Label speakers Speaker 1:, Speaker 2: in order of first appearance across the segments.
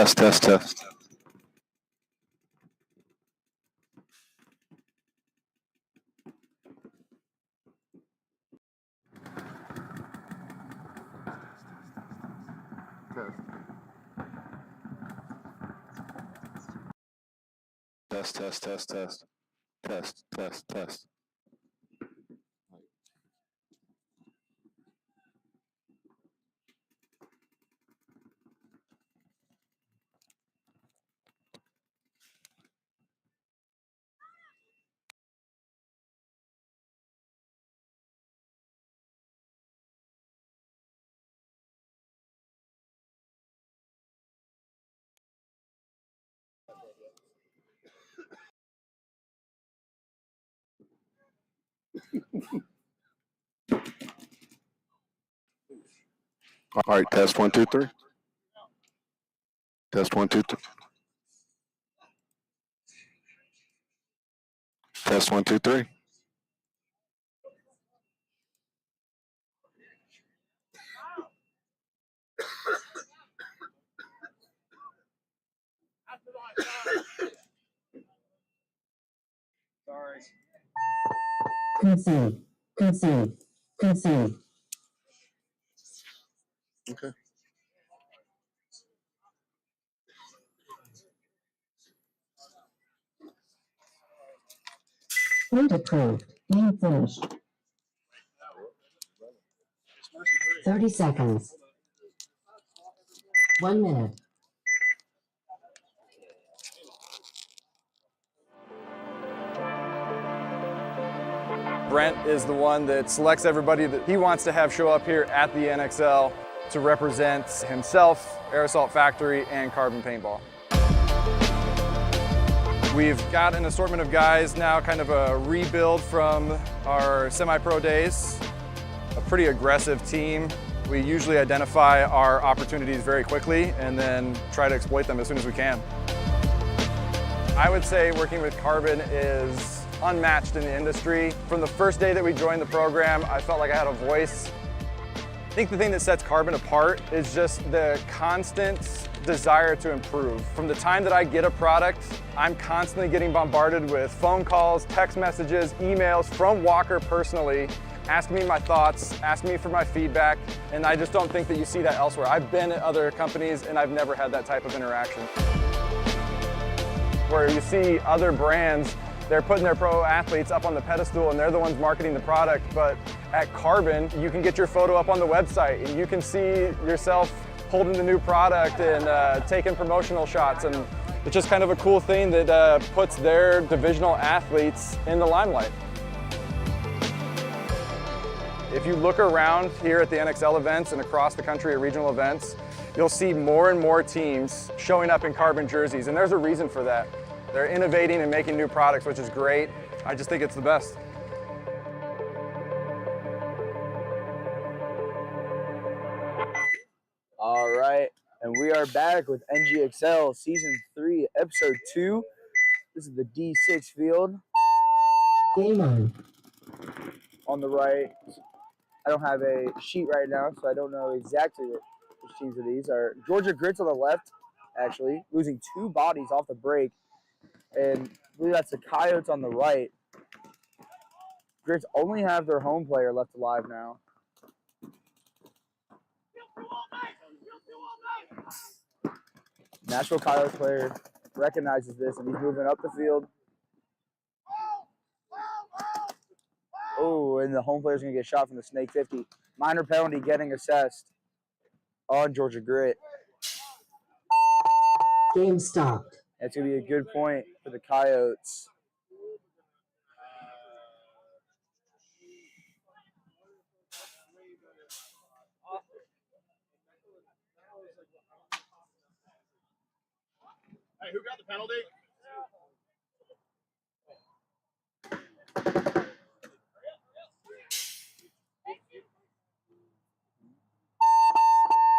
Speaker 1: Test, test, test. Test, test, test, test. Test, test, test. All right, test 1, 2, 3. Test 1, 2, 3. Test 1, 2, 3.
Speaker 2: Sorry.
Speaker 3: Concede. Concede. Concede.
Speaker 1: Okay.
Speaker 3: Point approved. Game finished. 30 seconds. 1 minute.
Speaker 2: Brent is the one that selects everybody that he wants to have show up here at the NXL to represent himself, Aerosol Factory, and Carbon Paintball. We've got an assortment of guys now, kind of a rebuild from our semi-pro days. A pretty aggressive team. We usually identify our opportunities very quickly and then try to exploit them as soon as we can. I would say working with Carbon is unmatched in the industry. From the first day that we joined the program, I felt like I had a voice. I think the thing that sets Carbon apart is just the constant desire to improve. From the time that I get a product, I'm constantly getting bombarded with phone calls, text messages, emails from Walker personally, asking me my thoughts, asking me for my feedback, and I just don't think that you see that elsewhere. I've been at other companies and I've never had that type of interaction. Where you see other brands, they're putting their pro athletes up on the pedestal and they're the ones marketing the product, but at Carbon, you can get your photo up on the website and you can see yourself holding the new product and taking promotional shots, and it's just kind of a cool thing that puts their divisional athletes in the limelight. If you look around here at the NXL events and across the country at regional events, you'll see more and more teams showing up in Carbon jerseys, and there's a reason for that. They're innovating and making new products, which is great. I just think it's the best.
Speaker 4: All right, and we are back with Ngxl Season 3, Episode 2. This is the D6 field.
Speaker 3: Game on.
Speaker 4: On the right, I don't have a sheet right now, so I don't know exactly which teams of these are. Georgia Grit's on the left, actually, losing 2 bodies off the break. And I believe that's the Coyotes on the right. Grits only have their home player left alive now. Nashville Coyotes player recognizes this, and he's moving up the field. Oh, and the home player's going to get shot from the Snake 50. Minor penalty getting assessed on Georgia Grit.
Speaker 3: Game stopped.
Speaker 4: That's going to be a good point for the Coyotes.
Speaker 5: Hey, who got the penalty?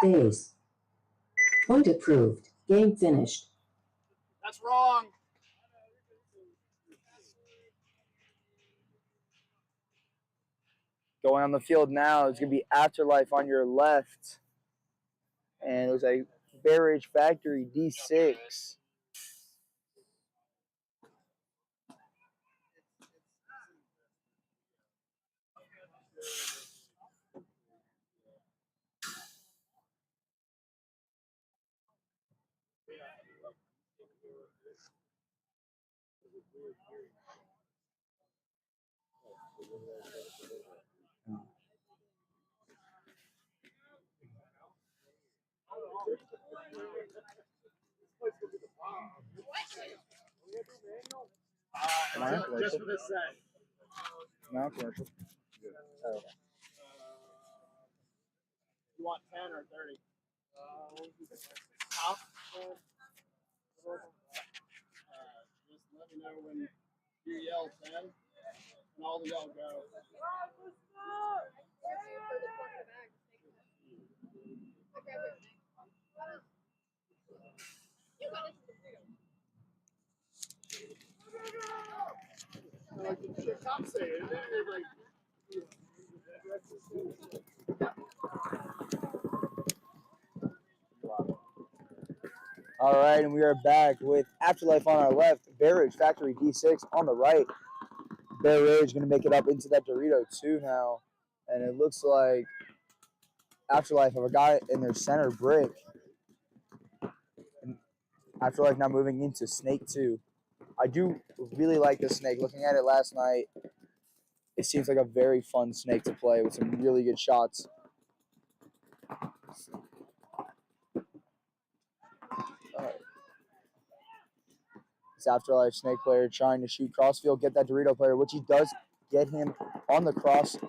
Speaker 3: Base. Point approved. Game finished.
Speaker 5: That's wrong.
Speaker 4: Going on the field now is going to be Afterlife on your left. And it was a Beverage Factory D6. Am I on
Speaker 5: Just
Speaker 4: commercial?
Speaker 5: for this set.
Speaker 4: Am I on commercial? Oh.
Speaker 5: You want 10 or 30? Top. Just let me know when you yell 10, and all of y'all go. Like the shit cops say, and then they're like,
Speaker 4: All right, and we are back with Afterlife on our left, Beverage Factory D6 on the right. Beverage going to make it up into that Dorito 2 now, and it looks like Afterlife have a guy in their center brick. And Afterlife now moving into Snake 2. I do really like this snake. Looking at it last night, it seems like a very fun snake to play with some really good shots. This Afterlife snake player trying to shoot crossfield, get that Dorito player, which he does get him on the cross.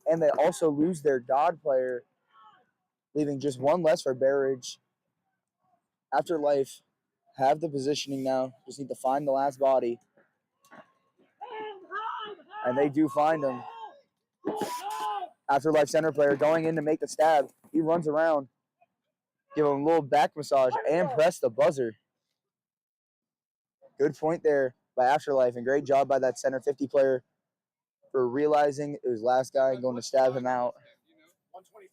Speaker 4: And they also lose their God player, leaving just one less for Beverage. Afterlife have the positioning now. Just need to find the last body. And they do find him. Afterlife center player going in to make the stab. He runs around, give him a little back massage, and press the buzzer. Good point there by Afterlife, and great job by that center 50 player for realizing it was last guy and going to stab him out.
Speaker 5: 123.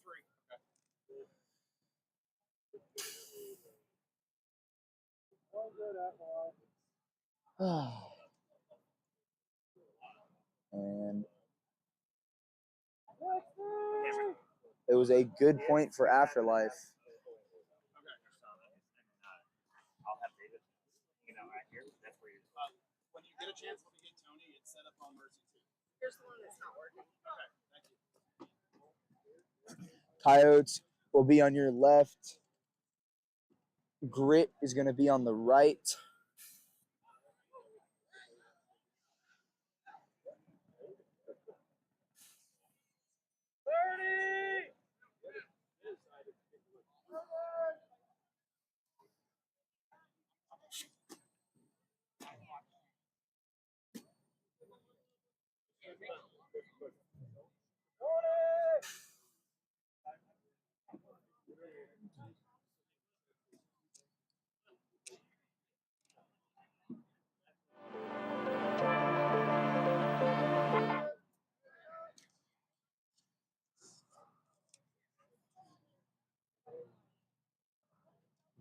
Speaker 4: And it was a good point for Afterlife.
Speaker 5: When you get a chance, let me get Tony. It's set up on Mercy too. Here's the one that's not working. Okay, thank you.
Speaker 4: Coyotes will be on your left. Grit is going to be on the right.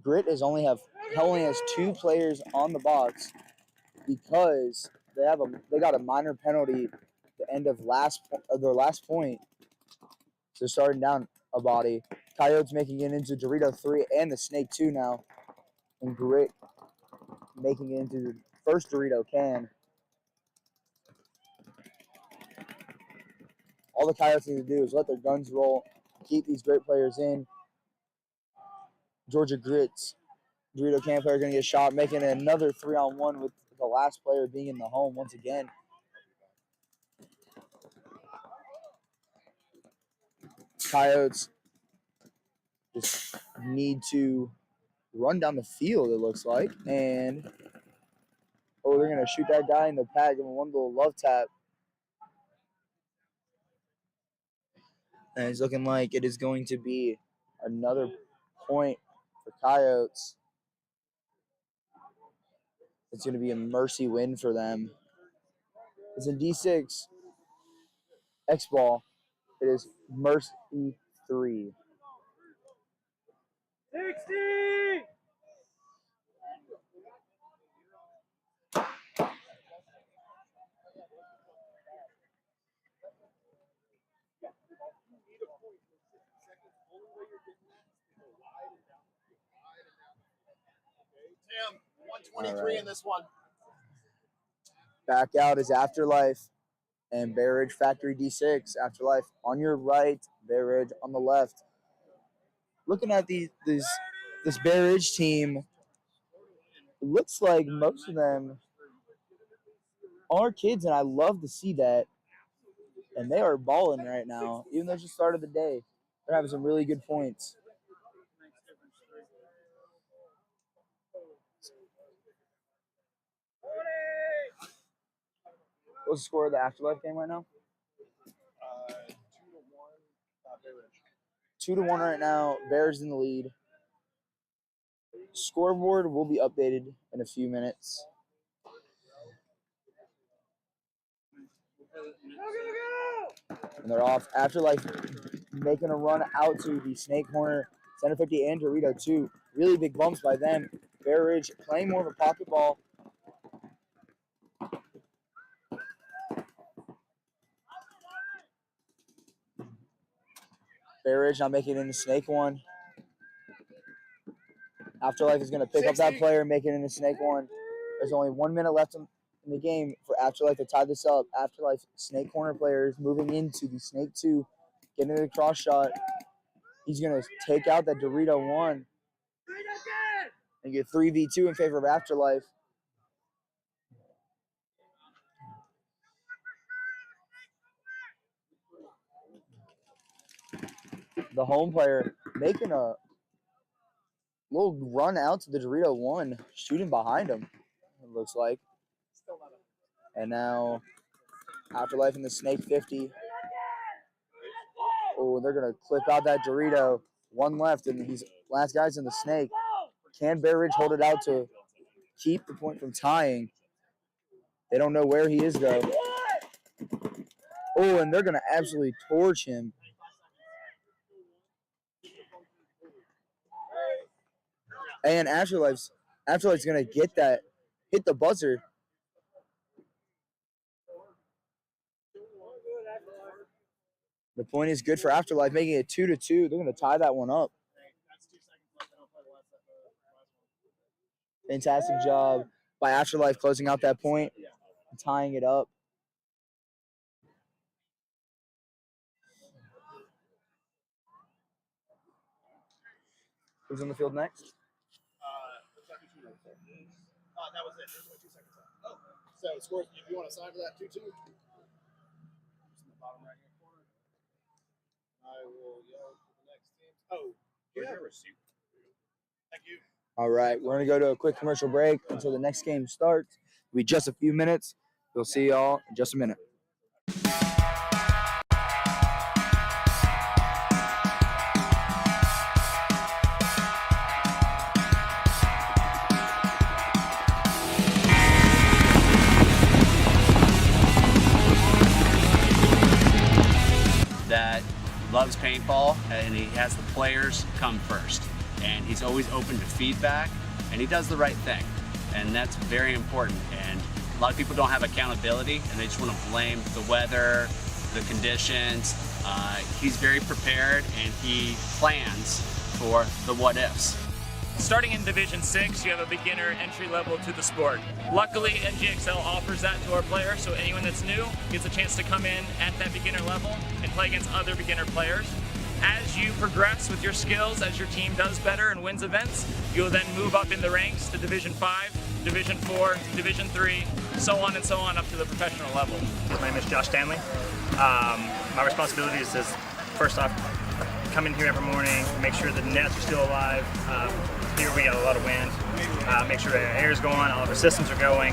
Speaker 4: Grit only has 2 players on the box because they got a minor penalty at the end of their last point. So starting down a body. Coyotes making it into Dorito 3 and the Snake 2 now. And Grit making it into the first Dorito can. All the Coyotes need to do is let their guns roll, keep these great players in. Georgia Grits, Dorito can player going to get shot, making it another 3-on-1 with the last player being in the home once again. Coyotes just need to run down the field, it looks like. And, they're going to shoot that guy in the pad, give him one little love tap. And it's looking like it is going to be another point for Coyotes. It's going to be a mercy win for them. It's a D6 X ball. It is mercy 3.
Speaker 5: 60! Tim, 123 in this one.
Speaker 4: Back out is Afterlife and Bay Ridge Factory D6. Afterlife on your right, Bay Ridge on the left. Looking at this Bay Ridge team, it looks like most of them are kids, and I love to see that. And they are balling right now, even though it's the start of the day. They're having some really good points. What's the score of the Afterlife game right now?
Speaker 5: 2-1. Bay Ridge.
Speaker 4: 2-1 right now. Bears in the lead. Scoreboard will be updated in a few minutes. And they're off. Afterlife making a run out to the snake corner. Center 50 and Dorito, too. Really big bumps by them. Bear Ridge playing more of a pocket ball. Bear Ridge now making it into snake one. Afterlife is going to pick up that player and make it into snake one. There's only 1 minute left in the game for Afterlife to tie this up. Afterlife snake corner players moving into the snake two, getting the cross shot. He's going to take out that Dorito one and get 3v2 in favor of Afterlife. The home player making a little run out to the Dorito one, shooting behind him, it looks like. And now Afterlife in the snake 50. Oh, they're going to clip out that Dorito. One left, and these last guys in the snake. Can Bear Ridge hold it out to keep the point from tying? They don't know where he is, though. Oh, and they're going to absolutely torch him. And Afterlife's going to get that, hit the buzzer. The point is good for Afterlife, making it 2-2. They're going to tie that one up. Fantastic job by Afterlife closing out that point, tying it up. Who's on the field next?
Speaker 5: That was it. There's only 2 seconds left. Oh, so scores. If you want to sign for that 2-2, just in the bottom right hand corner. I will yell for the next team. Oh, you have a receipt. Thank you.
Speaker 4: All right, we're going to go to a quick commercial break until the next game starts. It'll be just a few minutes. We'll see y'all in just a minute.
Speaker 6: That loves paintball, and he has the players come first. And he's always open to feedback, and he does the right thing. And that's very important. And a lot of people don't have accountability, and they just want to blame the weather, the conditions. He's very prepared, and he plans for the what-ifs.
Speaker 7: Starting in Division 6, you have a beginner entry level to the sport. Luckily, Ngxl offers that to our players, so anyone that's new gets a chance to come in at that beginner level and play against other beginner players. As you progress with your skills, as your team does better and wins events, you'll then move up in the ranks to Division 5, Division 4, Division 3, so on and so on up to the professional level.
Speaker 8: My name is Josh Stanley. My responsibility is to, first off, come in here every morning, make sure the nets are still alive. Here we got a lot of wind. Make sure the air is going, all of our systems are going,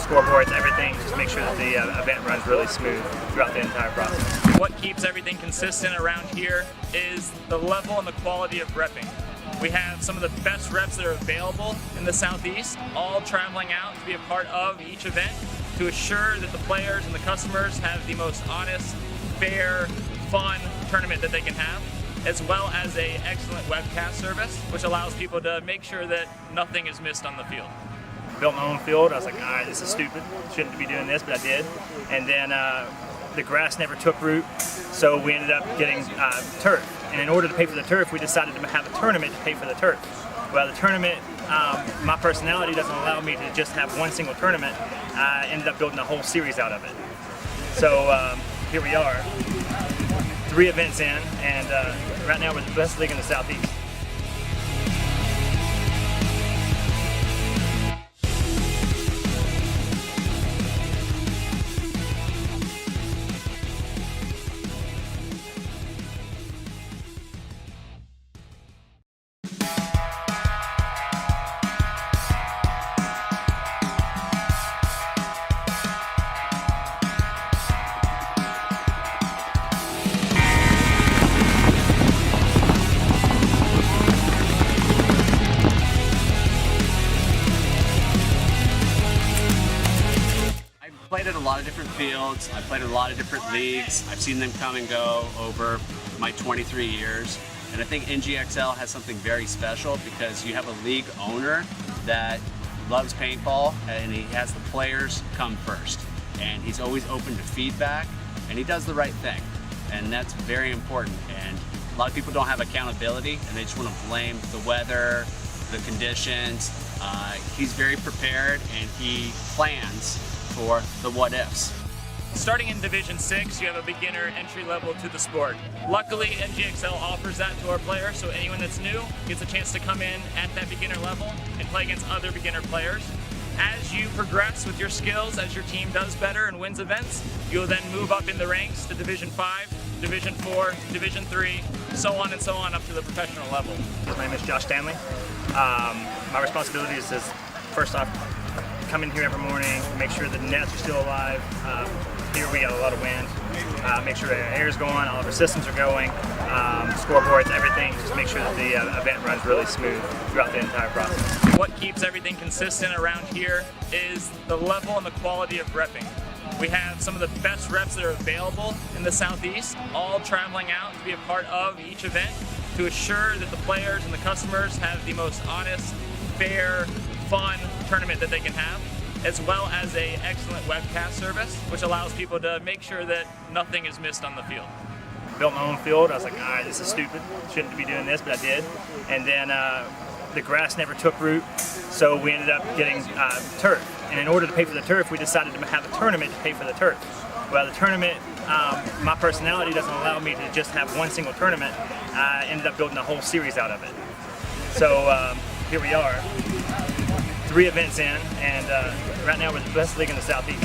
Speaker 8: scoreboards, everything. Just make sure that the event runs really smooth throughout the entire process.
Speaker 7: What keeps everything consistent around here is the level and the quality of repping. We have some of the best reps that are available in the Southeast, all traveling out to be a part of each event to assure that the players and the customers have the most honest, fair, fun tournament that they can have. as well as a excellent webcast service, which allows people to make sure that nothing is missed on the field.
Speaker 8: Built my own field. I was like, all right, this is stupid. Shouldn't be doing this, but I did. And then the grass never took root, so we ended up getting turf. And in order to pay for the turf, we decided to have a tournament to pay for the turf. Well, the tournament, my personality doesn't allow me to just have one single tournament. I ended up building a whole series out of it. So here we are, 3 events in, and right now we're the best league in the Southeast.
Speaker 6: Played at a lot of different fields. I've played at a lot of different leagues. I've seen them come and go over my 23 years. And I think NGXL has something very special because you have a league owner that loves paintball and he has the players come first. And he's always open to feedback and he does the right thing. And that's very important. And a lot of people don't have accountability and they just want to blame the weather, the conditions. He's very prepared and he plans for the what ifs.
Speaker 7: Starting in Division 6, you have a beginner entry level to the sport. Luckily, NGXL offers that to our players, so anyone that's new gets a chance to come in at that beginner level and play against other beginner players. As you progress with your skills, as your team does better and wins events, you'll then move up in the ranks to Division 5, Division 4, Division 3, so on and so on up to the professional level.
Speaker 8: My name is Josh Stanley. My responsibilities is, first off, come in here every morning, make sure the nets are still alive. Here we got a lot of wind. Make sure the air is going, all of our systems are going, scoreboards, everything. Just make sure that the event runs really smooth throughout the entire process.
Speaker 7: What keeps everything consistent around here is the level and the quality of repping. We have some of the best reps that are available in the Southeast, all traveling out to be a part of each event to assure that the players and the customers have the most honest, fair, fun tournament that they can have, as well as a excellent webcast service, which allows people to make sure that nothing is missed on the field.
Speaker 8: Built my own field. I was like, all right, this is stupid. Shouldn't be doing this, but I did. And then the grass never took root, so we ended up getting turf. And in order to pay for the turf, we decided to have a tournament to pay for the turf. Well, the tournament, my personality doesn't allow me to just have one single tournament. I ended up building a whole series out of it. So here we are, 3 events in, and right now we're the best league in the Southeast.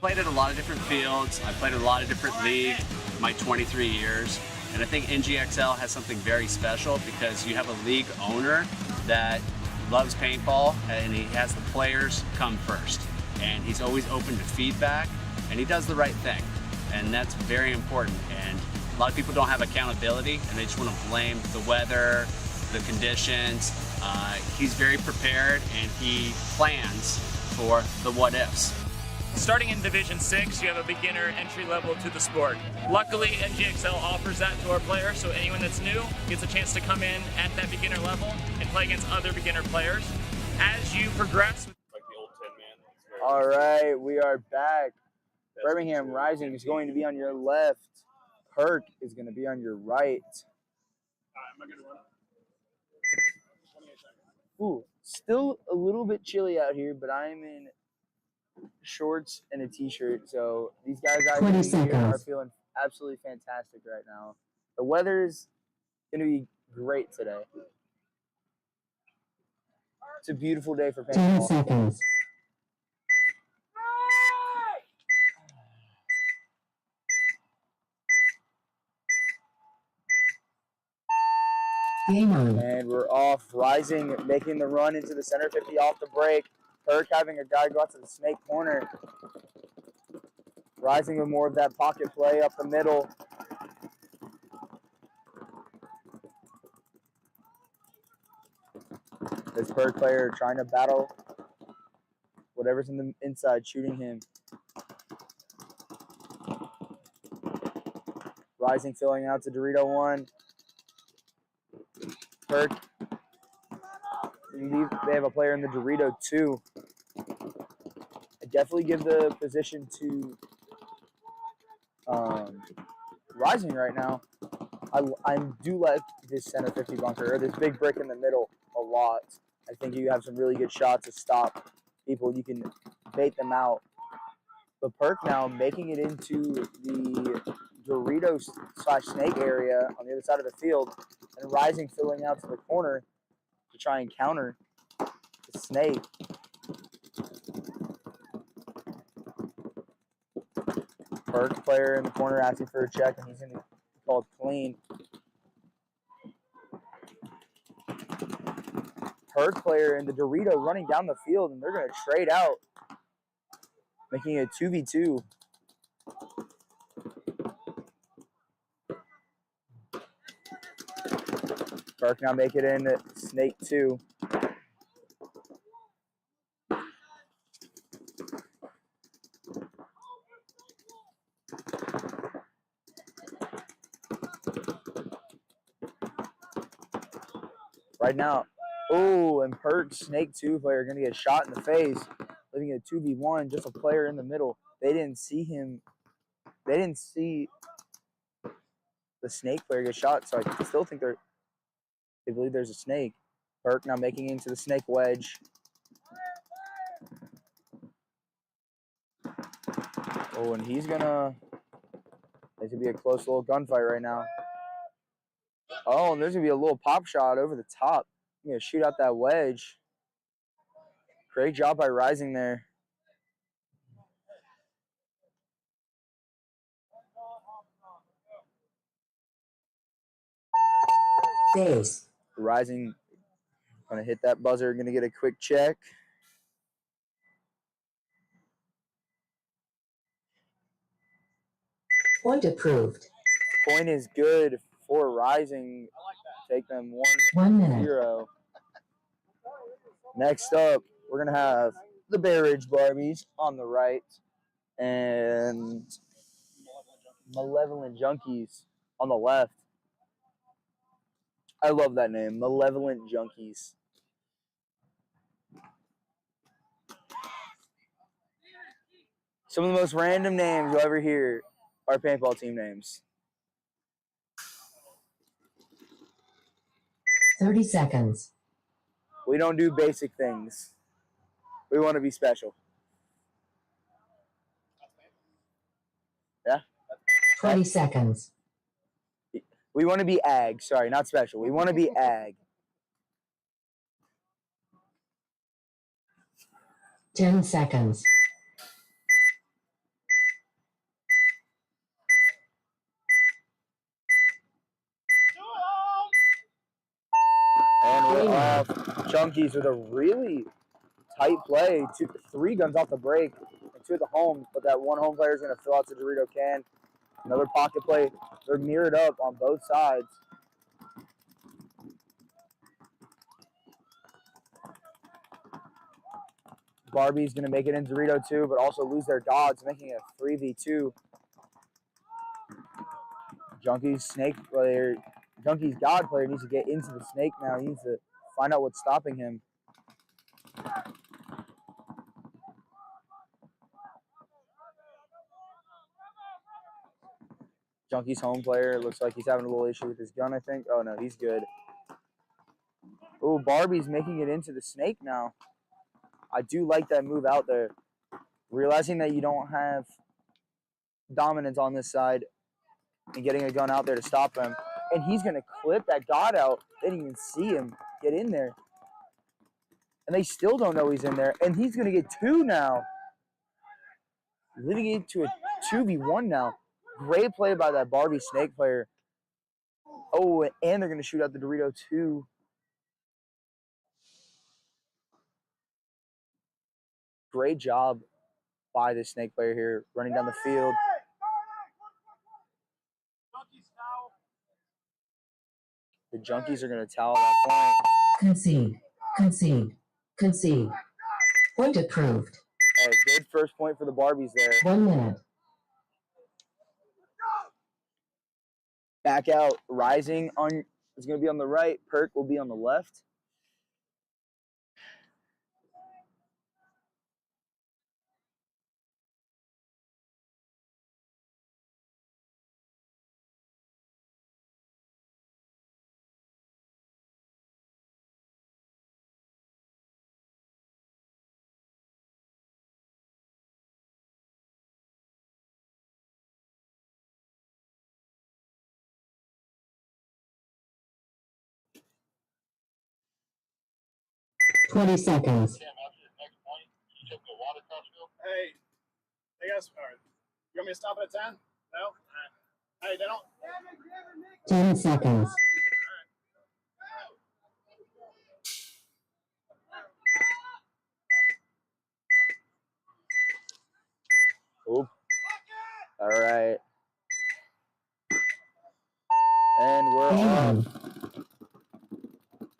Speaker 6: Played at a lot of different fields. I've played at a lot of different leagues my 23 years. And I think NGXL has something very special because you have a league owner that loves paintball and he has the players come first. And he's always open to feedback and he does the right thing. And that's very important. And a lot of people don't have accountability and they just want to blame the weather, the conditions. He's very prepared and he plans for the what ifs.
Speaker 7: Starting in Division 6, you have a beginner entry level to the sport. Luckily, NGXL offers that to our players, so anyone that's new gets a chance to come in at that beginner level and play against other beginner players. As you progress with
Speaker 5: Like the old 10-man.
Speaker 4: All right, we are back. Birmingham Rising is going to be on your left. Kirk is going to be on your right.
Speaker 5: Am I going to run it?
Speaker 4: Ooh, still a little bit chilly out here, but I'm in shorts and a t-shirt, so these guys out
Speaker 3: 20
Speaker 4: here
Speaker 3: seconds.
Speaker 4: are feeling absolutely fantastic right now. The weather's going to be great today. It's a beautiful day for
Speaker 3: 10
Speaker 4: paintball.
Speaker 3: seconds. Game on.
Speaker 4: And we're off. Rising making the run into the center 50 off the break. Perk having a guy go out to the snake corner. Rising with more of that pocket play up the middle. This Perk player trying to battle whatever's in the inside, shooting him. Rising filling out to Dorito 1. Perk. They have a player in the Dorito 2. I definitely give the position to Rising right now. I do like this center 50 bunker, or this big brick in the middle, a lot. I think you have some really good shots to stop people. You can bait them out. But Perk now making it into the Dorito/snake area on the other side of the field, and Rising filling out to the corner to try and counter the snake. Perk player in the corner asking for a check, and he's going to call it clean. Perk player in the Dorito running down the field, and they're going to trade out, making it 2v2. Perk now make it in Snake 2. Right now, oh, and Perk Snake 2 player going to get shot in the face, leaving it 2v1, just a player in the middle. They didn't see him. They didn't see the snake player get shot, so I still think they believe there's a snake. Perk now making into the snake wedge. Oh, and he's gonna. There's gonna be a close little gunfight right now. Oh, and there's gonna be a little pop shot over the top. I'm gonna shoot out that wedge. Great job by Rising there.
Speaker 3: Base.
Speaker 4: Rising gonna hit that buzzer, gonna get a quick check.
Speaker 3: Point approved.
Speaker 4: Point is good for Rising. Take them
Speaker 3: 1 minute.
Speaker 4: 1-0. Next up, we're gonna have the Bear Ridge Barbies on the right and Malevolent Junkies on the left. I love that name, Malevolent Junkies. Some of the most random names you'll ever hear are paintball team names.
Speaker 3: 30 seconds.
Speaker 4: We don't do basic things. We want to be special. Yeah?
Speaker 3: 20 seconds.
Speaker 4: We want to be ag. Sorry, not special. We want to be ag.
Speaker 3: 10 seconds.
Speaker 4: And we're off. Junkies with a really tight play. 3 guns off the break and 2 at the home, but that one home player is going to fill out the Dorito can. Another pocket play. They're mirrored up on both sides. Barbie's going to make it in Dorito 2, but also lose their dogs, making it a 3v2. Junkies snake player, Junkies God player needs to get into the snake now. He needs to find out what's stopping him. Junkies home player looks like he's having a little issue with his gun, I think. Oh, no, he's good. Oh, Barbie's making it into the snake now. I do like that move out there. Realizing that you don't have dominance on this side and getting a gun out there to stop him. And he's going to clip that God out. They didn't even see him get in there. And they still don't know he's in there. And he's going to get 2 now. Leading it to a 2v1 now. Great play by that Barbie snake player. Oh, and they're going to shoot out the Dorito too. Great job by the snake player here, running down the field. The Junkies are going to towel that point.
Speaker 3: Concede. Concede. Concede. Point approved.
Speaker 4: Hey, good first point for the Barbies there.
Speaker 3: 1 minute.
Speaker 4: Back out, Rising on is going to be on the right. Perk will be on the left.
Speaker 3: Twenty seconds.
Speaker 5: Hey, they got us. All right. You want me to stop it at 10? No? All right. Hey, they don't.
Speaker 3: 10 seconds.
Speaker 4: Oop. All right. And we're on.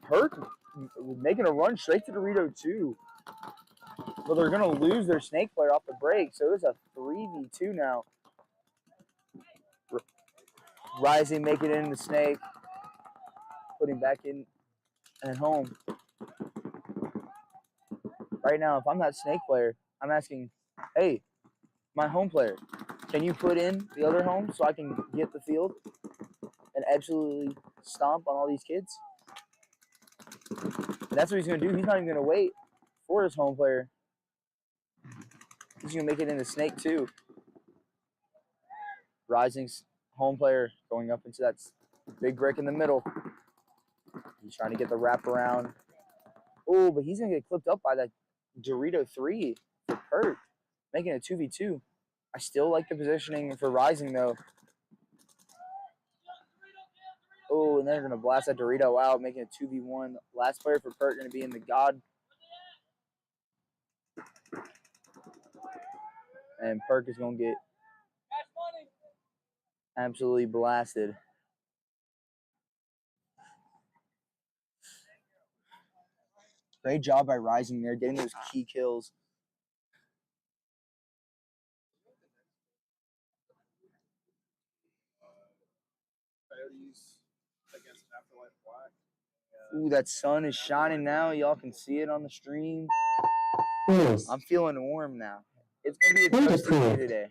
Speaker 4: Perk making a run straight to Dorito 2. But they're going to lose their snake player off the break. So it's a 3v2 now. Rising making it in the snake. Putting back in at home. Right now, if I'm that snake player, I'm asking, hey, my home player, can you put in the other home so I can get the field and absolutely stomp on all these kids? And that's what he's going to do. He's not even going to wait for his home player. He's going to make it in the snake too. Rising's home player going up into that big brick in the middle. He's trying to get the wrap around. Oh, but he's going to get clipped up by that Dorito 3 for Perk, making it 2v2. I still like the positioning for Rising, though. Oh, and they're going to blast that Dorito out, making it 2v1. Last player for Perk going to be in the God. And Perk is going to get absolutely blasted. Great job by Rising there, getting those key kills.
Speaker 5: Coyotes against Afterlife Black.
Speaker 4: Ooh, that sun is shining now. Y'all can see it on the stream.
Speaker 3: Yes.
Speaker 4: I'm feeling warm now. It's going to be a toasty day today.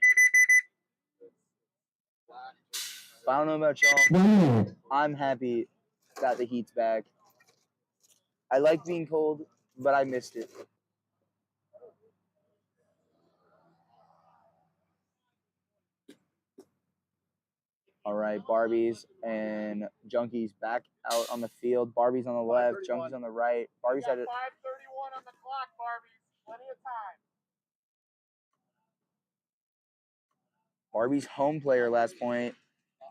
Speaker 4: But I don't know about y'all.
Speaker 3: 1 minute.
Speaker 4: I'm happy that the heat's back. I like being cold, but I missed it. All right, Barbies and Junkies back out on the field. Barbies on the left, Junkies on the right. Barbies had it.
Speaker 5: 5:31 on the clock, Barbies. Plenty of time.
Speaker 4: Barbies home player last point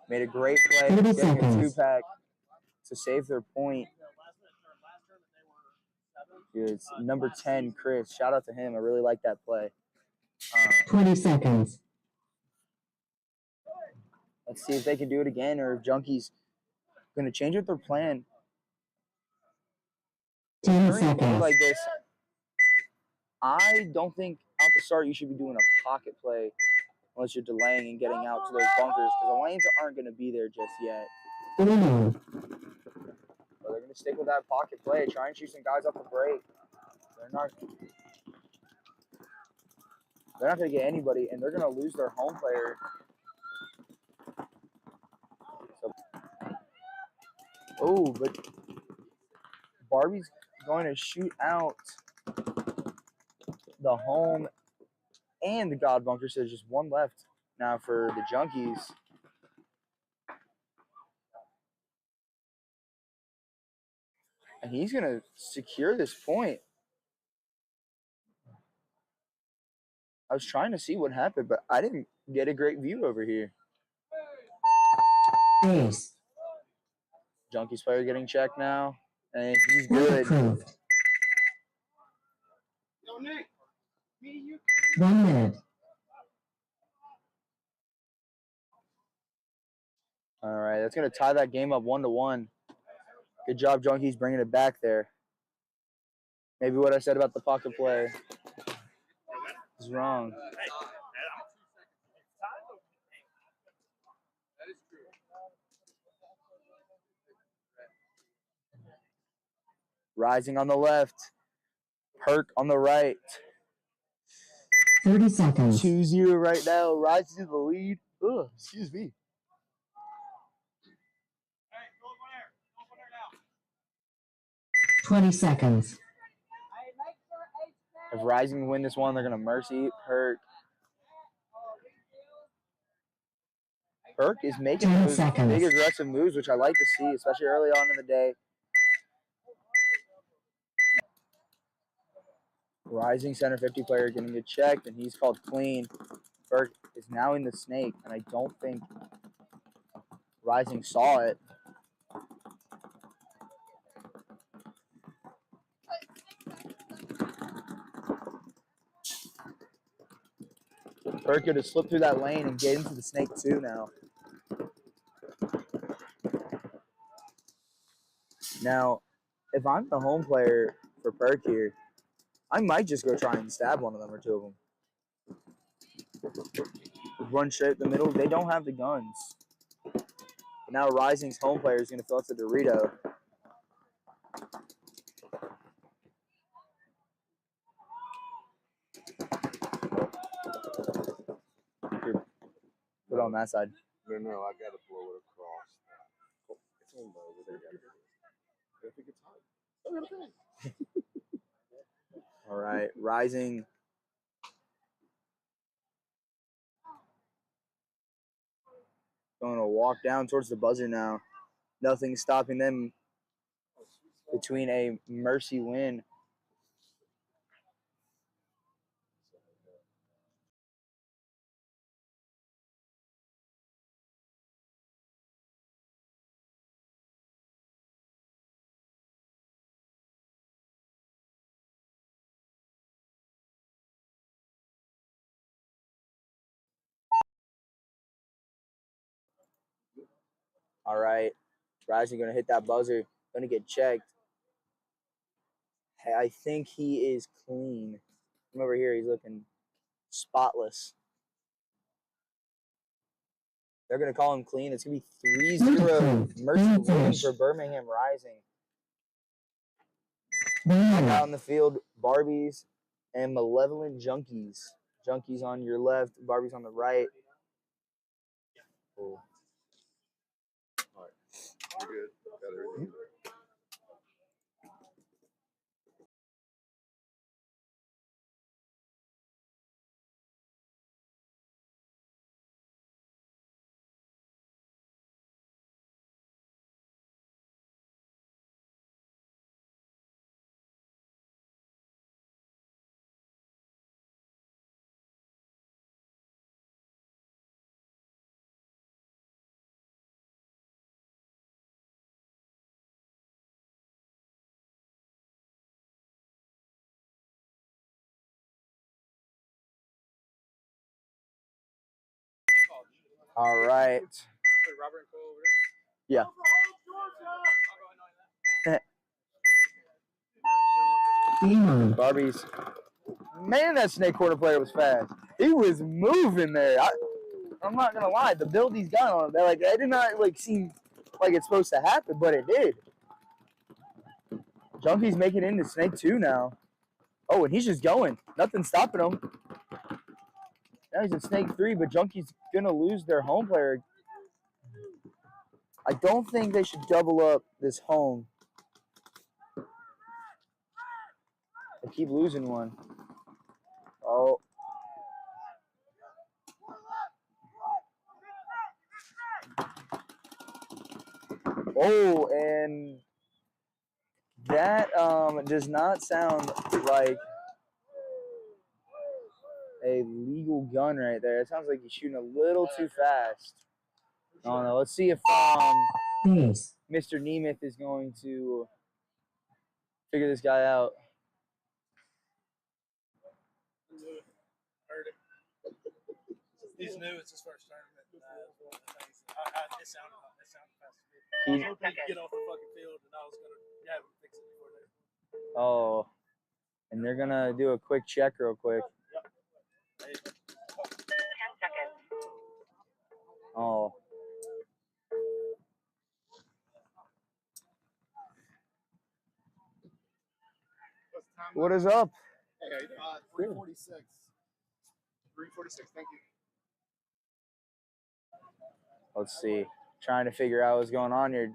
Speaker 4: made a great play,
Speaker 3: 30
Speaker 4: getting a
Speaker 3: seconds.
Speaker 4: 2-pack to save their point. Dude, it's number 10, Chris. Shout out to him. I really like that play.
Speaker 3: 20 seconds.
Speaker 4: Let's see if they can do it again or if Junkies going to change up their plan.
Speaker 3: 10
Speaker 4: During a play
Speaker 3: seconds.
Speaker 4: like this, I don't think out the start you should be doing a pocket play unless you're delaying and getting out to those bunkers because the lanes aren't going to be there just yet. But they're going to stick with that pocket play, try and shoot some guys off the break. They're not going to get anybody, and they're going to lose their home player. So, oh, but Barbie's going to shoot out the home and the God bunker, so there's just one left now for the Junkies. And he's going to secure this point. I was trying to see what happened, but I didn't get a great view over here.
Speaker 3: Ace.
Speaker 4: Junkies player getting checked now. And he's
Speaker 3: Point
Speaker 4: good.
Speaker 3: approved.
Speaker 5: Yo, Nick. Me, you.
Speaker 3: 1 minute.
Speaker 4: All right, that's going to tie that game up 1-1. Good job, Junkies, bringing it back there. Maybe what I said about the pocket play is wrong. Rising on the left. Perk on the right.
Speaker 3: 30 seconds.
Speaker 4: 2-0 right now. Rising to the lead. Ugh, excuse me.
Speaker 3: 20 seconds.
Speaker 4: If Rising win this one, they're going to mercy Perk. Perk is making
Speaker 3: 10
Speaker 4: those
Speaker 3: seconds.
Speaker 4: big aggressive moves, which I like to see, especially early on in the day. Rising center 50 player getting it checked, and he's called clean. Perk is now in the snake, and I don't think Rising saw it. Perk could have slipped through that lane and get into the snake too now. Now, if I'm the home player for Perk here, I might just go try and stab one of them or two of them. Run straight up the middle. They don't have the guns. But now Rising's home player is going to fill up the Dorito. Here, put it on that side.
Speaker 1: No, I gotta blow it across. It's on over there. I think it's hot.
Speaker 4: All right, Rising. Going to walk down towards the buzzer now. Nothing stopping them between a mercy win. All right, Rising going to hit that buzzer. Going to get checked. Hey, I think he is clean. From over here, he's looking spotless. They're going to call him clean. It's going to be 3-0 mercy win for Birmingham Rising. Out in the field, Barbies and Malevolent Junkies. Junkies on your left, Barbies on the right.
Speaker 1: All right. You're good. Got everything.
Speaker 4: All right. Yeah. Barbies. Man, that snake quarter player was fast. He was moving there. I'm not gonna lie. The build he's got on him, that did not seem like it's supposed to happen, but it did. Junkie's making it into snake 2 now. Oh, and he's just going. Nothing's stopping him. Now he's in snake 3, but Junkie's gonna lose their home player. I don't think they should double up this home. They keep losing one. Oh. Oh, and that does not sound like a legal gun right there. It sounds like he's shooting a little too fast. I don't know. Let's see if
Speaker 3: Base.
Speaker 4: Mr. Nemeth is going to figure this guy out.
Speaker 5: Heard it. He's new. It's his first tournament. It sounded fast. I was hoping to get off the fucking field, and I was gonna have him fix it before they.
Speaker 4: Oh, and they're gonna do a quick check real quick.
Speaker 9: 10 seconds.
Speaker 4: Oh. What is up?
Speaker 5: Hey, 346. 346. Thank you.
Speaker 4: Let's see. Trying to figure out what's going on here.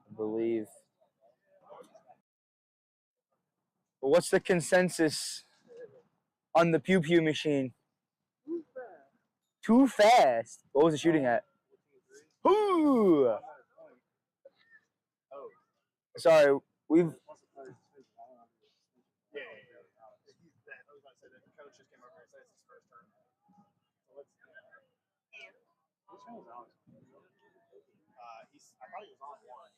Speaker 4: I believe. But what's the consensus on the pew pew machine? Too fast. What was it shooting at? Ooh. Sorry, we've.
Speaker 5: I thought he was on one.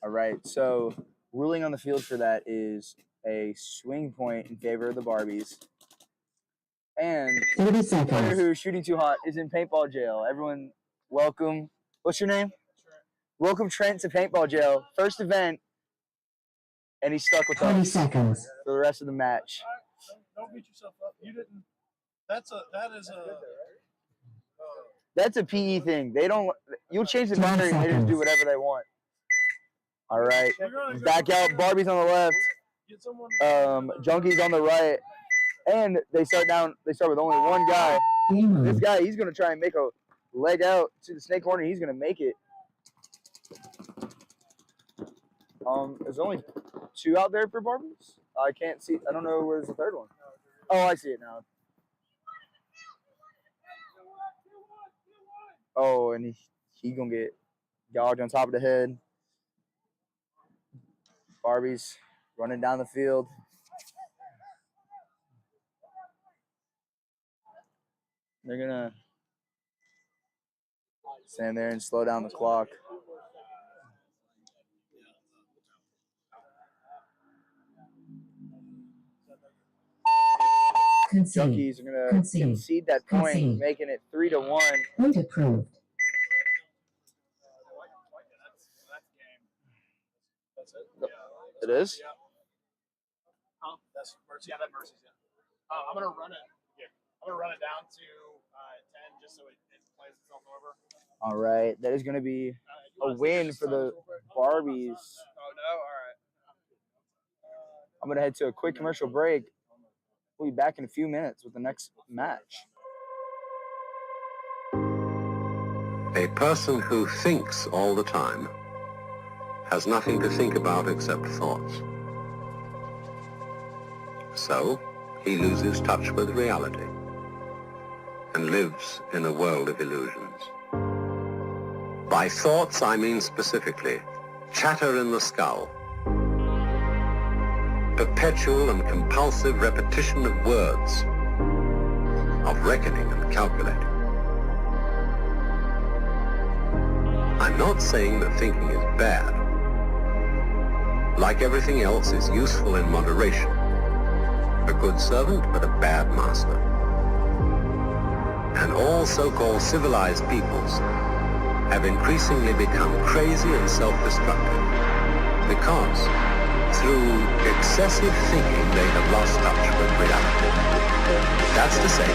Speaker 4: All right. So ruling on the field for that is a swing point in favor of the Barbies. And
Speaker 3: 30
Speaker 4: the player
Speaker 3: seconds.
Speaker 4: who's shooting too hot is in paintball jail. Everyone, welcome. What's your name? Welcome Trent to paintball jail. First event, and he's stuck with
Speaker 3: 20
Speaker 4: us
Speaker 3: seconds.
Speaker 4: for the rest of the match.
Speaker 5: Don't beat yourself up. You didn't. That is a.
Speaker 4: That's a PE thing. They don't. You'll change the
Speaker 3: 10
Speaker 4: boundary and they just do
Speaker 3: seconds.
Speaker 4: whatever they want. All right. Back out. Barbie's on the left.
Speaker 5: Get someone.
Speaker 4: Junkie's on the right. And they start with only one guy.
Speaker 3: Game
Speaker 4: This
Speaker 3: on.
Speaker 4: guy, he's going to try and make a leg out to the snake corner. He's going to make it. There's only 2 out there for Barbies. I can't see. I don't know where's the 3rd one. Oh, I see it now. Oh, and he going to get gouged on top of the head. Barbies running down the field. They're going to stand there and slow down the clock.
Speaker 3: Concede.
Speaker 4: Junkies are going to concede that point,
Speaker 3: Concede.
Speaker 4: making it 3-1.
Speaker 3: Point approved.
Speaker 5: That's it.
Speaker 4: It is?
Speaker 5: Huh? That's Mercy. Yeah, that Mercy's. Yeah. I'm gonna run it. Yeah. I'm gonna run it down to 10 just so it plays itself over.
Speaker 4: All right. That is going to be a win for the Barbies.
Speaker 5: Oh no! All right.
Speaker 4: I'm going to head to a quick commercial break. We'll be back in a few minutes with the next match.
Speaker 10: A person who thinks all the time has nothing to think about except thoughts. So, he loses touch with reality and lives in a world of illusions. By thoughts, I mean specifically chatter in the skull, perpetual and compulsive repetition of words, of reckoning and calculating. I'm not saying that thinking is bad. Like everything else, is useful in moderation. A good servant, but a bad master. And all so-called civilized peoples have increasingly become crazy and self-destructive because through excessive thinking they have lost touch with reality. That's to say,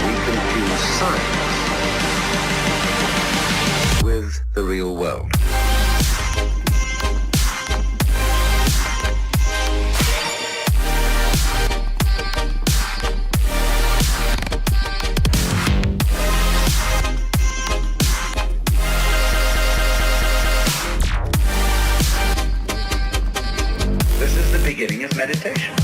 Speaker 10: we confuse science with the real world. This is the beginning of meditation.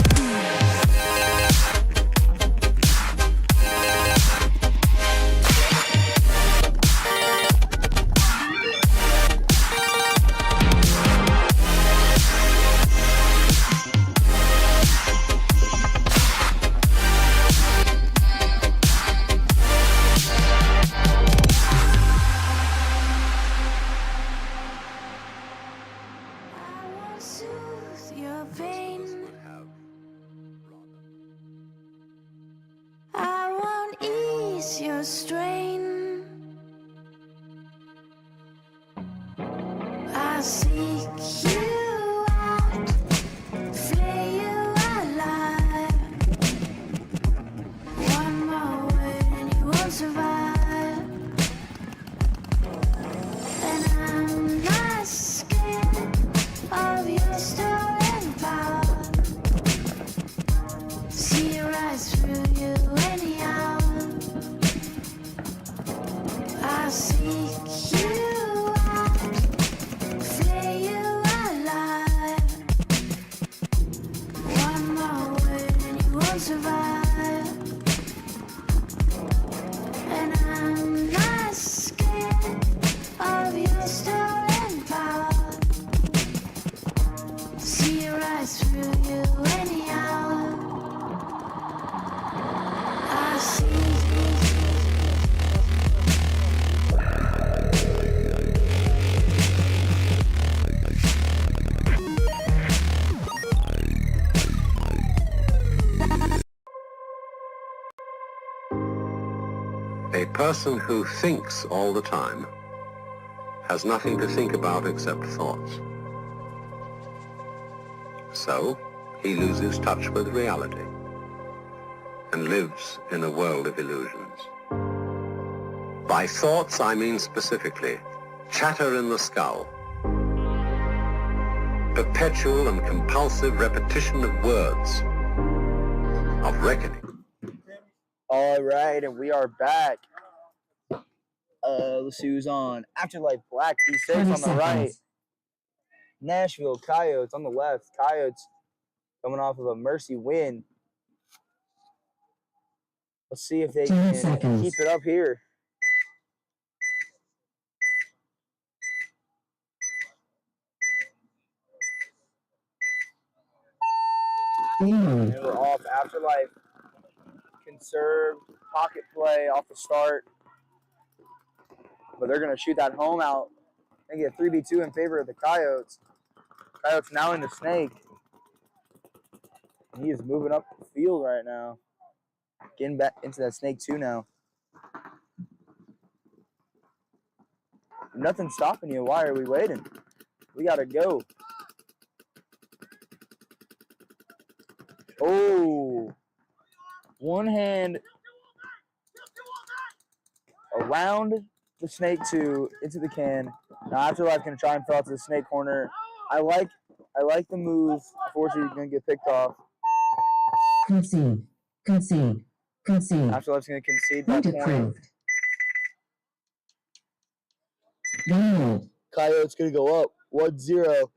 Speaker 11: Soothe your pain. I won't ease your strain. I seek you out, flay you alive. One more word and you won't survive. And I'm not scared of your stolen power. See right through you anyhow. I seek you out, flay you alive. One more word and you won't survive. And I'm not scared of your stolen power. See right through you anyhow. I see.
Speaker 10: A person who thinks all the time has nothing to think about except thoughts. So, he loses touch with reality and lives in a world of illusions. By thoughts, I mean specifically chatter in the skull, perpetual and compulsive repetition of words, of reckoning.
Speaker 4: All right, and we are back. Let's see who's on. Afterlife Black D6
Speaker 3: 20
Speaker 4: on the right.
Speaker 3: seconds.
Speaker 4: Nashville Coyotes on the left. Coyotes coming off of a mercy win. Let's see if they
Speaker 3: 10
Speaker 4: can
Speaker 3: seconds.
Speaker 4: keep it up here.
Speaker 3: Game.
Speaker 4: They were off. Afterlife conserved pocket play off the start. But they're going to shoot that home out and get 3v2 in favor of the Coyotes. Coyotes now in the snake. He is moving up the field right now. Getting back into that snake 2 now. Nothing's stopping you. Why are we waiting? We got to go. Oh. One hand around the snake 2 into the can. Now Afterlife going to try and fill out to the snake corner. I like the move. Unfortunately, he's going to get picked off.
Speaker 3: Concede. Concede. Concede.
Speaker 4: Afterlife's going to concede
Speaker 3: Point
Speaker 4: that point.
Speaker 3: approved. Game.
Speaker 4: Coyotes going to go up 1-0.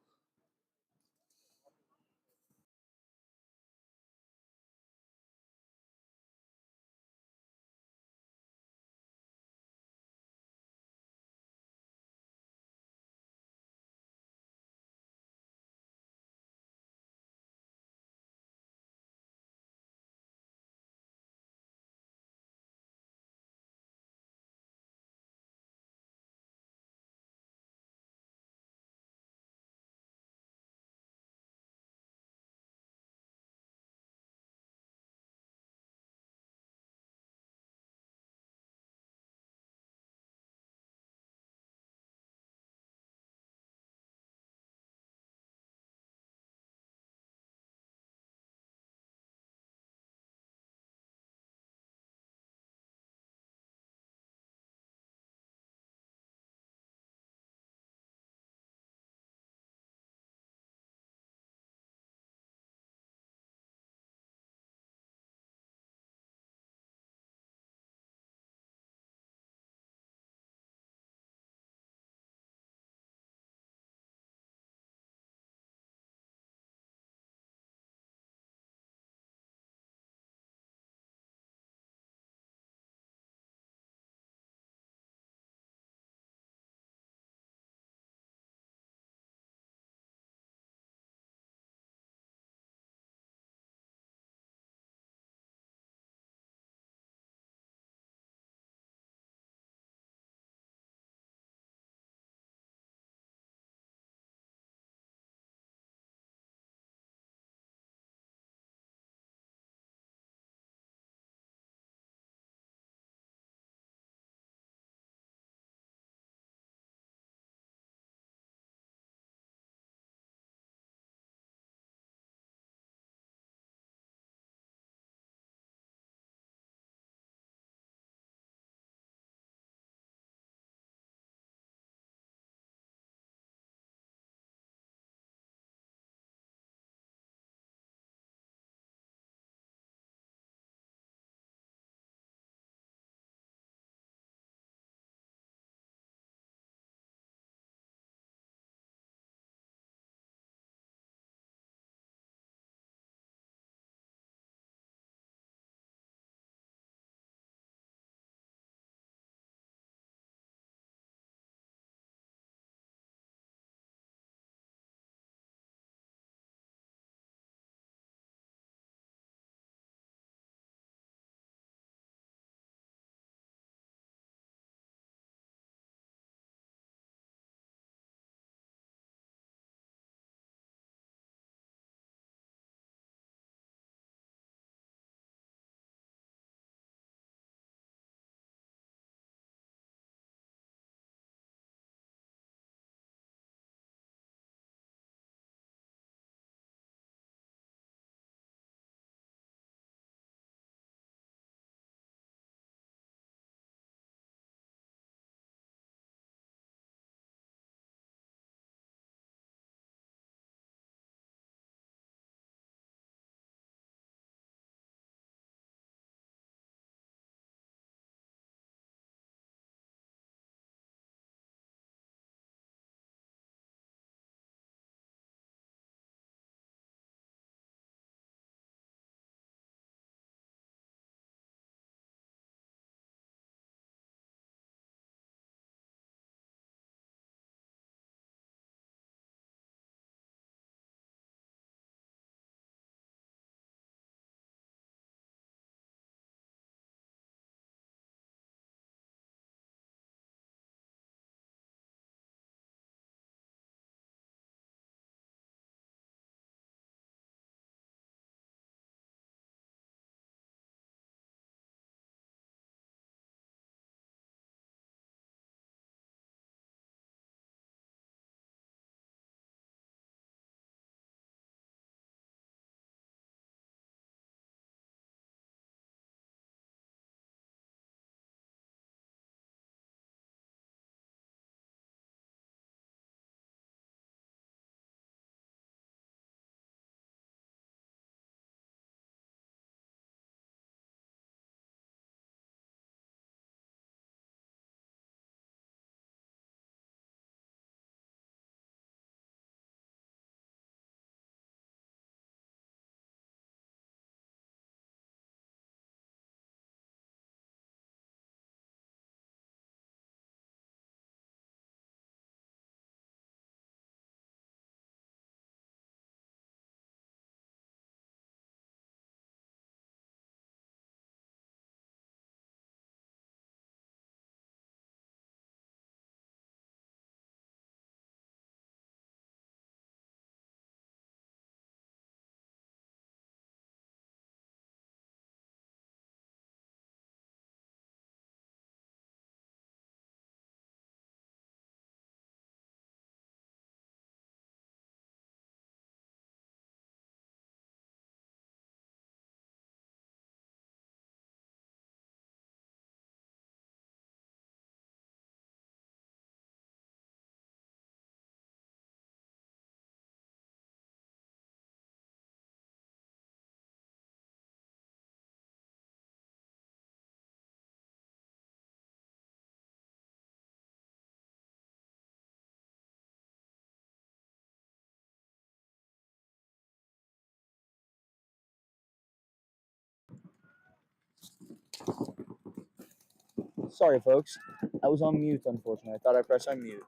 Speaker 4: Sorry, folks. I was on mute, unfortunately. I thought I pressed unmute.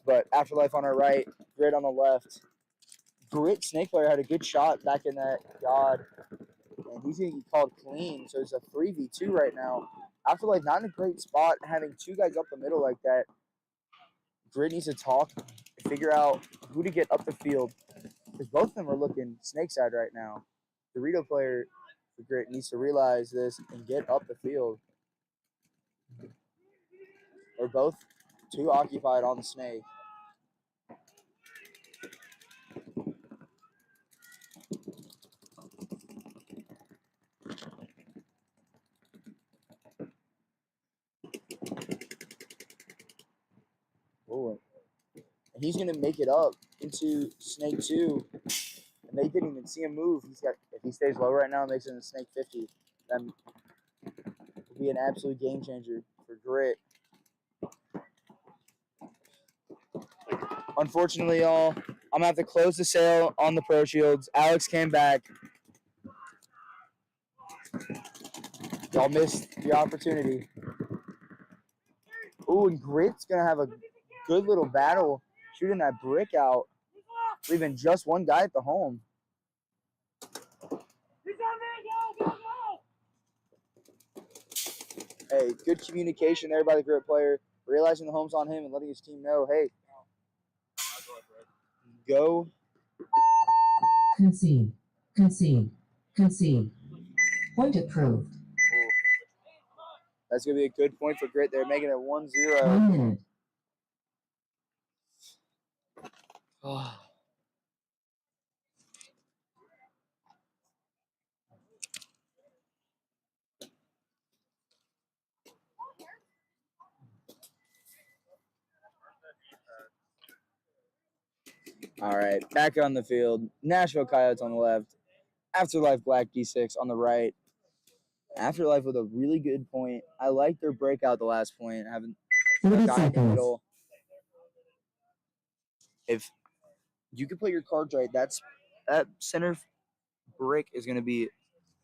Speaker 4: But Afterlife on our right, Grit on the left. Grit Snake Player had a good shot back in that God, and he's going to get called clean. So it's a 3v2 right now. Afterlife not in a great spot, having two guys up the middle like that. Grit needs to talk, figure out who to get up the field, because both of them are looking snake side right now. Dorito player for Grit needs to realize this and get up the field. They're both too occupied on the snake. Oh, and he's gonna make it up into snake 2, and they didn't even see him move. If he stays low right now and makes it in snake 50, that will be an absolute game changer for Grit. Unfortunately, y'all, I'm gonna have to close the sale on the Pro Shields. Alex came back. Y'all missed the opportunity. Ooh, and Grit's gonna have a good little battle shooting that brick out, leaving just one guy at the home. Hey, good communication there by the Grit player, realizing the home's on him and letting his team know, hey, go.
Speaker 3: Concede. Concede. Concede. Point approved.
Speaker 4: Ooh. That's going to be a good point for Grit. They're making it 1-0.
Speaker 3: 1 minute.
Speaker 4: All right, back on the field. Nashville Coyotes on the left. Afterlife Black D6 on the right. Afterlife with a really good point. I like their breakout the last point, having a
Speaker 3: 30
Speaker 4: guy in the
Speaker 3: seconds.
Speaker 4: middle. If you can put your cards right, that center brick is going to be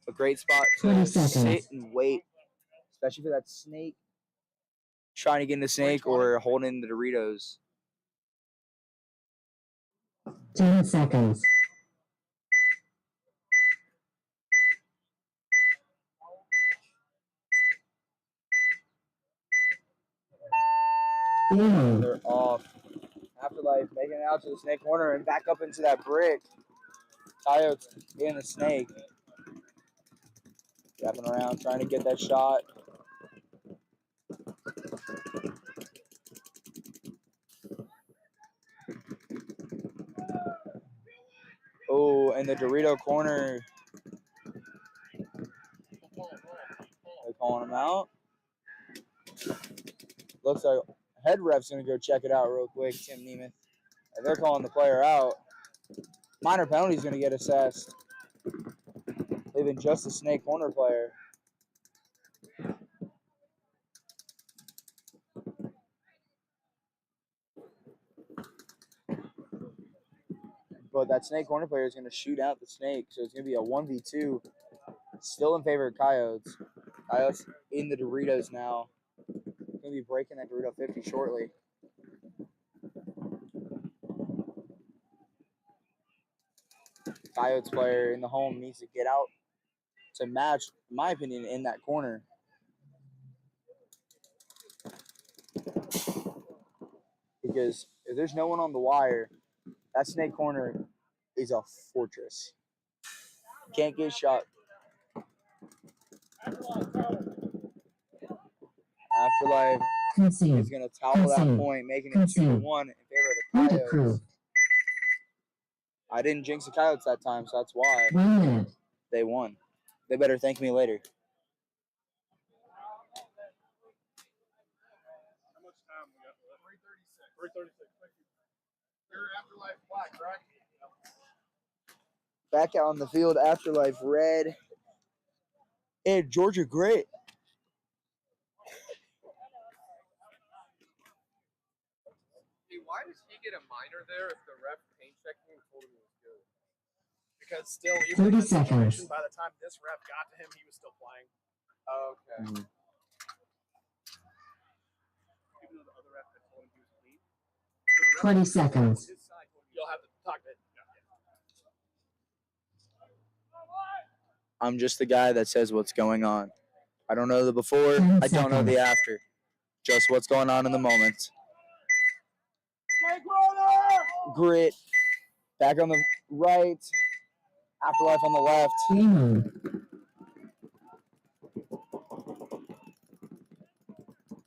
Speaker 4: a great spot
Speaker 3: 20
Speaker 4: to
Speaker 3: seconds.
Speaker 4: sit and wait, especially for that snake trying to get in the snake or holding the Doritos.
Speaker 3: 10 seconds. Damn.
Speaker 4: They're off. Afterlife making it out to the snake corner and back up into that brick. Coyotes getting the snake. Wrapping around, trying to get that shot. Oh, and the Dorito corner. They're calling him out. Looks like head ref's going to go check it out real quick, Tim Nemeth. And they're calling the player out. Minor penalty's going to get assessed. Leaving just the snake corner player. But that snake corner player is going to shoot out the snake. So it's going to be a 1v2. Still in favor of Coyotes. Coyotes in the Doritos now. Going to be breaking that Dorito 50 shortly. Coyotes player in the home needs to get out to match, in my opinion, in that corner. Because if there's no one on the wire, that snake corner is a fortress. Can't get shot. Afterlife
Speaker 3: Concede.
Speaker 4: is going to towel that
Speaker 3: Concede.
Speaker 4: point, making it
Speaker 3: Concede.
Speaker 4: 2-1 in favor of the
Speaker 3: Point
Speaker 4: Coyotes.
Speaker 3: approved.
Speaker 4: I didn't jinx the Coyotes that time, so that's why
Speaker 3: 1 minute.
Speaker 4: they won. They better thank me later.
Speaker 5: How much time we got left? 3:36. 3:36. Thank you. You're Afterlife Black, right?
Speaker 4: Back out on the field, Afterlife red. And Georgia Grit.
Speaker 1: Hey, why does he get a minor there if the ref paint checking and told him he was good?
Speaker 5: Because still, even in
Speaker 3: 30
Speaker 5: that situation,
Speaker 3: seconds.
Speaker 5: by the time this ref got to him, he was still playing.
Speaker 1: Okay.
Speaker 4: Mhm.
Speaker 3: 20 seconds.
Speaker 5: You'll have to talk to it.
Speaker 4: I'm just the guy that says what's going on. I don't know the before.
Speaker 3: 10
Speaker 4: I don't know the
Speaker 3: seconds.
Speaker 4: after. Just what's going on in the moment. Grit. Back on the right. Afterlife on the left.
Speaker 3: Game on.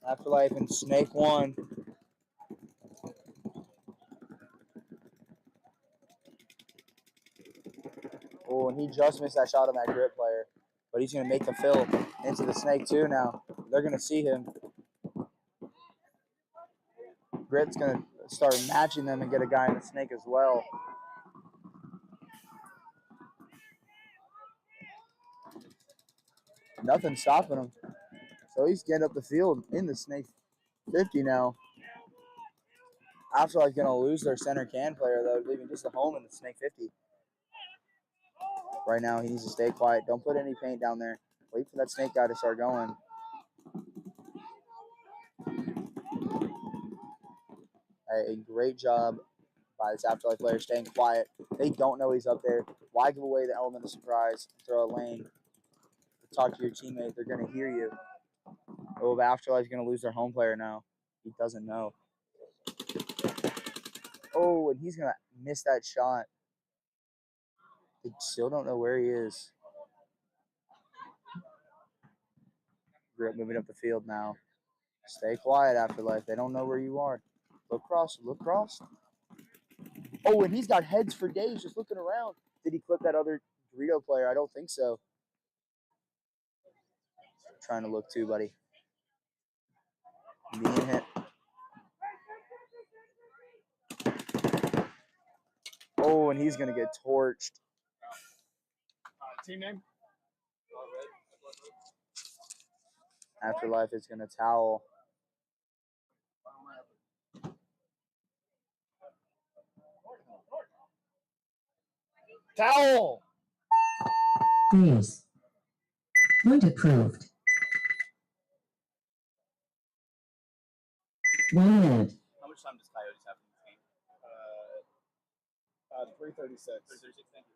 Speaker 4: Afterlife and Snake 1. Oh, and he just missed that shot on that Grit player. But he's going to make the fill into the Snake 2 now. They're going to see him. Grit's going to start matching them and get a guy in the Snake as well. Nothing's stopping him. So he's getting up the field in the Snake 50 now. Afterlife's going to lose their center can player, though, leaving just a home in the Snake 50. Right now, he needs to stay quiet. Don't put any paint down there. Wait for that Snake guy to start going. A great job by this Afterlife player staying quiet. They don't know he's up there. Why give away the element of surprise? Throw a lane. Talk to your teammate. They're going to hear you. Oh, Afterlife's going to lose their home player now. He doesn't know. Oh, and he's going to miss that shot. They still don't know where he is. Grit moving up the field now. Stay quiet, Afterlife. They don't know where you are. Look cross. Look cross. Oh, and he's got heads for days just looking around. Did he clip that other Dorito player? I don't think so. Trying to look too, buddy. Being hit. Oh, and he's going to get torched.
Speaker 5: Team name?
Speaker 4: Afterlife is going to towel.
Speaker 5: Towel!
Speaker 3: Freeze. Point approved. 1 minute.
Speaker 6: How much time does Coyotes have in this game?
Speaker 5: 336.
Speaker 6: 336, thank you.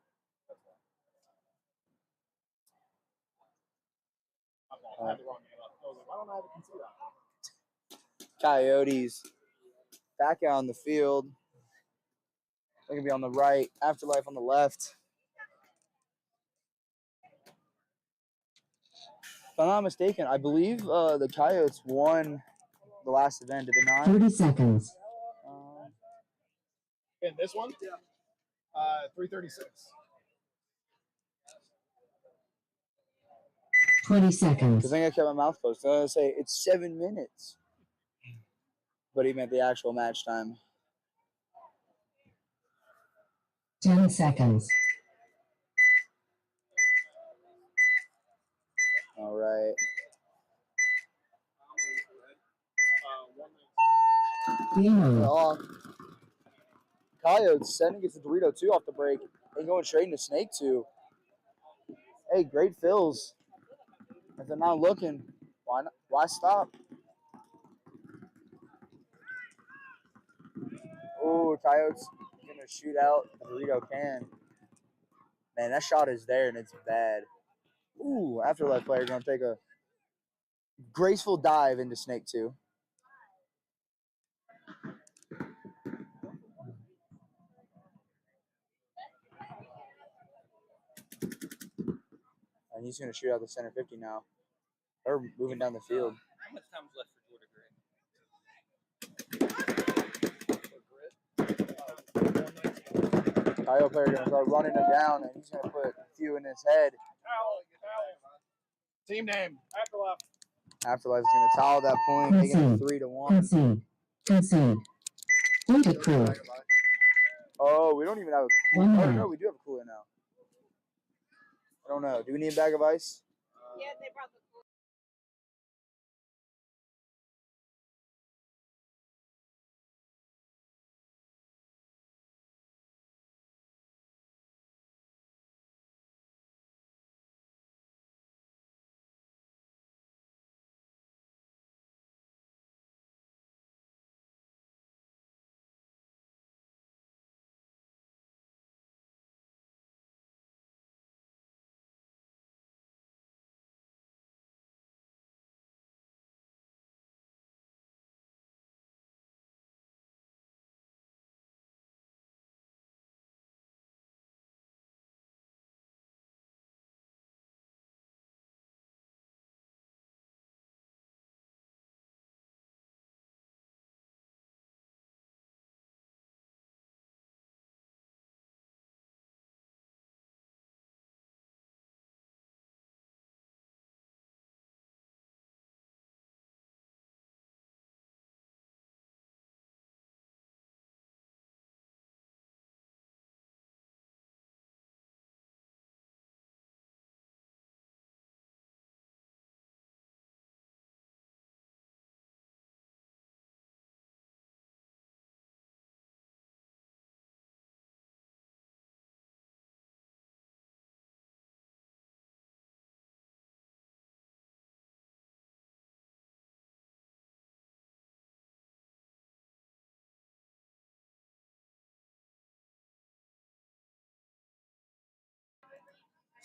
Speaker 5: I had the wrong name up. I was like, why don't I have a concede on?
Speaker 4: Coyotes back out on the field. They're going to be on the right. Afterlife on the left. If I'm not mistaken, I believe the Coyotes won the last event, did they not?
Speaker 3: 30 seconds.
Speaker 5: In this one? Yeah. 336.
Speaker 3: 20 seconds.
Speaker 4: I think I kept my mouth closed. I was going to say, it's 7 minutes. But he meant the actual match time.
Speaker 3: 10 seconds.
Speaker 4: All right.
Speaker 3: Game on.
Speaker 4: Oh, Coyotes sending gets the Dorito 2 off the break and going straight into Snake 2. Hey, great fills. If they're not looking, why not? Why stop? Oh, Coyotes gonna shoot out the Dorito can. Man, that shot is there and it's bad. Ooh, Afterlife player gonna take a graceful dive into Snake 2. And he's gonna shoot out the center 50 now. They're moving down the field.
Speaker 6: How much time is left for Jordan Gray?
Speaker 4: Coyote player gonna start running him down and he's gonna put a few in his head.
Speaker 5: Team name. Afterlife.
Speaker 4: Afterlife is gonna towel at that point, making it 3-1.
Speaker 3: Concede. Concede. Point approved.
Speaker 4: Oh, we don't even have a cooler.
Speaker 3: 1
Speaker 4: Oh,
Speaker 3: minute.
Speaker 4: no, we do have a cooler now. I don't know. Do we need a bag of ice?
Speaker 9: Yeah, they brought the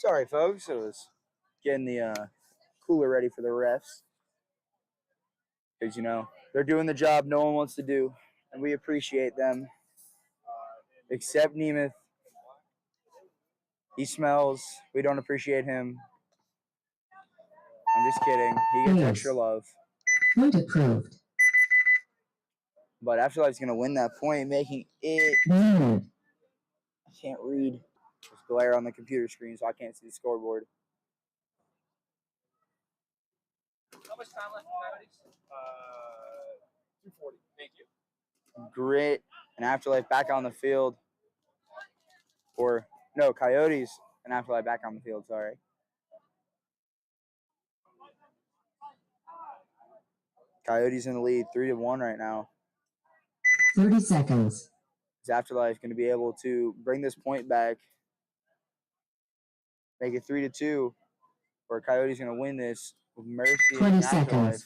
Speaker 4: Sorry, folks. I was getting the cooler ready for the refs. Because, you know, they're doing the job no one wants to do. And we appreciate them. Except Nemeth. He smells. We don't appreciate him. I'm just kidding. He gets
Speaker 3: Yes.
Speaker 4: extra love.
Speaker 3: Point approved.
Speaker 4: But Afterlife's going to win that point, making it...
Speaker 3: Winner.
Speaker 4: I can't read. There's glare on the computer screen, so I can't see the scoreboard.
Speaker 5: How much time left, Coyotes? 2:40. Thank you.
Speaker 4: Grit and Afterlife back on the field. Or, no, Coyotes and Afterlife back on the field, sorry. Coyotes in the lead, 3-1 right now.
Speaker 3: 30 seconds.
Speaker 4: Is Afterlife going to be able to bring this point back, make it 3-2, or Coyotes going to win this with mercy
Speaker 3: 20
Speaker 4: and Afterlife?
Speaker 3: seconds.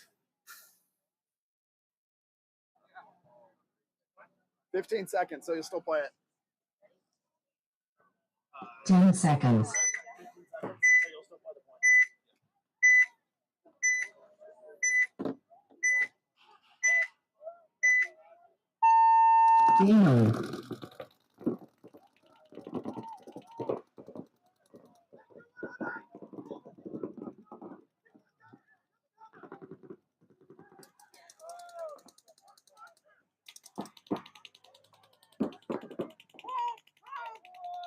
Speaker 5: 15 seconds, so you'll still play it.
Speaker 3: 10 seconds.
Speaker 5: So you'll still play the point.
Speaker 3: Game on.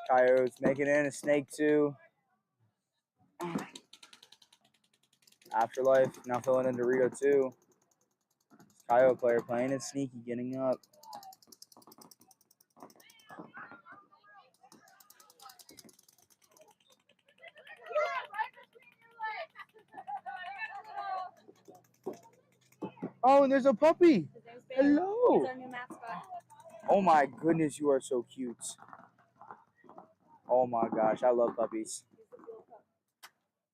Speaker 4: Coyotes making it in a snake 2. Afterlife now filling in Dorito 2. Coyote player playing it sneaky, getting up. Oh, and there's a puppy. Hello.
Speaker 9: He's our new mascot.
Speaker 4: Oh my goodness, you are so cute. Oh my gosh, I love puppies.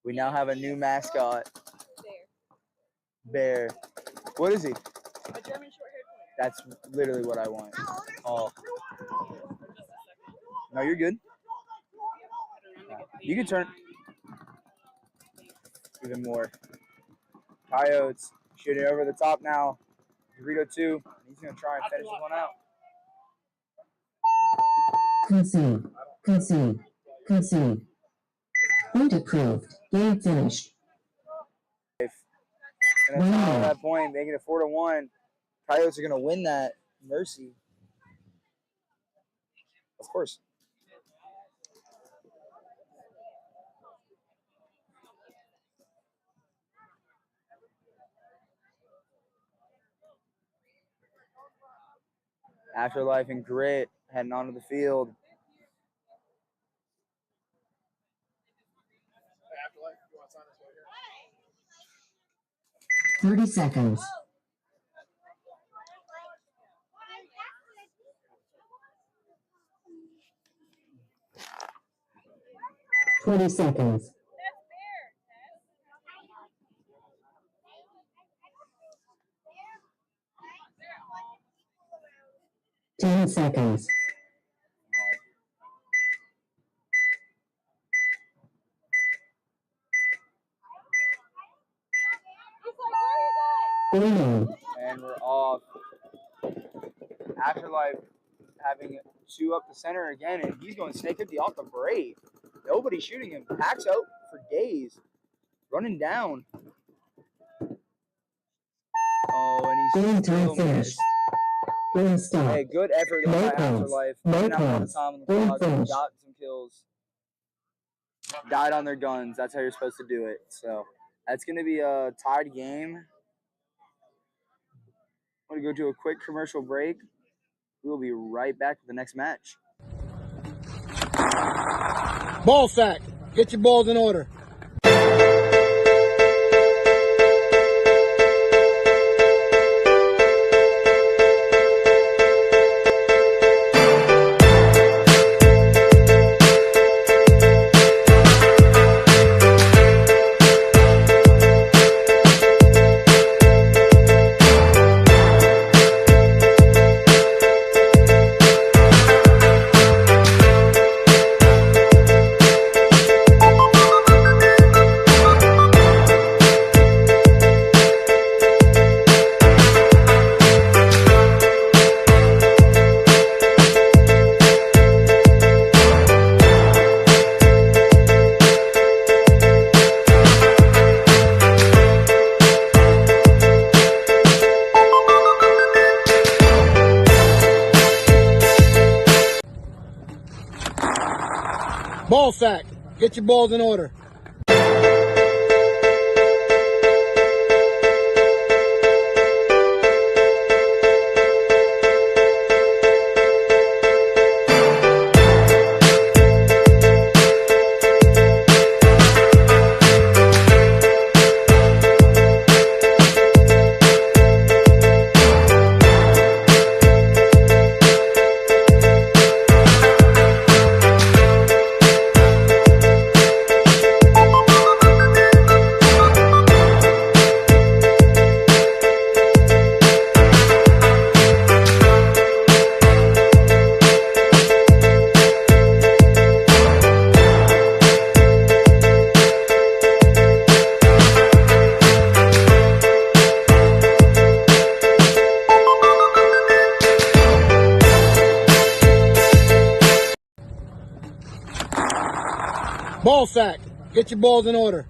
Speaker 4: We now have a new mascot. Bear. What is he?
Speaker 9: A German short-haired pointer.
Speaker 4: That's literally what I want. Oh. No, you're good. You can turn even more. Coyotes shooting over the top now. Dorito 2. He's going to try and finish this one out.
Speaker 3: Concede. Concede. Concede. Point approved. Game finished.
Speaker 4: And then at that point, making it 4-1. Coyotes are going to win that. Mercy. Of course. Afterlife and Grit heading onto the field.
Speaker 5: Afterlife, you want to sign this right here?
Speaker 3: 30 seconds. Twenty seconds. 10 seconds.
Speaker 4: And we're off. Afterlife having 2 up the center again, and he's going snake 50 off the break. Nobody's shooting him. Packs out for days. Running down. Oh, and he's
Speaker 3: Game
Speaker 4: still
Speaker 3: time finished.
Speaker 4: missed.
Speaker 3: Game stop.
Speaker 4: Hey, good effort though
Speaker 3: No
Speaker 4: by
Speaker 3: points.
Speaker 4: Afterlife.
Speaker 3: No
Speaker 4: Didn't have a lot of
Speaker 3: points.
Speaker 4: time on the
Speaker 3: Game
Speaker 4: clock.
Speaker 3: finished.
Speaker 4: Got some kills. Died on their guns. That's how you're supposed to do it. So that's going to be a tied game. I'm going to go to a quick commercial break. We'll be right back with the next match.
Speaker 5: Ball sack. Get your balls in order. sack. Get your balls in order. Ball sack. Get your balls in order.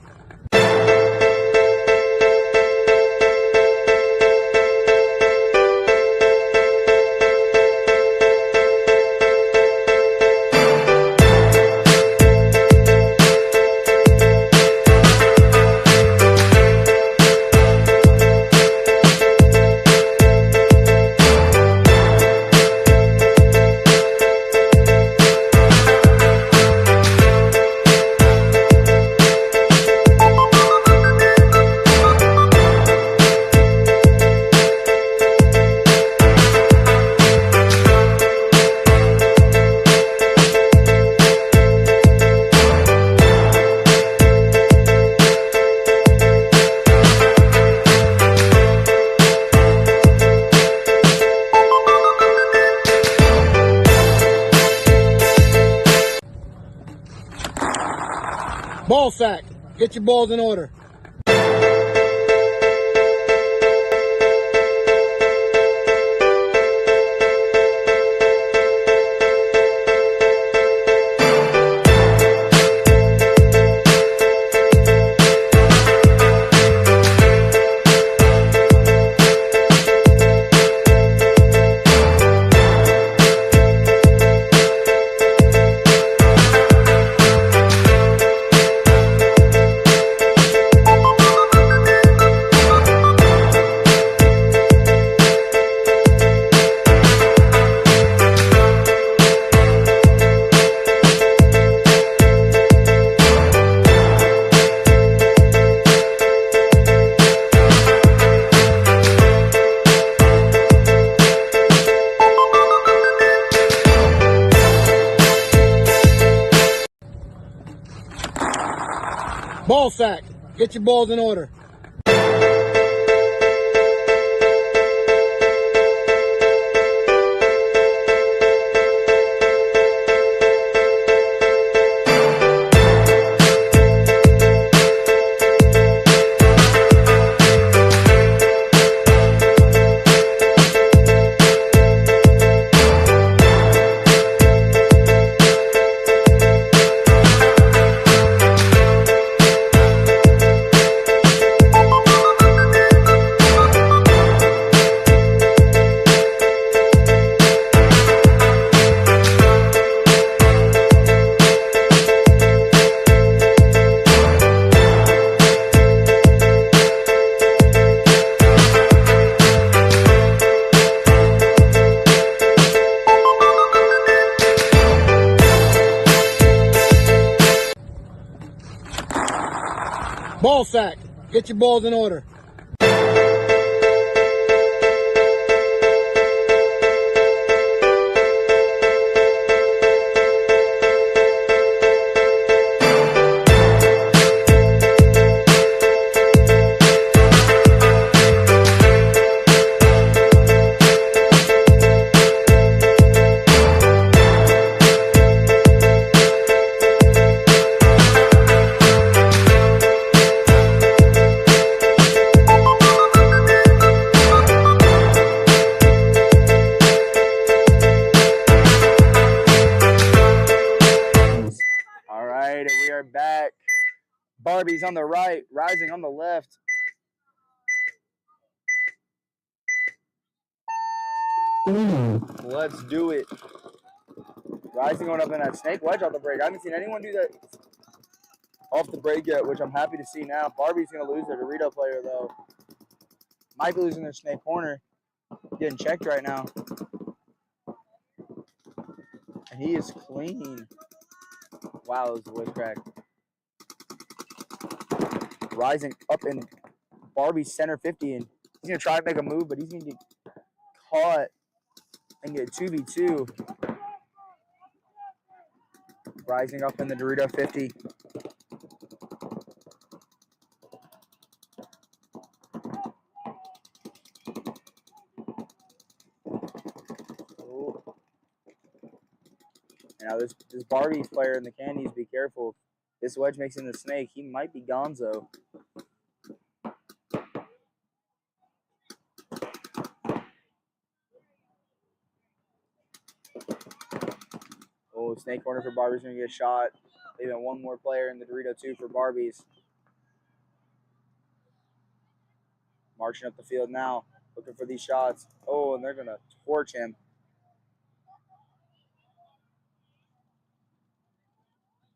Speaker 5: Ball sack. Get your balls in order. Ball sack. Get your balls in order. Ball sack. Get your balls in order.
Speaker 4: Back. Barbie's on the right, Rising on the left. Let's do it. Rising going up in that snake wedge off the break. I haven't seen anyone do that off the break yet, which I'm happy to see now. Barbie's going to lose their Dorito player, though. Might be losing their snake corner. Getting checked right now. And he is clean. Wow, it was a whiz crack. Rising up in Barbie's center 50, and he's going to try to make a move, but he's going to get caught and get 2v2. Rising up in the Dorito 50. Oh. Now this Barbie player in the candies, be careful. If this wedge makes him the snake, he might be gonzo. Oh, snake corner for Barbie's going to get shot. Leaving one more player in the Dorito 2 for Barbie's. Marching up the field now, looking for these shots. Oh, and they're going to torch him.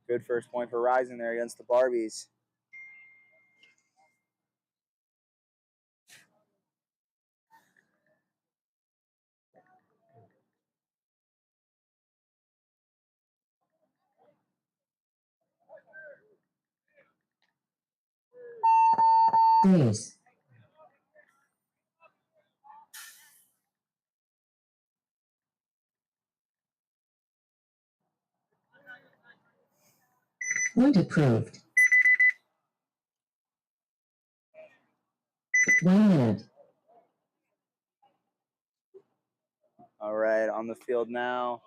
Speaker 4: Good first point for Rising there against the Barbies.
Speaker 3: Ace. Point approved. 1 minute.
Speaker 4: All right, on the field now.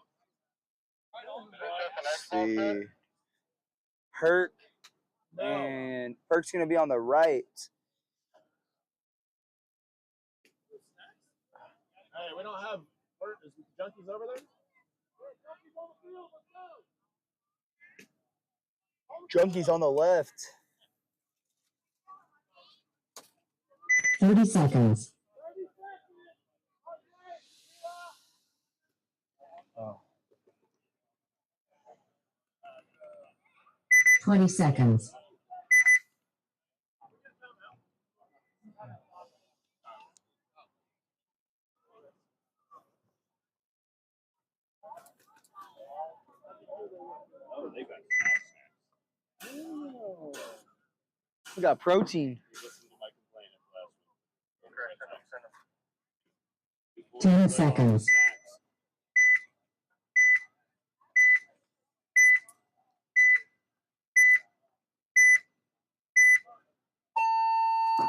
Speaker 4: Let's see. Perk. And Perk's going to be on the right.
Speaker 5: Hey, we don't have is junkies over there?
Speaker 4: Junkies on the left.
Speaker 3: 30 seconds.
Speaker 4: Oh.
Speaker 3: 20 seconds.
Speaker 4: We got protein.
Speaker 3: 10 seconds.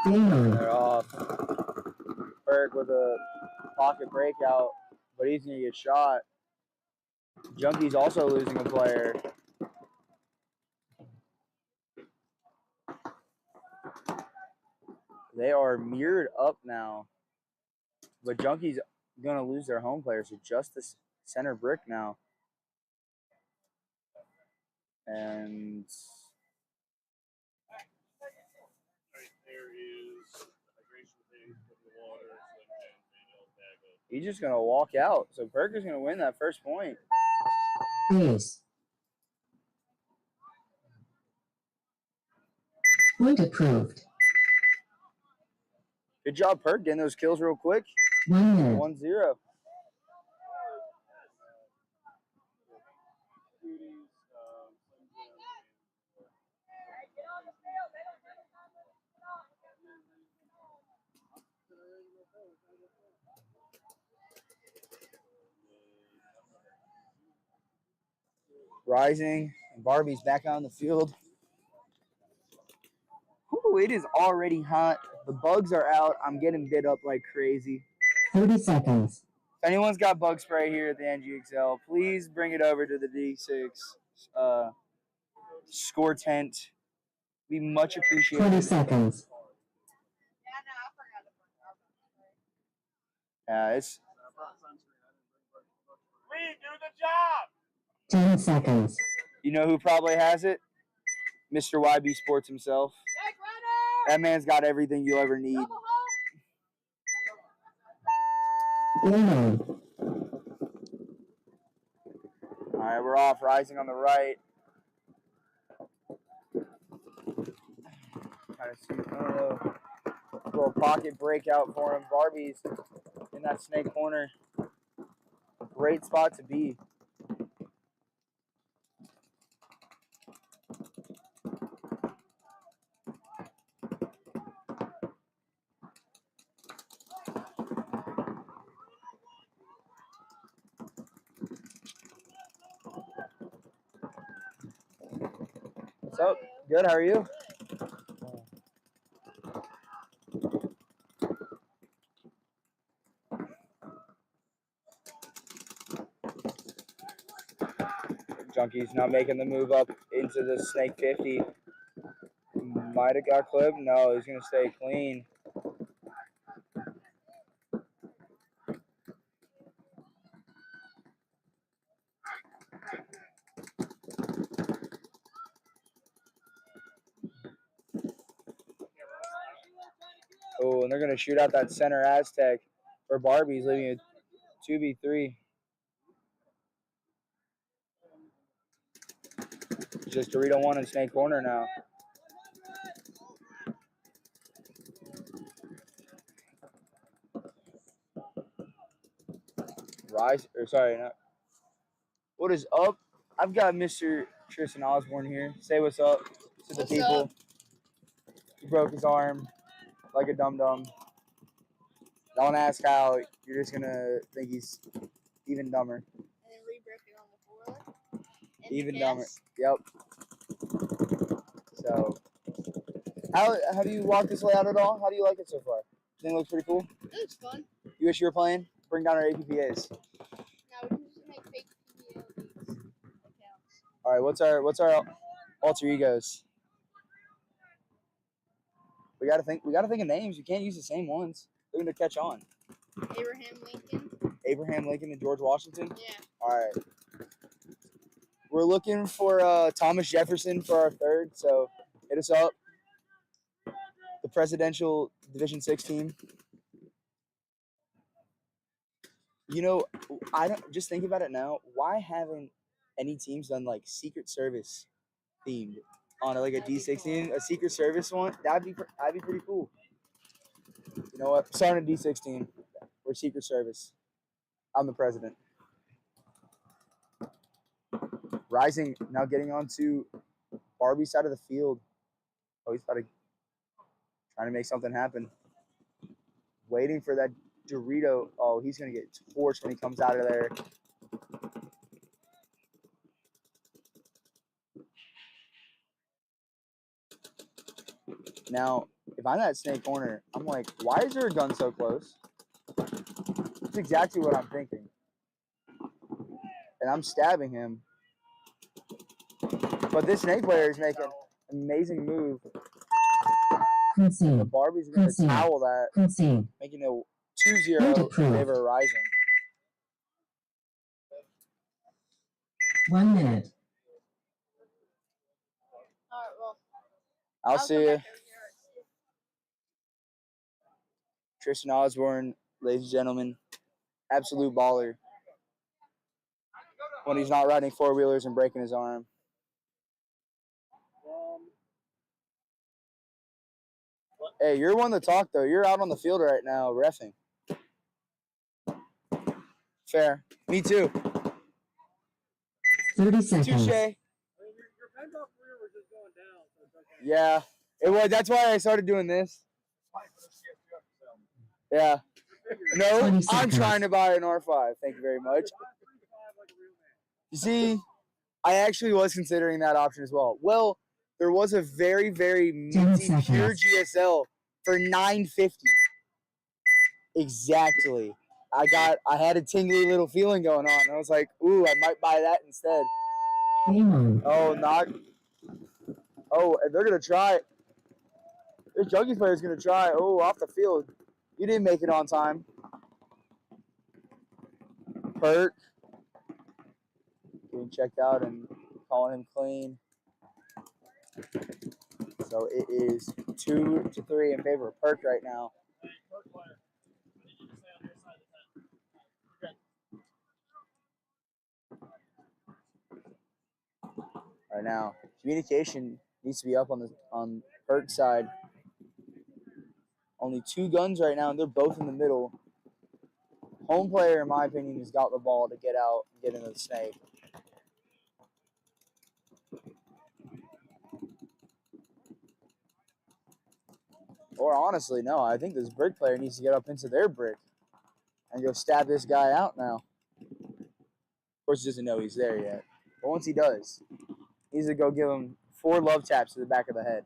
Speaker 3: Game on.
Speaker 4: They're off. Perk with a pocket breakout, but he's going to get shot. Junkie's also losing a player. They are mirrored up now. But Junkie's going to lose their home player, so just the center brick now. And he's just going to walk out. So Perk is going to win that first point.
Speaker 3: Ace. Point approved.
Speaker 4: Good job, Perk, getting those kills real quick.
Speaker 3: 1 minute.
Speaker 4: 1-0. Rising, and Barbie's back out on the field. Ooh, it is already hot. The bugs are out. I'm getting bit up like crazy.
Speaker 3: 30 seconds.
Speaker 4: If anyone's got bug spray here at the Ngxl, please bring it over to the D6 score tent. We much appreciate
Speaker 3: 20
Speaker 4: it.
Speaker 3: seconds.
Speaker 4: It's
Speaker 5: Redo the job.
Speaker 3: 10 seconds.
Speaker 4: You know who probably has it? Mr. YB Sports himself. That man's got everything you'll ever need.
Speaker 3: Game on.
Speaker 4: All right, we're off. Rising on the right. Kind of see, little pocket breakout for him. Barbie's in that snake corner. Great spot to be. What's up? Good, how are you? Junkie's now making the move up into the snake 50. Might have got clipped. No, he's going to stay clean. Oh, and they're going to shoot out that center Aztec for Barbie's, leaving a 2v3. Just Dorito 1 in snake corner now. What is up? I've got Mr. Tristan Osborne here. Say what's up to the people.
Speaker 9: Up?
Speaker 4: He broke his arm like a dum-dum. Don't ask how. You're just going to think he's even dumber.
Speaker 9: And then re-broke it on the foreleg. And
Speaker 4: Even
Speaker 9: the
Speaker 4: dumber.
Speaker 9: calves.
Speaker 4: Yep. So, how have you walked this layout at all? How do you like it so far? Think it looks pretty cool?
Speaker 9: It looks fun.
Speaker 4: You wish you were playing? Bring down our APPAs.
Speaker 9: Now we can just make fake PBA accounts.
Speaker 4: All right, what's our alter egos? We gotta think of names. You can't use the same ones. They're gonna catch on.
Speaker 9: Abraham Lincoln.
Speaker 4: Abraham Lincoln and George Washington.
Speaker 9: Yeah.
Speaker 4: All right. We're looking for Thomas Jefferson for our third, so hit us up. The presidential Division 6 team. You know, I don't just think about it now. Why haven't any teams done like Secret Service themed on like a D6 team, a Secret Service one? That'd be pretty cool. You know what? Starting a D6 team. We're Secret Service. I'm the president. Rising now getting onto Barbie's side of the field. Oh, he's trying to make something happen. Waiting for that Dorito. Oh, he's going to get torched when he comes out of there. Now, if I'm at snake corner, I'm like, why is there a gun so close? That's exactly what I'm thinking. And I'm stabbing him. But this snake player is making an amazing move.
Speaker 3: Concede.
Speaker 4: The Barbie's going to towel that,
Speaker 3: Concede.
Speaker 4: making a 2-0 in favor of Rising.
Speaker 3: 1 minute.
Speaker 9: All right, well.
Speaker 4: I'll see you. Tristan Osborne, ladies and gentlemen, absolute baller. When he's not riding four-wheelers and breaking his arm. Hey, you're one to talk, though. You're out on the field right now, reffing. Fair. Me too.
Speaker 3: 30 seconds.
Speaker 4: Touche. Yeah. That's why I started doing this. Yeah. No, I'm trying to buy an R5. Thank you very much. You see, I actually was considering that option as well. Well, there was a very, very minty pure GSL for $950. Exactly. I had a tingly little feeling going on. I was like, ooh, I might buy that instead. Oh, they're gonna try. This Junkies player is gonna try. Oh, off the field. You didn't make it on time. Perk. Getting checked out and calling him clean. So it is 2-3 in favor of Perk right now. right now. Communication needs to be up on Perk's side. Only 2 guns right now, and they're both in the middle. Home player, in my opinion, has got the ball to get out and get into the snake. Or honestly, no, I think this brick player needs to get up into their brick and go stab this guy out now. Of course, he doesn't know he's there yet. But once he does, he needs to go give him 4 love taps to the back of the head.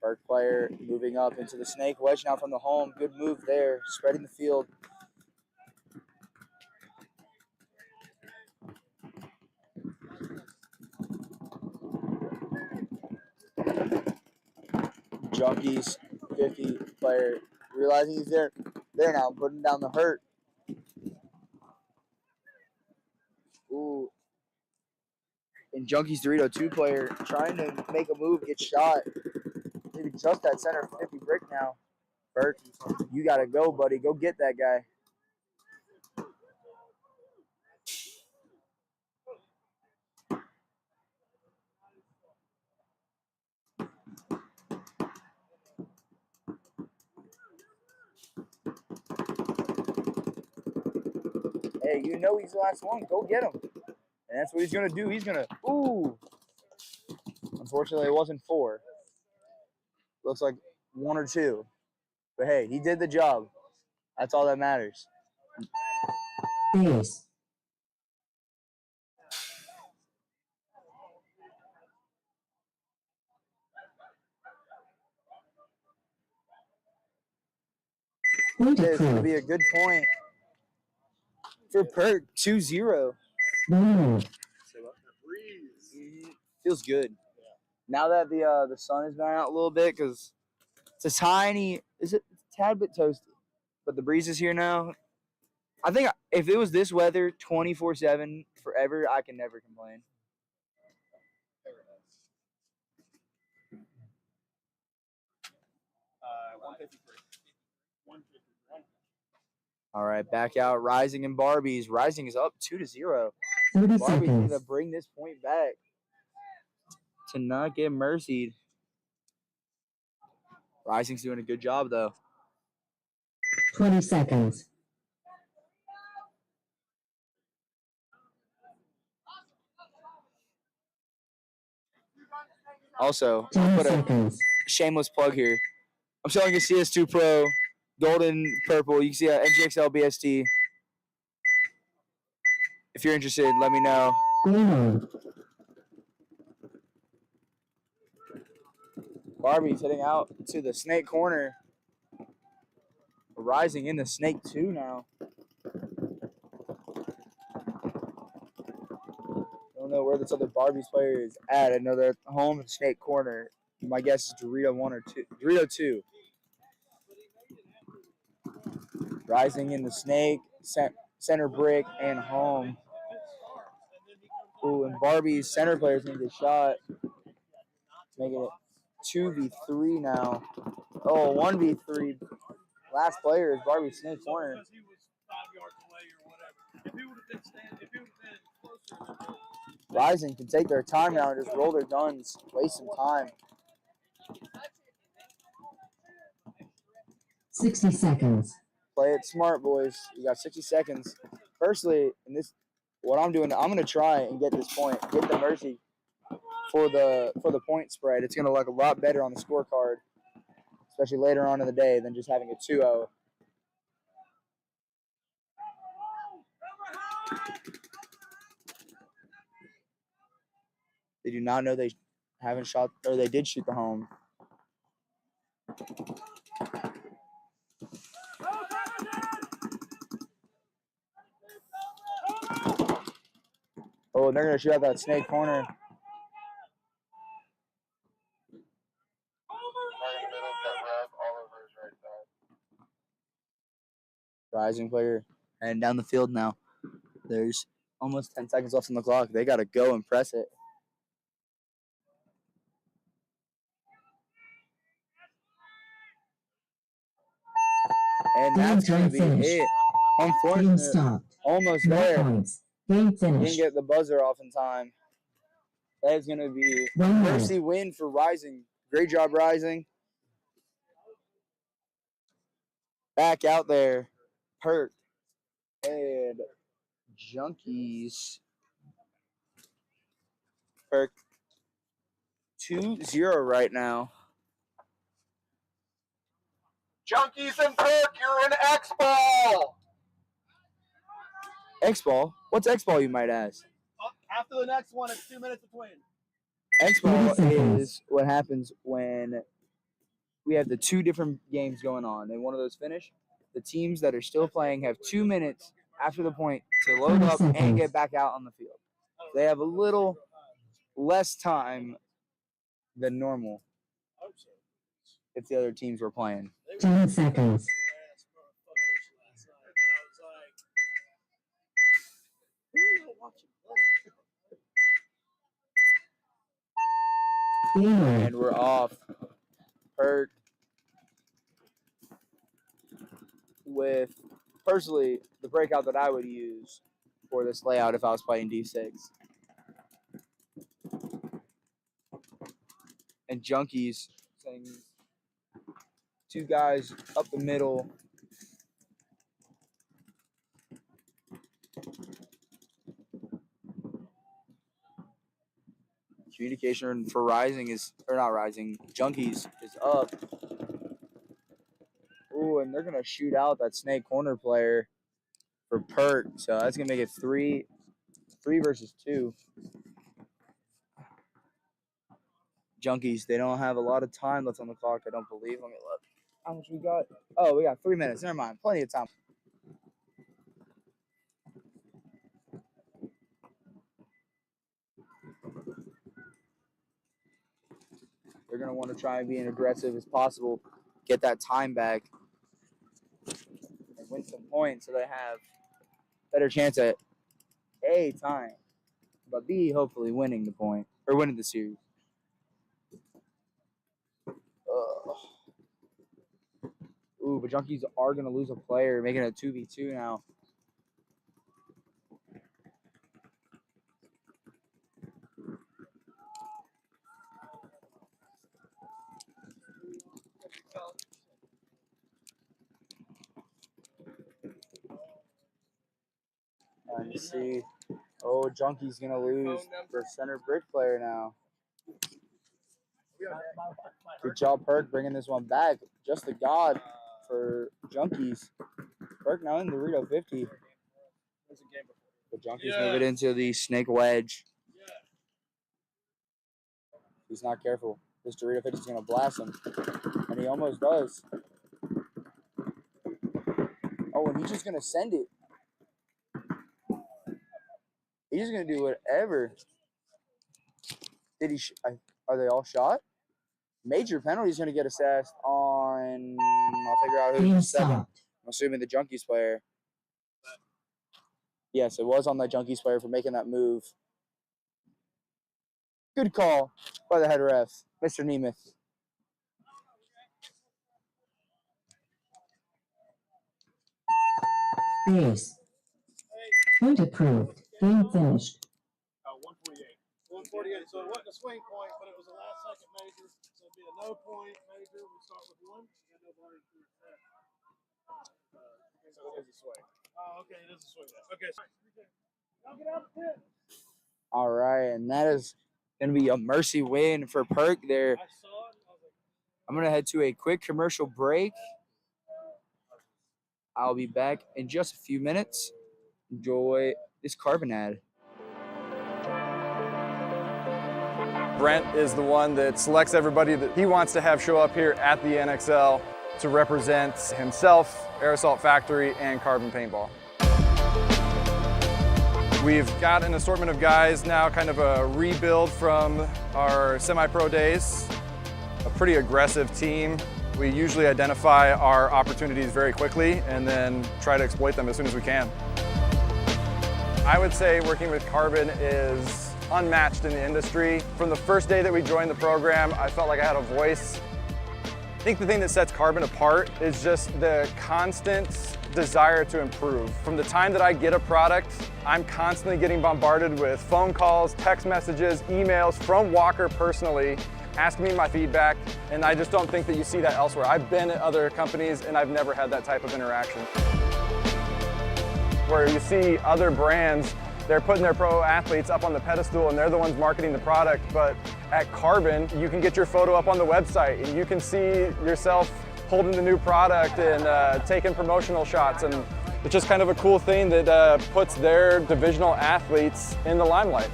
Speaker 4: Burke player moving up into the snake. Wedge now from the home. Good move there. Spreading the field. Junkies 50 player realizing he's there now, putting down the hurt. Ooh. And Junkies Dorito 2 player trying to make a move, get shot. Maybe just that center 50 brick now. Burke, you gotta go, buddy. Go get that guy. Hey, you know he's the last one. Go get him. And that's what he's going to do. He's going to, ooh. Unfortunately, it wasn't 4. Looks like 1 or 2. But hey, he did the job. That's all that matters.
Speaker 3: Base. Point
Speaker 4: It's going to
Speaker 3: approved.
Speaker 4: be a good point for Perk. 2-0. Feels good. Now that the sun has been out a little bit, because it's a tiny, is it a tad bit toasty, but the breeze is here now. I think if it was this weather 24/7 forever, I can never complain. All right, back out. Rising and Barbies. Rising is up 2-0.
Speaker 3: 30
Speaker 4: Barbies need to
Speaker 3: seconds.
Speaker 4: bring this point back to not get mercied. Rising's doing a good job, though.
Speaker 3: 20 seconds.
Speaker 4: Also,
Speaker 3: 10
Speaker 4: put a
Speaker 3: seconds.
Speaker 4: shameless plug here. I'm selling a CS2 Pro, golden purple. You can see a Ngxl BST. If you're interested, let me know.
Speaker 3: Game on.
Speaker 4: Barbie's heading out to the snake corner. Rising in the snake 2 now. I don't know where this other Barbies player is at. I know they're at home in snake corner. My guess is Dorito 1 or 2. Dorito 2. Rising in the snake, center brick, and home. Ooh, and Barbie's center player's going to get shot. Making it 2v3 now. Oh, 1v3. Last player is Barbie snake corner. Rising can take their time now and just roll their guns, waste some time.
Speaker 3: 60 seconds.
Speaker 4: Play it smart, boys. You got 60 seconds. Firstly, in this, what I'm doing, I'm gonna try and get this point, get the mercy for the point spread. It's gonna look a lot better on the scorecard, especially later on in the day than just having a 2-0. They do not know they haven't shot, or they did shoot the home. Oh, they're gonna shoot out that snake corner. Rising player and down the field now. There's almost 10 seconds left on the clock. They gotta go and press it. And that's gonna be it.
Speaker 3: Game
Speaker 4: Unfortunate.
Speaker 3: stopped.
Speaker 4: Almost
Speaker 3: No
Speaker 4: there.
Speaker 3: points. Game
Speaker 4: Didn't
Speaker 3: finished.
Speaker 4: get the buzzer off in time. That is going to be a
Speaker 3: 1 minute.
Speaker 4: mercy win for Rising. Great job, Rising. Back out there. Perk and Junkies. Perk 2-0 right now.
Speaker 1: Junkies and Perk, you're in X-Ball!
Speaker 4: X-Ball? What's X-Ball, you might ask?
Speaker 5: After the next one, it's 2 minutes between.
Speaker 4: X-Ball
Speaker 3: 30 seconds.
Speaker 4: is what happens when we have the two different games going on. And one of those finish, the teams that are still playing have 2 minutes after the point to load
Speaker 3: 30
Speaker 4: up and
Speaker 3: seconds.
Speaker 4: get back out on the field. They have a little less time than normal if the other teams were playing.
Speaker 3: 10 seconds. Game over.
Speaker 4: And we're off. Perk with, personally, the breakout that I would use for this layout if I was playing D6. And Junkies saying two guys up the middle. Communication for Rising is, or not Rising, Junkies is up. Ooh, and they're going to shoot out that snake corner player for Perk. So that's going to make it 3 versus 2. Junkies, they don't have a lot of time left on the clock, I don't believe. Let me look. How much we got? Oh, we got 3 minutes. Never mind. Plenty of time. They're going to want to try and be as aggressive as possible, get that time back, and win some points so they have better chance at A, time, but B, hopefully winning the point, or winning the series. Ooh, but Junkies are going to lose a player, making it a 2v2 now. And you see, oh, Junkies going to lose for center brick player now. Good job, Perk, bringing this one back. Just a god for Junkies. Perk now in the Dorito 50. But Junkies move it into the snake wedge. He's not careful. This Dorito 50 is going to blast him. And he almost does. Oh, and he's just going to send it. He's going to do whatever. Did he? Are they all shot? Major penalty is going to get assessed on. I'll figure out who's the second. I'm assuming the Junkies player. Yes, it was on the Junkies player for making that move. Good call by the head ref, Mr. Nemeth.
Speaker 3: Ace. Point approved. Game finished.
Speaker 5: 148. 148. So it wasn't a swing point, but it was a last second major. So it'd be a no point major. We start with 1. And nobody to set. So it is a swing. Oh, okay. It is a swing. Okay. Now get out the pit.
Speaker 4: All right, and that is going to be a mercy win for Perk there. I'm going to head to a quick commercial break. I'll be back in just a few minutes. Enjoy this carbon ad.
Speaker 2: Brent is the one that selects everybody that he wants to have show up here at the NXL to represent himself, Aerosol Factory, and Carbon Paintball. We've got an assortment of guys now, kind of a rebuild from our semi-pro days. A pretty aggressive team. We usually identify our opportunities very quickly and then try to exploit them as soon as we can. I would say working with Carbon is unmatched in the industry. From the first day that we joined the program, I felt like I had a voice. think the thing that sets Carbon apart is just the constant desire to improve. From the time that I get a product, I'm constantly getting bombarded with phone calls, text messages, emails from Walker personally, asking me my feedback, and I just don't think that you see that elsewhere. I've been at other companies and I've never had that type of interaction. Where you see other brands, they're putting their pro athletes up on the pedestal and they're the ones marketing the product, but at Carbon, you can get your photo up on the website and you can see yourself holding the new product and taking promotional shots, and it's just kind of a cool thing that puts their divisional athletes in the limelight.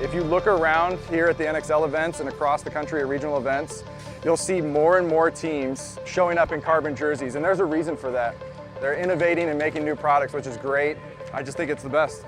Speaker 2: If you look around here at the NXL events and across the country at regional events, you'll see more and more teams showing up in Carbon jerseys, and there's a reason for that. They're innovating and making new products, which is great. I just think it's the best.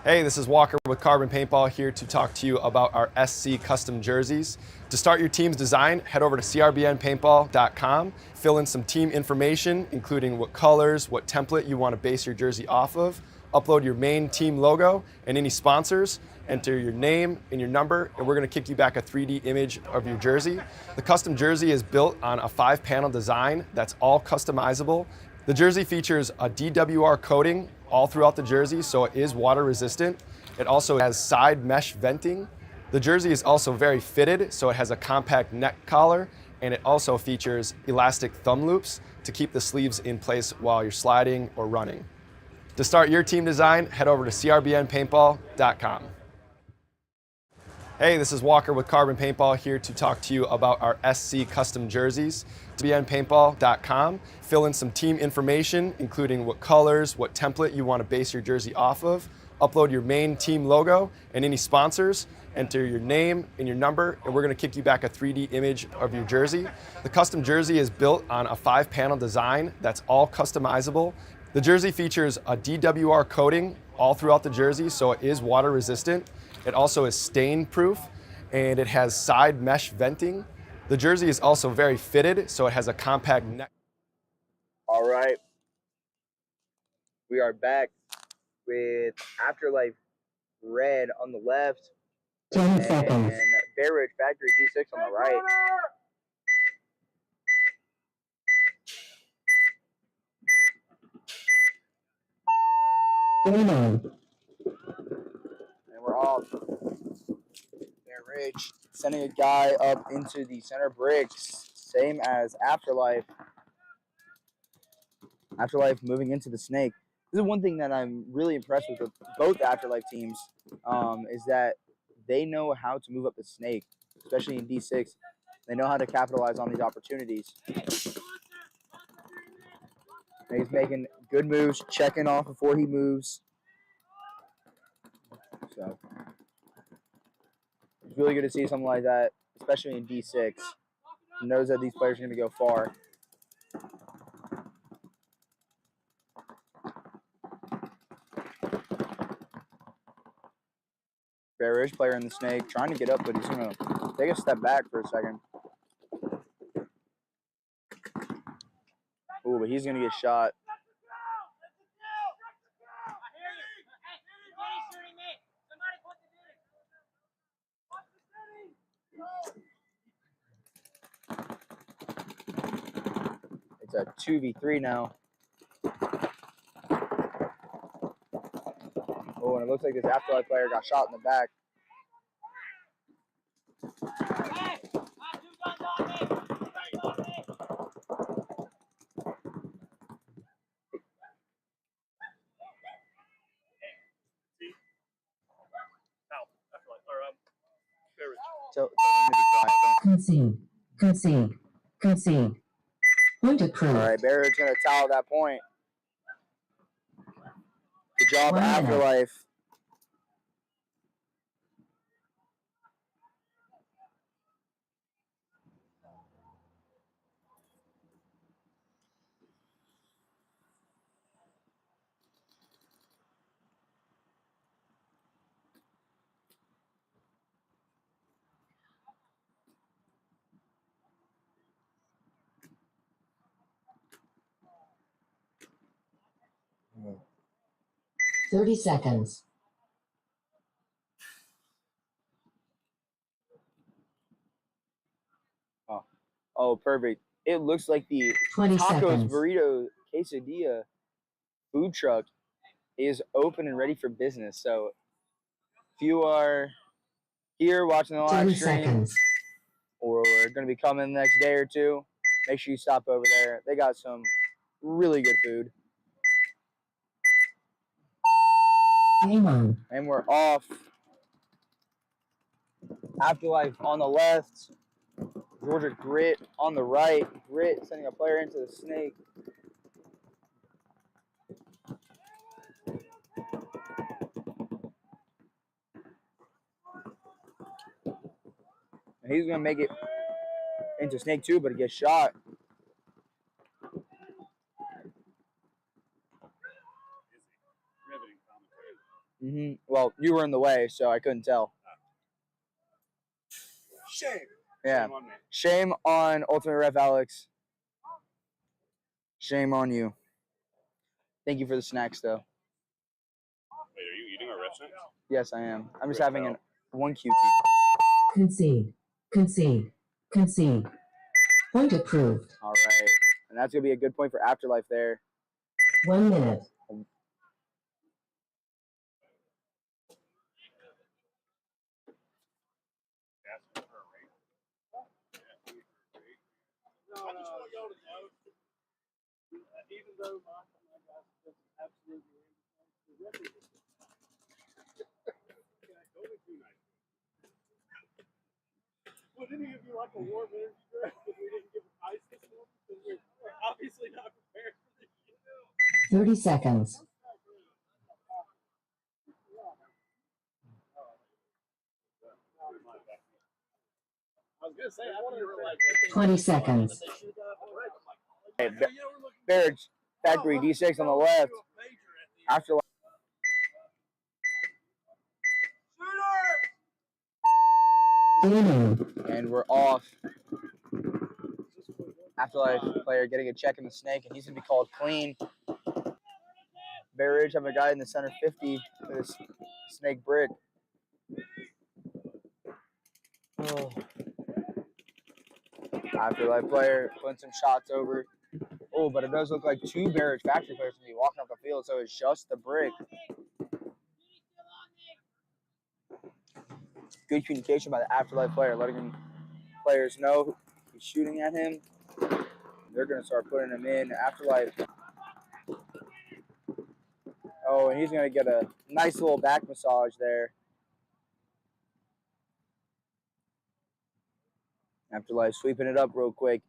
Speaker 12: Hey, this is Walker with Carbon Paintball here to talk to you about our SC custom jerseys. To start your team's design, head over to crbnpaintball.com, fill in some team information, including what colors, what template you want to base your jersey off of, upload your main team logo and any sponsors, enter your name and your number, and we're going to kick you back a 3D image of your jersey. The custom jersey is built on a 5-panel design that's all customizable. The jersey features a DWR coating all throughout the jersey, so it is water resistant. It also has side mesh venting. The jersey is also very fitted, so it has a compact neck collar, and it also features elastic thumb loops to keep the sleeves in place while you're sliding or running. To start your team design, head over to crbnpaintball.com. Hey, this is Walker with Carbon Paintball here to talk to you about our SC custom jerseys. crbnpaintball.com, fill in some team information, including what colors, what template you want to base your jersey off of, upload your main team logo and any sponsors, enter your name and your number, and we're going to kick you back a 3D image of your jersey. The custom jersey is built on a 5-panel design that's all customizable. The jersey features a DWR coating all throughout the jersey, so it is water resistant. It also is stain proof, and it has side mesh venting. The jersey is also very fitted, so it has a compact neck.
Speaker 4: All right. We are back with Afterlife Red on the left
Speaker 3: 10 seconds.
Speaker 4: and Bear Ridge Factory D6 on the right.
Speaker 3: Game on.
Speaker 4: And we're off. Bear Ridge sending a guy up into the center bricks, same as Afterlife. Afterlife moving into the snake. This is one thing that I'm really impressed with both Afterlife teams, is that they know how to move up the snake, especially in D6. They know how to capitalize on these opportunities. And he's making good moves, checking off before he moves. So it's really good to see something like that, especially in D6. He knows that these players are going to go far. Bear Ridge player in the snake, trying to get up, but he's going to take a step back for a second. Ooh, but he's going to get shot. It's a 2v3 now. Oh, and it looks like this Afterlife player got shot in the back. Tell him to be quiet.
Speaker 3: Concede. Concede. Concede. Point approved.
Speaker 4: All right, Barrett's going to towel that point. Good job,
Speaker 3: Wow.
Speaker 4: Afterlife.
Speaker 3: 30 seconds.
Speaker 4: Oh, perfect. It looks like the
Speaker 3: 20
Speaker 4: tacos,
Speaker 3: seconds.
Speaker 4: burrito, quesadilla food truck is open and ready for business. So if you are here watching the live
Speaker 3: 30
Speaker 4: stream
Speaker 3: seconds.
Speaker 4: or going to be coming the next day or two, make sure you stop over there. They got some really good food.
Speaker 3: Game on.
Speaker 4: And we're off. Afterlife on the left. Georgia Grit on the right. Grit sending a player into the snake. And he's going to make it into snake too, but he gets shot. Well, you were in the way, so I couldn't tell.
Speaker 5: Shame.
Speaker 4: Yeah.
Speaker 5: Shame on me.
Speaker 4: Shame on Ultimate Ref Alex. Shame on you. Thank you for the snacks, though.
Speaker 5: Wait, are you eating our ref snacks?
Speaker 4: Yes, I am. I'm just having one cutie.
Speaker 3: Concede. Concede. Concede. Point approved.
Speaker 4: All right. And that's going to be a good point for Afterlife there.
Speaker 3: 1 minute.
Speaker 5: I just want y'all to know, even though my guys just absolutely the record is only 2 nights. Would any of you like a warm energy drink if we didn't give ice this morning? Because we're obviously not prepared for this.
Speaker 3: 30 seconds.
Speaker 5: I was gonna say, I wanted to like
Speaker 3: 20 seconds.
Speaker 4: Hey, Barrage Factory D6 on the left. Afterlife. And we're off. Afterlife player getting a check in the snake, and he's going to be called clean. Bear Ridge having a guy in the center 50 for this snake brick. Oh. Afterlife player putting some shots over. Oh, but it does look like 2 Bear Ridge Factory players going to be walking off the field, so it's just the brick. Good communication by the Afterlife player, letting players know he's shooting at him. They're going to start putting him in. Afterlife. Oh, and he's going to get a nice little back massage there. Afterlife sweeping it up real quick.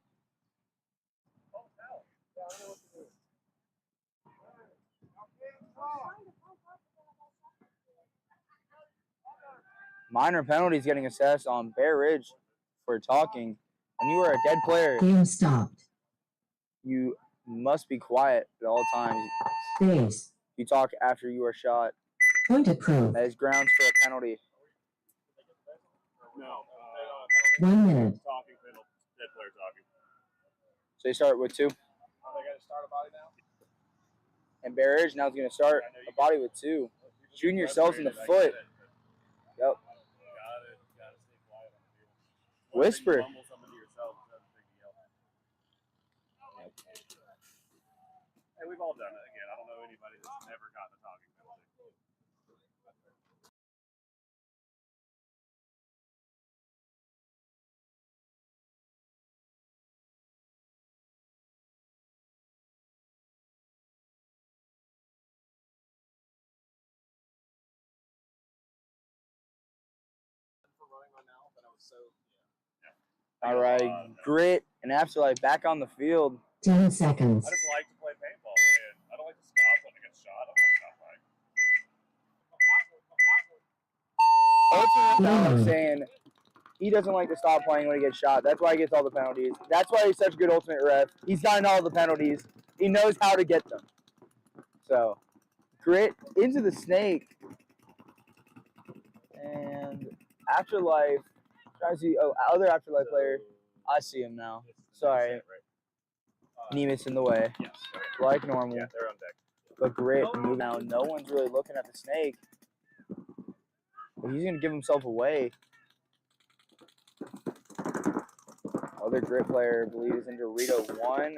Speaker 4: Minor penalties getting assessed on Bear Ridge for talking. When you are a dead player,
Speaker 3: Game stopped.
Speaker 4: you must be quiet at all times.
Speaker 3: Base.
Speaker 4: You talk after you are shot.
Speaker 3: Point approved.
Speaker 4: That is grounds for a penalty.
Speaker 5: No.
Speaker 3: 1 minute.
Speaker 5: Talking, dead player talking.
Speaker 4: So you start with 2.
Speaker 5: Are they going to start a body now?
Speaker 4: And Bear Ridge now is going to start a body with 2. Shooting yourselves in the foot. Yep. Whisper.
Speaker 5: Hey, we've all done it. Again, I don't know anybody that's never gotten a talking penalty. For running my mouth, and I was so
Speaker 4: All right. Grit and Afterlife back on the field.
Speaker 3: 10 seconds.
Speaker 5: I just like to play paintball, and I don't like to stop when I get shot. I don't stop playing.
Speaker 4: Ultimate saying he doesn't like to stop playing when he gets shot. That's why he gets all the penalties. That's why he's such a good Ultimate Ref. He's gotten all the penalties. He knows how to get them. So, Grit into the snake. And Afterlife tries to. Oh, other Afterlife player. I see him now. Sorry. Nemus in the way.
Speaker 5: Yes.
Speaker 4: Like normal.
Speaker 5: Yeah, they're on deck.
Speaker 4: But Grit move now. No one's really looking at the snake. But he's going to give himself away. Other Grit player, I believe, is in Dorito 1.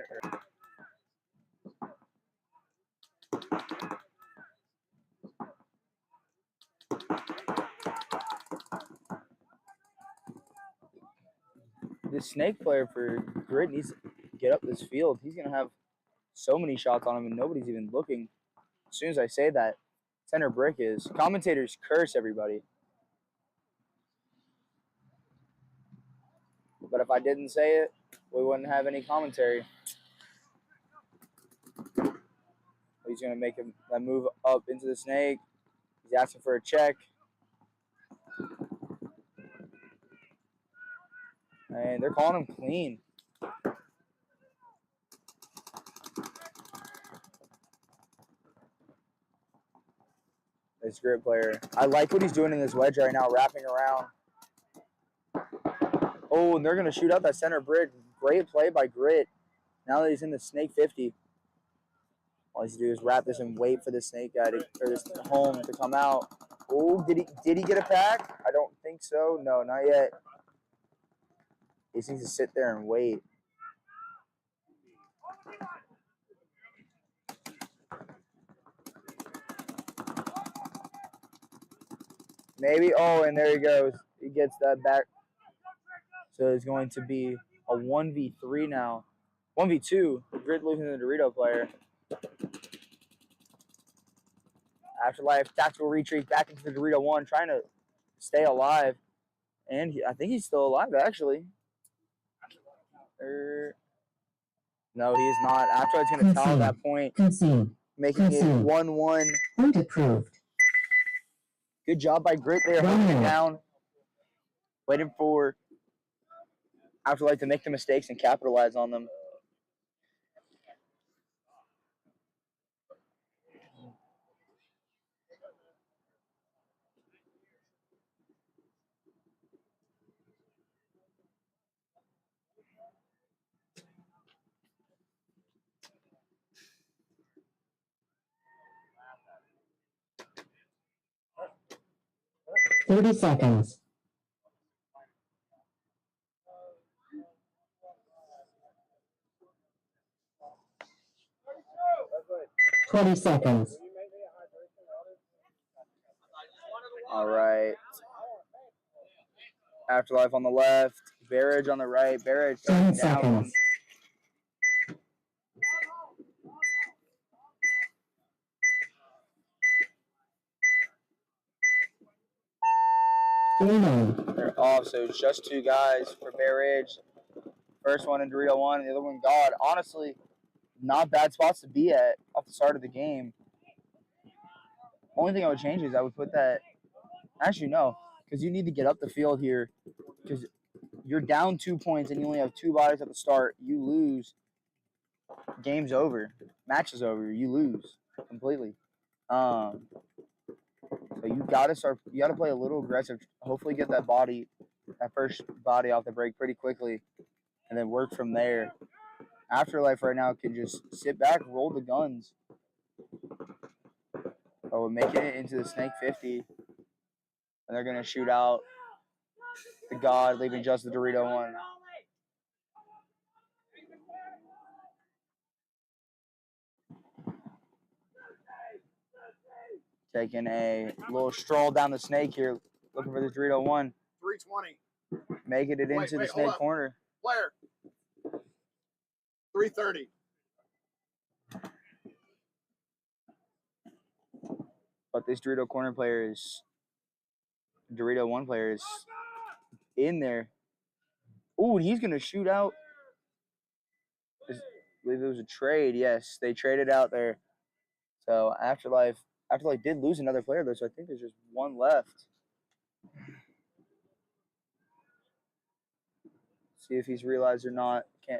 Speaker 4: This snake player for Grit needs to get up this field. He's going to have so many shots on him, and nobody's even looking. As soon as I say that, center brick is. Commentators curse everybody. But if I didn't say it, we wouldn't have any commentary. He's going to make that move up into the snake. He's asking for a check. And they're calling him clean. This Grit player. I like what he's doing in this wedge right now, wrapping around. Oh, and they're going to shoot out that center brick. Great play by Grit. Now that he's in the snake 50. All he's to do is wrap this and wait for the snake guy or this home to come out. Oh, did he get it back? I don't think so. No, not yet. He just needs to sit there and wait. Maybe. Oh, and there he goes. He gets that back. So it's going to be a 1v3 now. 1v2. Grit losing the Dorito player. Afterlife, tactical retreat back into the Dorito 1, trying to stay alive. And I think he's still alive, actually. No, he is not. Afterlife's going to tell at that point.
Speaker 3: Concede.
Speaker 4: Making it 1-1.
Speaker 3: Point approved.
Speaker 4: Good job by Grit there, holding it down. Waiting for Afterlife to make the mistakes and capitalize on them.
Speaker 3: $30 seconds. 20 seconds.
Speaker 4: All right. Afterlife on the left. Barrage on the right. Barrage
Speaker 3: 10
Speaker 4: down.
Speaker 3: seconds.
Speaker 4: They're off, so it's just two guys for Barrage. First one in Dorito 1, and the other one God. Honestly, not bad spots to be at off the start of the game. Only thing I would change is I would put that. Actually, no, because you need to get up the field here. Because you're down 2 points and you only have two bodies at the start. You lose. Game's over. Match is over. You lose completely. So you gotta start. You gotta play a little aggressive. Hopefully, get that first body off the break pretty quickly, and then work from there. Afterlife right now can just sit back, roll the guns. Oh, making it into the snake 50, and they're gonna shoot out the God, leaving just the Dorito 1. Taking a little stroll down the snake here, looking for the Dorito 1.
Speaker 5: 320.
Speaker 4: Making it into the snake corner.
Speaker 5: Player. 330.
Speaker 4: But this Dorito corner player is, Dorito 1 player is in there. Ooh, and he's going to shoot out. I believe it was a trade. Yes, they traded out there. So Afterlife did lose another player, though, so I think there's just one left. See if he's realized or not. I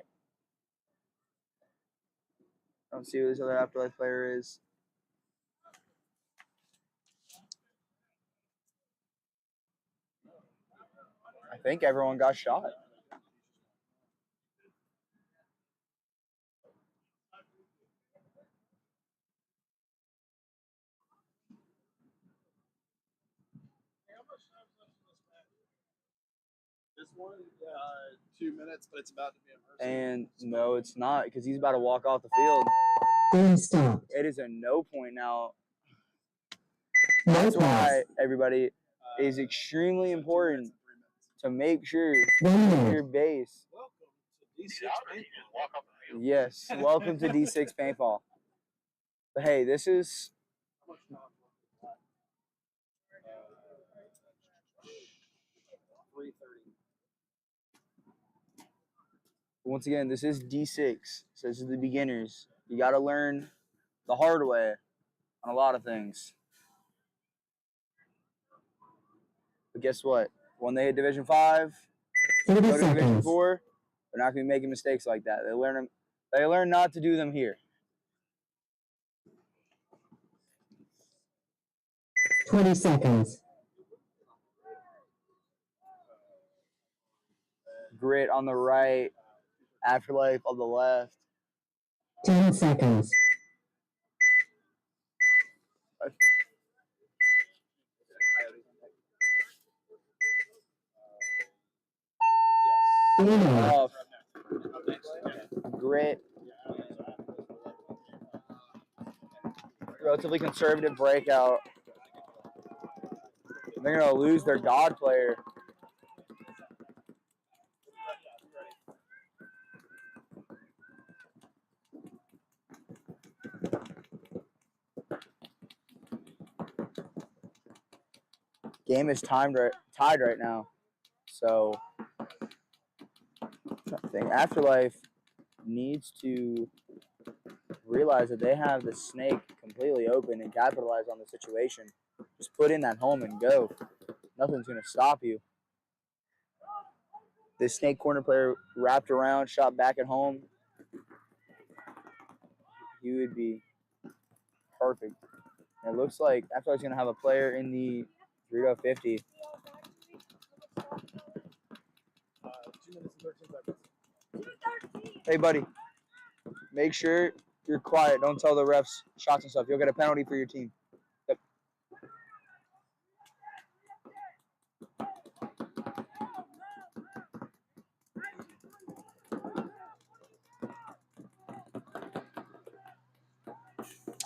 Speaker 4: don't see who this other Afterlife player is. I think everyone got shot.
Speaker 5: 2 minutes, but it's about to be a
Speaker 4: And no, it's not, because he's about to walk off the field.
Speaker 3: Game stopped.
Speaker 4: It is a no point now.
Speaker 3: No
Speaker 4: That's
Speaker 3: pass.
Speaker 4: why, everybody, it is extremely important to make sure
Speaker 3: 1 minute.
Speaker 4: your base. Yes, welcome to D6 paintball. But hey, this is once again, this is D6, so this is the beginners. You got to learn the hard way on a lot of things. But guess what? When they hit Division 5,
Speaker 3: 30
Speaker 4: go to Division
Speaker 3: seconds.
Speaker 4: 4, they're not going to be making mistakes like that. They learn not to do them here.
Speaker 3: 20 seconds.
Speaker 4: Grit on the right, Afterlife on the left.
Speaker 3: 10 seconds.
Speaker 4: Off. Grit. Relatively conservative breakout. They're going to lose their God player. Game is tied right now. So, I think Afterlife needs to realize that they have the snake completely open and capitalize on the situation. Just put in that home and go. Nothing's going to stop you. This snake corner player wrapped around, shot back at home. He would be perfect. And it looks like Afterlife's going to have a player in the 3.50.
Speaker 5: 2 minutes and 13 seconds.
Speaker 4: Hey, buddy, make sure you're quiet. Don't tell the refs shots and stuff. You'll get a penalty for your team. Yep.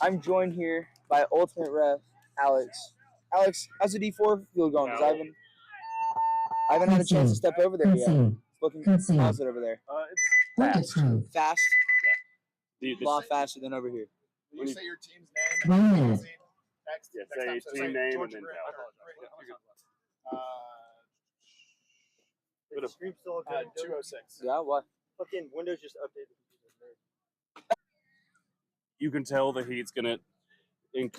Speaker 4: I'm joined here by Ultimate Ref Alex. Alex, how's the D4 field going? Because I haven't had a chance to step over there yet. It's looking how's it over there?
Speaker 3: It's fast.
Speaker 4: Fast?
Speaker 6: Yeah.
Speaker 4: A lot faster than over here.
Speaker 5: Will you say your team's name?
Speaker 3: 1 minute.
Speaker 5: Next,
Speaker 6: Yeah,
Speaker 5: next
Speaker 6: say
Speaker 5: time,
Speaker 6: team name
Speaker 5: Georgia
Speaker 6: and then
Speaker 5: Grit.
Speaker 6: tell.
Speaker 5: The stream's still okay. 206.
Speaker 4: Yeah, what?
Speaker 5: Fucking Windows just updated the computer.
Speaker 6: You can tell that he's going to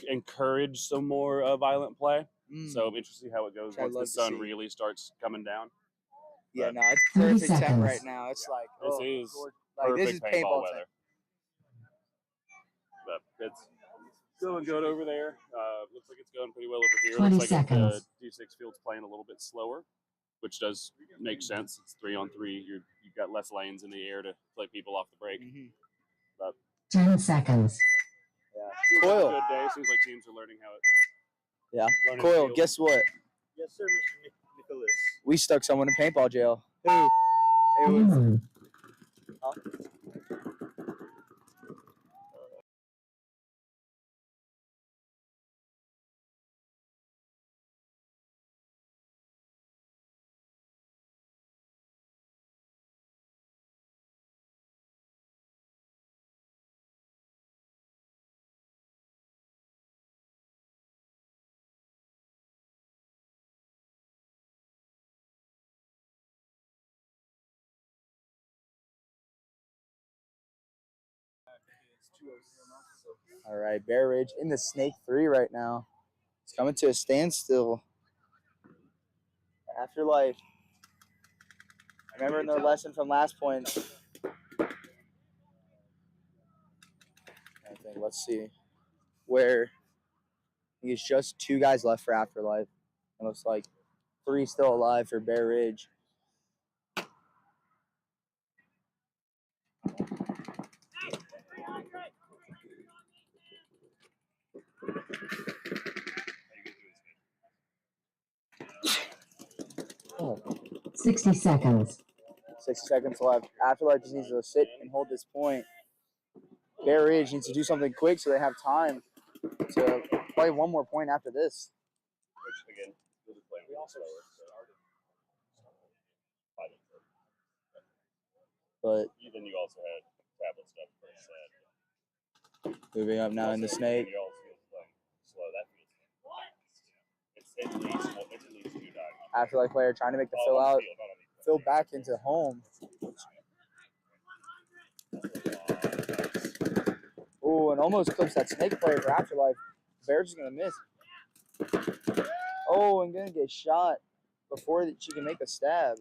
Speaker 6: encourage some more violent play. So I'm interested to see how it goes
Speaker 4: I'd
Speaker 6: once the
Speaker 4: love to
Speaker 6: sun
Speaker 4: see.
Speaker 6: really starts coming down.
Speaker 4: Yeah,
Speaker 6: But
Speaker 4: no, it's
Speaker 3: 30
Speaker 4: perfect temp
Speaker 3: seconds.
Speaker 4: right now. It's like
Speaker 6: This is
Speaker 4: like
Speaker 6: perfect
Speaker 4: this is
Speaker 6: paintball
Speaker 4: paintball
Speaker 6: weather.
Speaker 4: temp.
Speaker 6: But it's going good over there. Looks like it's going pretty well over here.
Speaker 3: 20
Speaker 6: Looks like
Speaker 3: seconds.
Speaker 6: the D6 field's playing a little bit slower, which does make sense. It's 3-on-3. You've got less lanes in the air to play people off the break. But
Speaker 3: 10 seconds.
Speaker 4: Yeah.
Speaker 6: seems like
Speaker 4: Coil.
Speaker 6: a good day. Seems like teams are learning how it.
Speaker 4: Yeah.
Speaker 6: Learning
Speaker 4: Coil,
Speaker 6: field.
Speaker 4: guess what?
Speaker 5: Yes, sir, Mr. Nicholas.
Speaker 4: We stuck someone in paintball jail. Who? It was
Speaker 3: Damon.
Speaker 4: all right. Bear Ridge in the Snake 3 right now. It's coming to a standstill. Afterlife. Remember in their lesson from last point. I think, let's see. Where I think it's just 2 guys left for Afterlife. It looks like 3 still alive for Bear Ridge.
Speaker 3: 60 seconds.
Speaker 4: 60 seconds left. Afterlife just needs to sit and hold this point. Bear Ridge needs to do something quick so they have time to play one more point after this.
Speaker 1: Which again, we'll be playing slower.
Speaker 4: But
Speaker 1: Then you also had tablet stuff first set.
Speaker 4: moving up now in the snake.
Speaker 1: You also playing slow. That feels it's at least 2 diagonals.
Speaker 4: Afterlife player trying to make the fill back into home. Oh, and almost clips that snake player for Afterlife. Bear's just gonna miss. Oh, and gonna get shot before she can make a stab.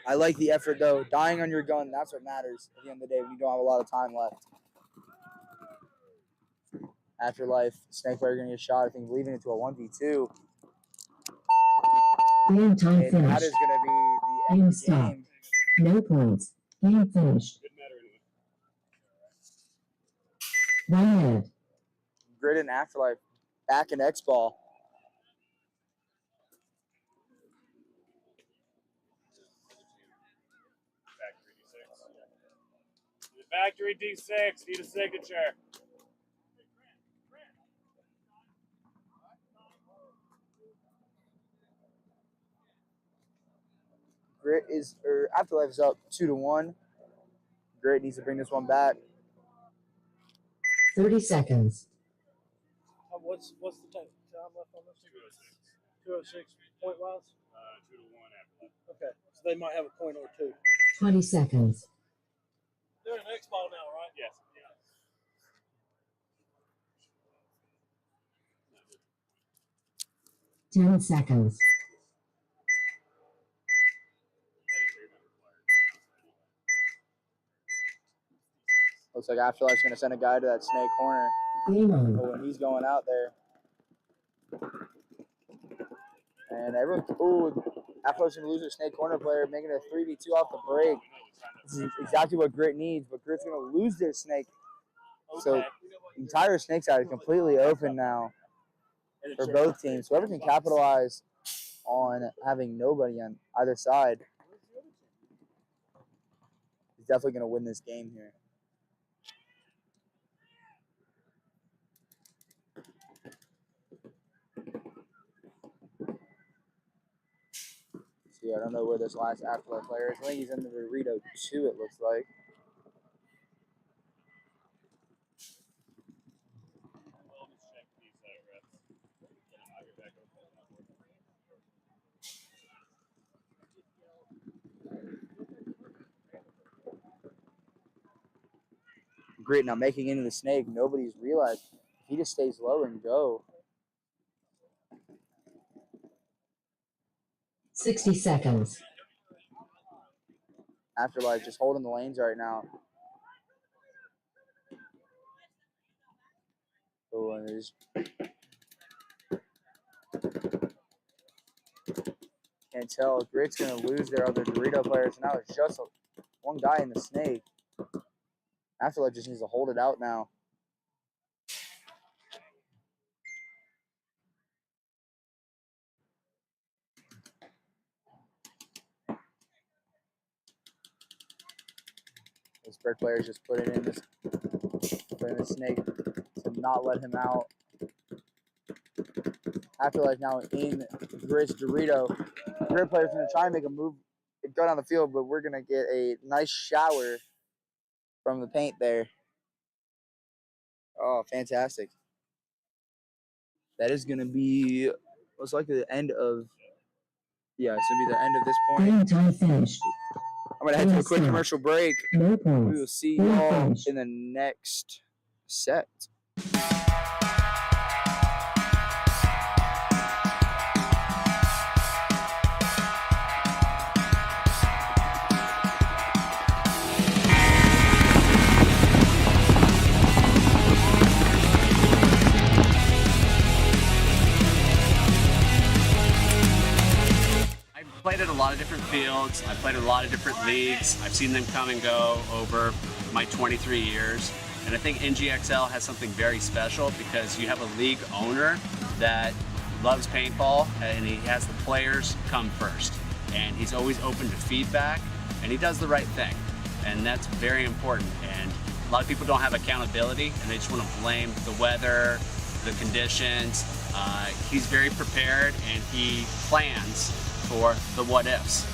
Speaker 4: I like the effort though. Dying on your gun, that's what matters at the end of the day when you don't have a lot of time left. Afterlife, snake player gonna get shot, I think leaving it to a 1v2.
Speaker 3: Game time
Speaker 4: And
Speaker 3: finished.
Speaker 4: that is gonna be the end
Speaker 3: Game
Speaker 4: of the
Speaker 3: stop.
Speaker 4: game.
Speaker 3: No points. Game finished. 1 minute.
Speaker 4: Grid and Afterlife back in X-Ball.
Speaker 1: Factory D6, need a signature.
Speaker 4: Grit is, or Afterlife is up 2-1. Grit needs to bring this one back.
Speaker 3: 30 seconds.
Speaker 5: What's the time left on this? 206 point wise?
Speaker 1: 2-1 Afterlife.
Speaker 5: Okay, so they might have a point or two.
Speaker 3: 20 seconds.
Speaker 5: They're an X ball now, right?
Speaker 1: Yes.
Speaker 3: 10 seconds.
Speaker 4: Looks like Afterlife's going to send a guy to that snake corner.
Speaker 3: Game on.
Speaker 4: Oh, and he's going out there. And everyone, oh, Afterlife's going to lose their snake corner player, making it a 3v2 off the break. This is exactly what Grit needs, but Grit's going to lose their snake. So the entire snake side is completely open now for both teams. Whoever can capitalize on having nobody on either side is definitely going to win this game here. See, I don't know where this last Afterlife player is. I think he's in the Dorito 2, it looks like. Grit now making into the snake. Nobody's realized. He just stays low and go.
Speaker 3: 60 seconds.
Speaker 4: Afterlife just holding the lanes right now. Oh, and there's can't tell. Grit's gonna lose their other Dorito players. Now it's just one guy in the snake. Afterlife just needs to hold it out now. This brick player is just putting in this, putting the snake to not let him out. Afterlife now in Grit's Dorito. Grit player's gonna try and make a move, go down the field, but we're gonna get a nice shower from the paint there. Oh, fantastic. That is gonna be most likely the end of, yeah, it's gonna be the end of this point.
Speaker 3: Game time finished.
Speaker 4: I'm gonna head to a quick commercial break.
Speaker 3: No
Speaker 4: We
Speaker 3: points.
Speaker 4: will see
Speaker 3: Game
Speaker 4: y'all
Speaker 3: finished.
Speaker 4: in the next set.
Speaker 6: I've played at a lot of different fields. I've played at a lot of different leagues. I've seen them come and go over my 23 years. And I think NGXL has something very special because you have a league owner that loves paintball, and he has the players come first. And he's always open to feedback, and he does the right thing. And that's very important. And a lot of people don't have accountability, and they just want to blame the weather, the conditions. He's very prepared, and he plans for the what-ifs.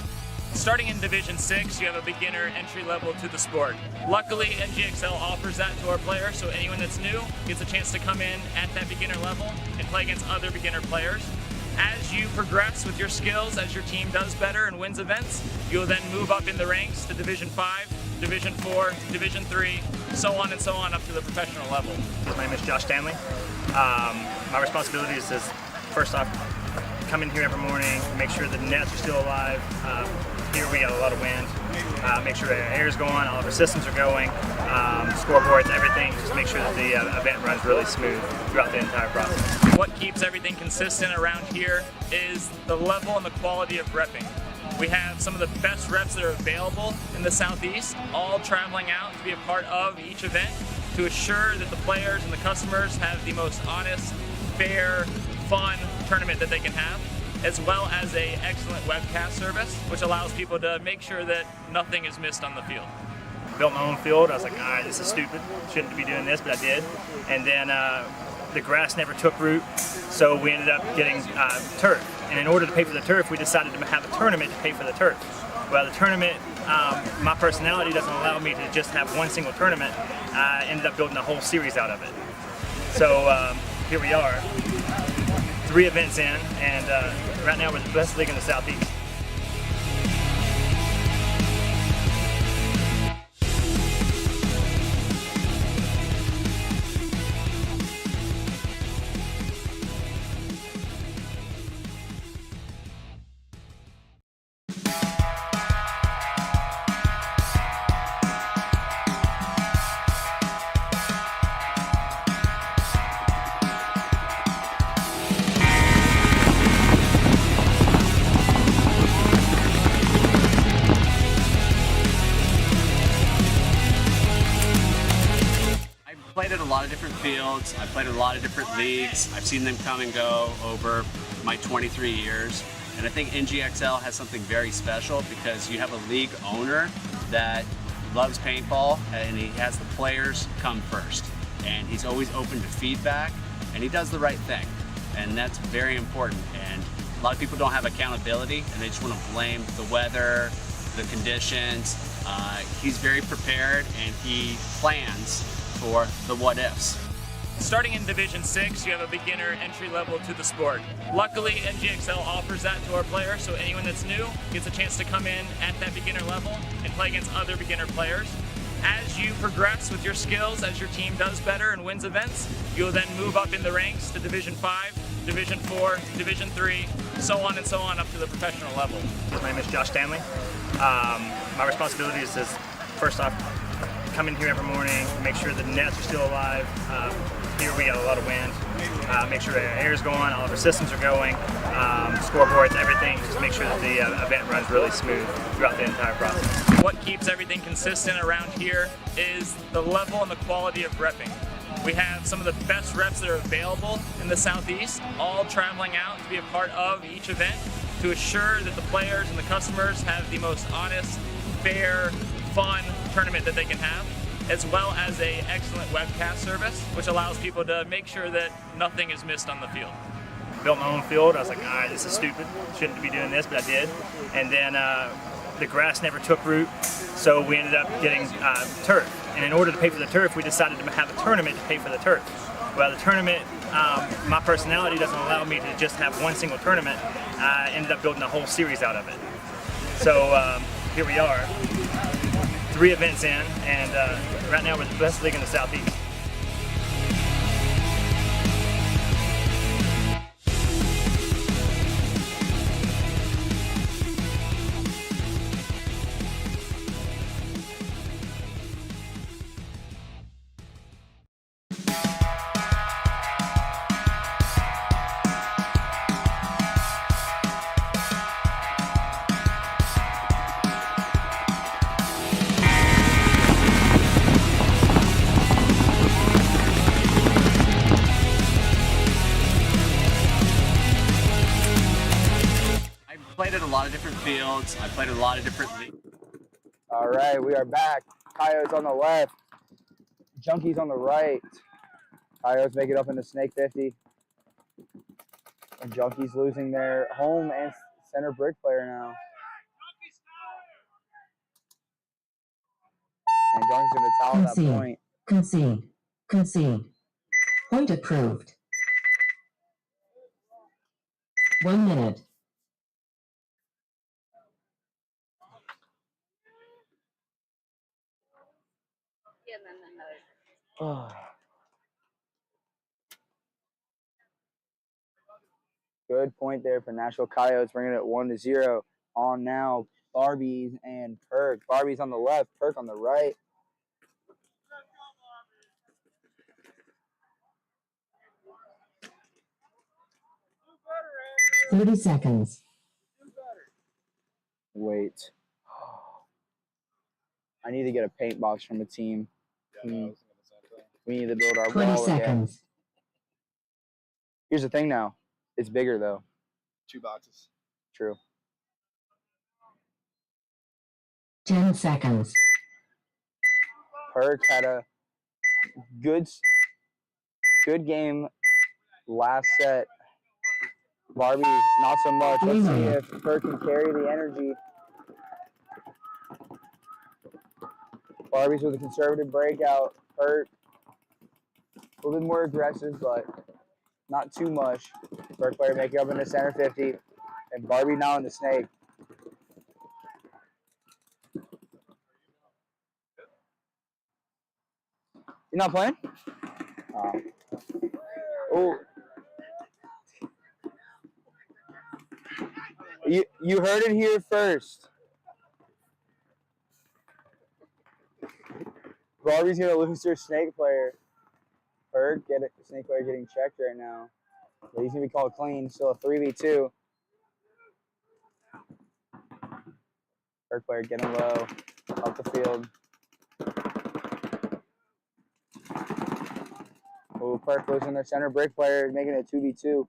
Speaker 7: Starting in Division 6, you have a beginner entry level to the sport. Luckily, Ngxl offers that to our players, so anyone that's new gets a chance to come in at that beginner level and play against other beginner players. As you progress with your skills, as your team does better and wins events, you'll then move up in the ranks to Division 5, Division 4, Division 3, so on and so on up to the professional level.
Speaker 8: My name is Josh Stanley. My responsibilities is, first off, come in here every morning, make sure the nets are still alive. Here we got a lot of wind. Make sure the air is going, all of our systems are going, scoreboards, everything. Just make sure that the event runs really smooth throughout the entire process.
Speaker 7: What keeps everything consistent around here is the level and the quality of repping. We have some of the best reps that are available in the Southeast, all traveling out to be a part of each event to assure that the players and the customers have the most honest, fair, fun tournament that they can have, as well as an excellent webcast service, which allows people to make sure that nothing is missed on the field.
Speaker 8: Built my own field. I was like, all right, this is stupid. Shouldn't be doing this, but I did. And then the grass never took root, so we ended up getting turf. And in order to pay for the turf, we decided to have a tournament to pay for the turf. Well, the tournament, my personality doesn't allow me to just have one single tournament. I ended up building a whole series out of it. So here we are, 3 events in, and right now we're the best league in the Southeast.
Speaker 6: Played at a lot of different fields. I've played at a lot of different leagues. I've seen them come and go over my 23 years. And I think Ngxl has something very special because you have a league owner that loves paintball, and he has the players come first. And he's always open to feedback, and he does the right thing. And that's very important. And a lot of people don't have accountability, and they just want to blame the weather, the conditions. He's very prepared, and he plans for the what-ifs.
Speaker 7: Starting in Division 6, you have a beginner entry level to the sport. Luckily, Ngxl offers that to our players, so anyone that's new gets a chance to come in at that beginner level and play against other beginner players. As you progress with your skills, as your team does better and wins events, you'll then move up in the ranks to Division 5, Division 4, Division 3, so on and so on up to the professional level.
Speaker 8: My name is Josh Stanley. My responsibilities is, first off, come in here every morning, make sure the nets are still alive. Here we got a lot of wind. Make sure the air is going, all of our systems are going, scoreboards, everything. Just make sure that the event runs really smooth throughout the entire process.
Speaker 7: What keeps everything consistent around here is the level and the quality of repping. We have some of the best reps that are available in the Southeast, all traveling out to be a part of each event to assure that the players and the customers have the most honest, fair, fun tournament that they can have, as well as an excellent webcast service, which allows people to make sure that nothing is missed on the field.
Speaker 8: Built my own field. I was like, all right, this is stupid. Shouldn't be doing this, but I did. And then the grass never took root, so we ended up getting turf. And in order to pay for the turf, we decided to have a tournament to pay for the turf. Well, the tournament, my personality doesn't allow me to just have one single tournament. I ended up building a whole series out of it. So here we are, 3 events in, and right now we're the best league in the Southeast.
Speaker 6: Played at a lot of different fields. I played at a lot of different leagues.
Speaker 4: All right, we are back. Coyotes on the left, Junkies on the right. Coyotes make it up in the Snake 50. And Junkies losing their home and center brick player now. And Junkies going to towel that
Speaker 3: Concede.
Speaker 4: point.
Speaker 3: Concede. Concede. Point approved. 1 minute.
Speaker 4: Good point there for Nashville Coyotes, bringing it 1-0. On now, Barbies and Perk. Barbies on the left, Perk on the right.
Speaker 3: Thirty seconds.
Speaker 4: Wait. I need to get a paint box from a team. We need to build our
Speaker 3: 20
Speaker 4: wall again.
Speaker 3: seconds.
Speaker 4: Here's the thing now. It's bigger, though.
Speaker 1: 2 boxes.
Speaker 4: True.
Speaker 3: 10 seconds.
Speaker 4: Perk had a good game last set. Barbie, not so much. Let's see if Perk can carry the energy. Barbies with a conservative breakout. Perk a little bit more aggressive, but not too much. Perk player making up in the center 50. And Barbie now in the Snake. You're not playing? Oh. You heard it here first. Barbie's going to lose their Snake player. Perk, Snake player getting checked right now. But he's going to be called clean. Still a 3v2. Perk player getting low. Up the field. Oh, Perk losing their center brick player, making it 2v2.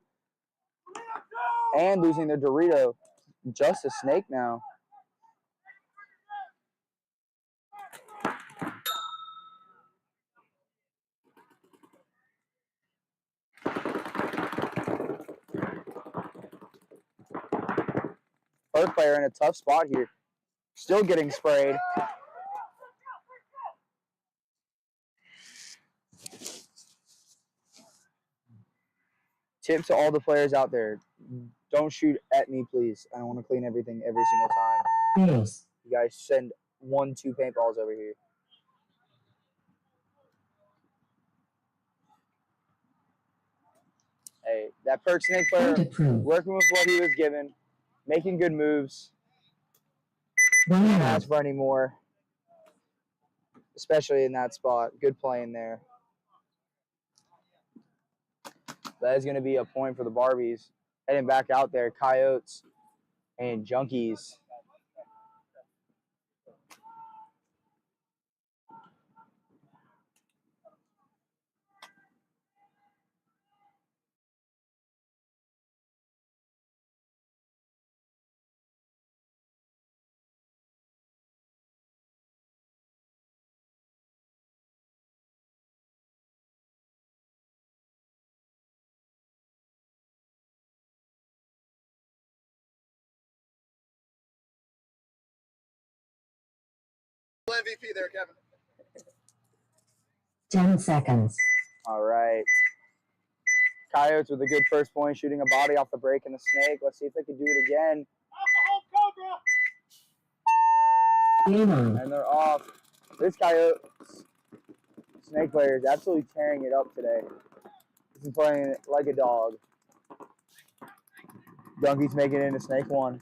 Speaker 4: And losing their Dorito. Just a Snake now. Perk player in a tough spot here. Still getting sprayed. Tip to all the players out there. Don't shoot at me, please. I don't want to clean everything every single time.
Speaker 3: Yes.
Speaker 4: You guys send 1-2 paintballs over here. Hey, that Perk Snake player working with what he was given, making good moves. Don't ask for any more, especially in that spot. Good playing there. That is going to be a point for the Barbies. Heading back out there, Coyotes and Junkies.
Speaker 1: MVP there, Kevin.
Speaker 3: 10 seconds.
Speaker 4: All right. Coyotes with a good first point, shooting a body off the break in the Snake. Let's see if they can do it again. And they're off. This Coyotes Snake player is absolutely tearing it up today. He's playing like a dog. Junkies making it into Snake 1.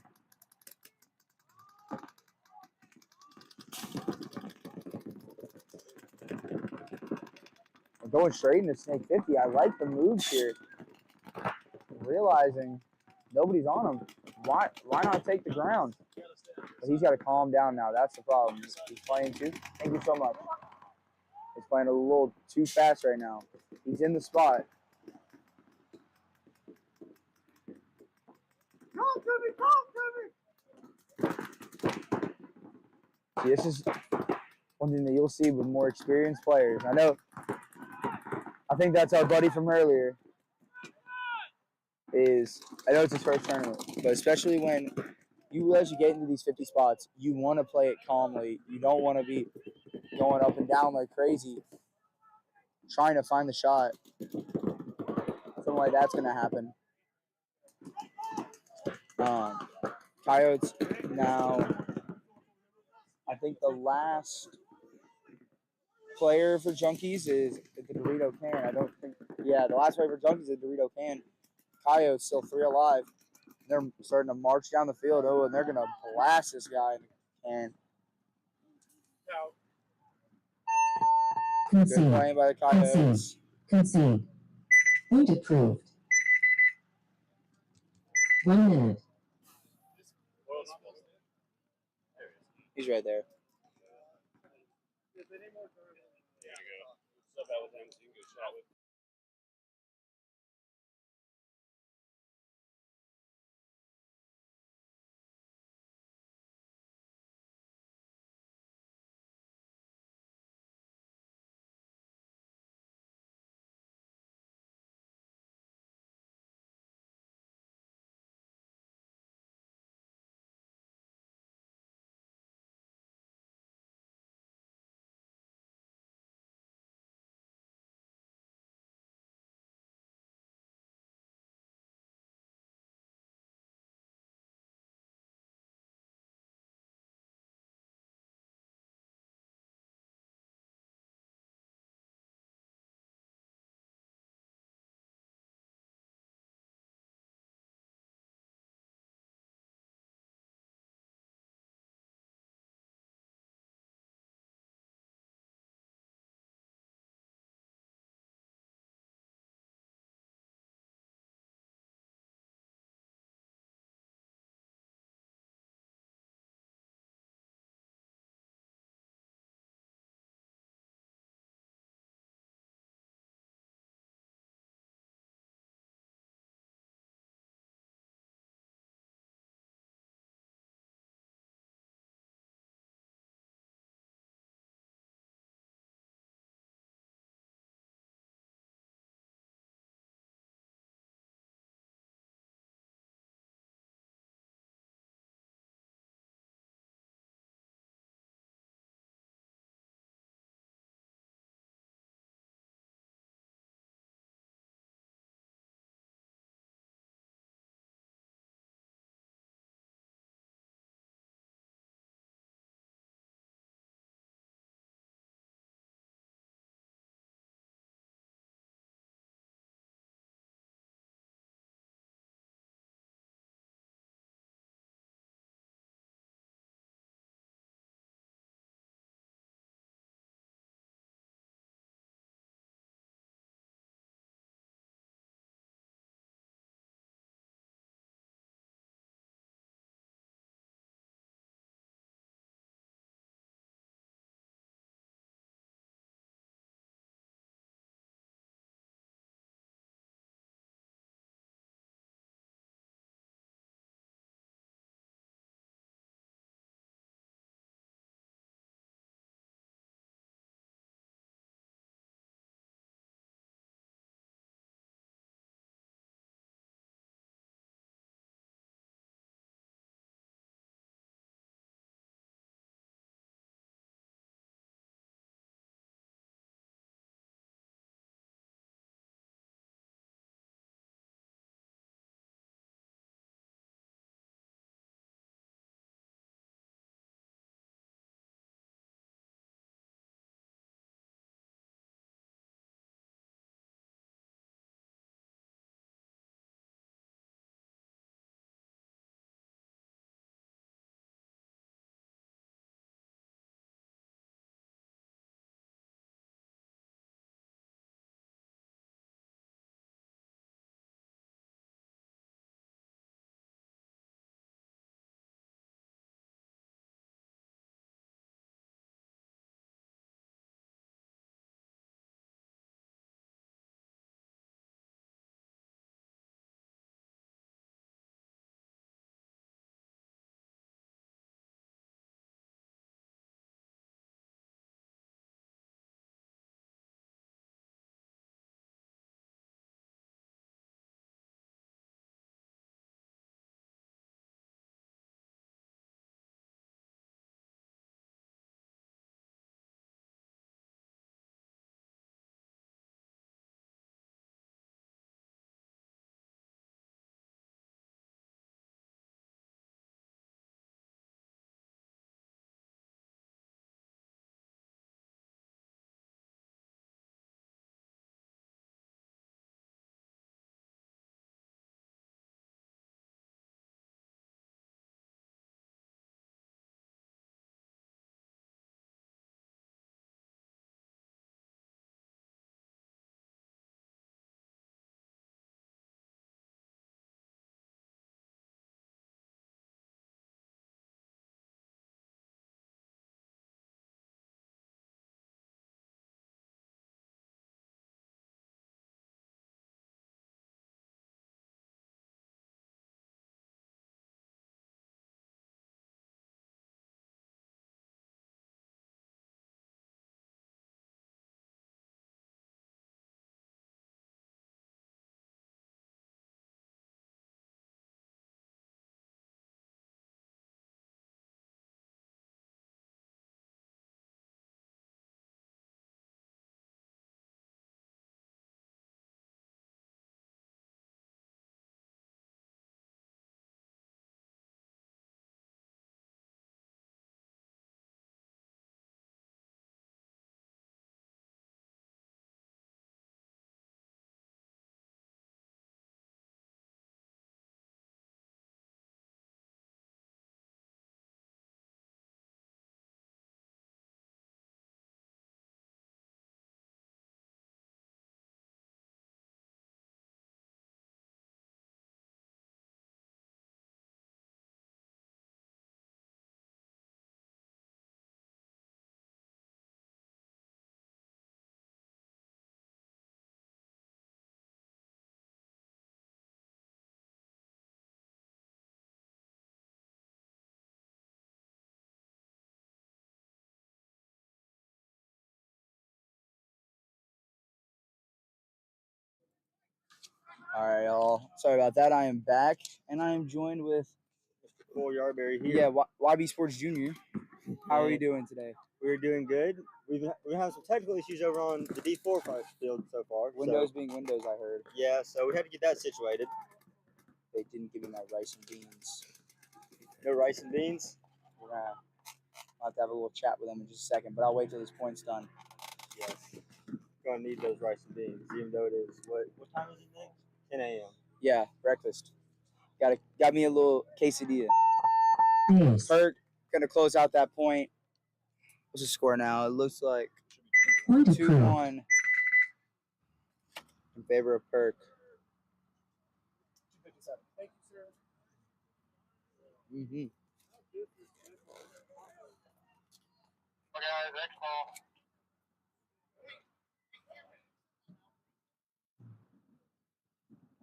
Speaker 4: We're going straight into Snake 50. I like the moves here. Realizing nobody's on him. Why not take the ground? But he's got to calm down now. That's the problem. He's playing too. Thank you so much. He's playing a little too fast right now. He's in the spot. See, this is one thing that you'll see with more experienced players. I think that's our buddy from earlier. I know it's his first tournament, but especially when as you get into these 50 spots, you want to play it calmly. You don't want to be going up and down like crazy, trying to find the shot. Something like that's going to happen. Coyotes now, I think the last player for Junkies is the Dorito Can. The last player for Junkies is the Dorito Can. Coyotes still 3 alive. They're starting to march down the field. Oh, and they're going to blast this guy in the can. Good
Speaker 3: Concede.
Speaker 4: playing by the Coyotes.
Speaker 3: Concede. Point approved. 1 minute.
Speaker 4: He's right there. All right, y'all. Sorry about that. I am back, and I am joined with
Speaker 13: Cole Yarberry here.
Speaker 4: yeah YB Sports Junior. How are you doing today?
Speaker 13: We're doing good. We have some technical issues over on the D4 field so far.
Speaker 4: Windows being Windows, I heard.
Speaker 13: Yeah, so we had to get that situated.
Speaker 4: They didn't give me my rice and beans.
Speaker 13: No rice and beans?
Speaker 4: Yeah. I'll have to have a little chat with them in just a second, but I'll wait till this point's done.
Speaker 13: Yes. Gonna need those rice and beans, even though it is what time is it next? 10 a.m.
Speaker 4: Yeah, breakfast. Got me a little quesadilla.
Speaker 3: Yes.
Speaker 4: Perk gonna close out that point. What's the score now? It looks like
Speaker 3: Point approved.
Speaker 4: 2-1 in favor of Perk.
Speaker 5: 257. Thank you, sir.
Speaker 4: Mm-hmm.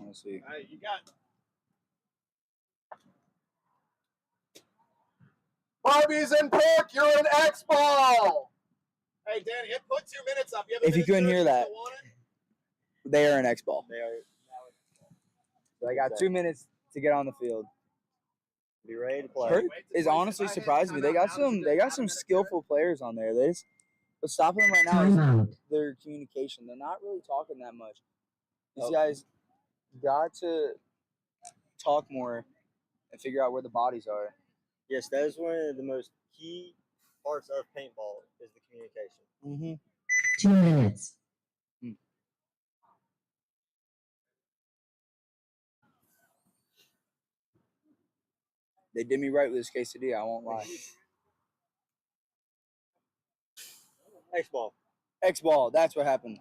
Speaker 4: Let's see.
Speaker 5: All right, you got
Speaker 1: Barbies and Perk, you're an X-ball!
Speaker 5: Hey, Danny, put 2 minutes up.
Speaker 4: If you couldn't hear that, they are an X-ball.
Speaker 13: They are.
Speaker 4: So I got 2 minutes to get on the field.
Speaker 13: Be ready to play.
Speaker 4: Perk is honestly surprising me. They got some skillful players on there. What's stopping them right now is
Speaker 3: Timeout.
Speaker 4: their communication. They're not really talking that much. These guys got to talk more and figure out where the bodies are.
Speaker 13: Yes, that is one of the most key parts of paintball is the communication.
Speaker 4: Mm-hmm.
Speaker 3: 2 minutes.
Speaker 4: They did me right with this quesadilla, I won't lie.
Speaker 13: X-ball.
Speaker 4: X-ball, that's what happened.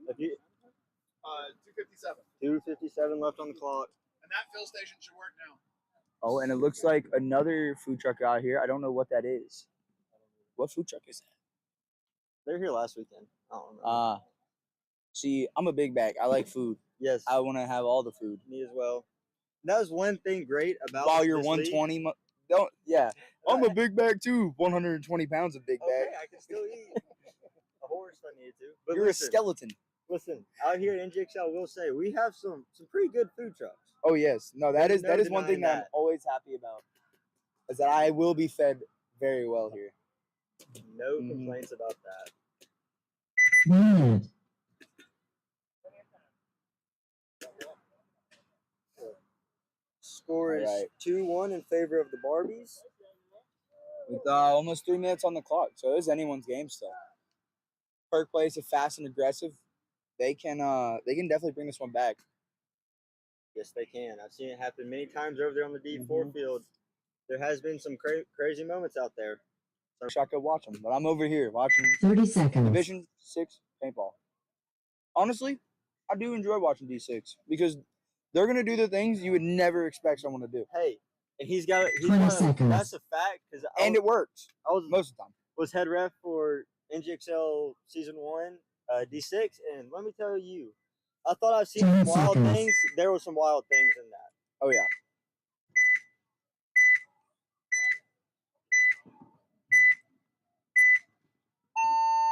Speaker 5: 257.
Speaker 13: 2:57 left on the clock.
Speaker 5: And that fill station should work now.
Speaker 4: Oh, and it looks like another food truck out here. I don't know what that is. What food truck is that?
Speaker 13: They were here last weekend. I don't remember.
Speaker 4: See, I'm a big bag. I like food.
Speaker 13: Yes.
Speaker 4: I want to have all the food.
Speaker 13: Me as well. That was one thing great about
Speaker 4: While you're
Speaker 13: this
Speaker 4: 120,
Speaker 13: league.
Speaker 4: I'm a big bag too. 120 pounds of big bag.
Speaker 13: Okay, I can still eat a horse if I needed to. But
Speaker 4: You're
Speaker 13: listen,
Speaker 4: a skeleton.
Speaker 13: Listen, out here at Ngxl, I will say we have some pretty good food trucks.
Speaker 4: Oh yes, no, that is
Speaker 13: No
Speaker 4: one thing
Speaker 13: denying
Speaker 4: that I'm always happy about. Is that I will be fed very well here.
Speaker 13: No complaints about that.
Speaker 3: 1 minute.
Speaker 13: Score is
Speaker 4: Alright.
Speaker 13: 2-1 in favor of the Barbies.
Speaker 4: With almost 3 minutes on the clock, so it is anyone's game still. Perk plays it fast and aggressive. They can definitely bring this one back.
Speaker 13: Yes, they can. I've seen it happen many times over there on the D4 field. There has been some crazy moments out there.
Speaker 4: So I could watch them, but I'm over here watching
Speaker 3: 30 seconds.
Speaker 4: Division 6 paintball. Honestly, I do enjoy watching D6 because they're gonna do the things you would never expect someone to do.
Speaker 13: Hey, and he's
Speaker 3: 20 seconds.
Speaker 13: That's a fact because
Speaker 4: It works.
Speaker 13: I was
Speaker 4: Most of the time.
Speaker 13: Was head ref for Ngxl Season 1 D6, and let me tell you, I thought I've seen
Speaker 3: 10
Speaker 13: some wild
Speaker 3: seconds.
Speaker 13: things. There were some wild things in that.
Speaker 4: Oh yeah.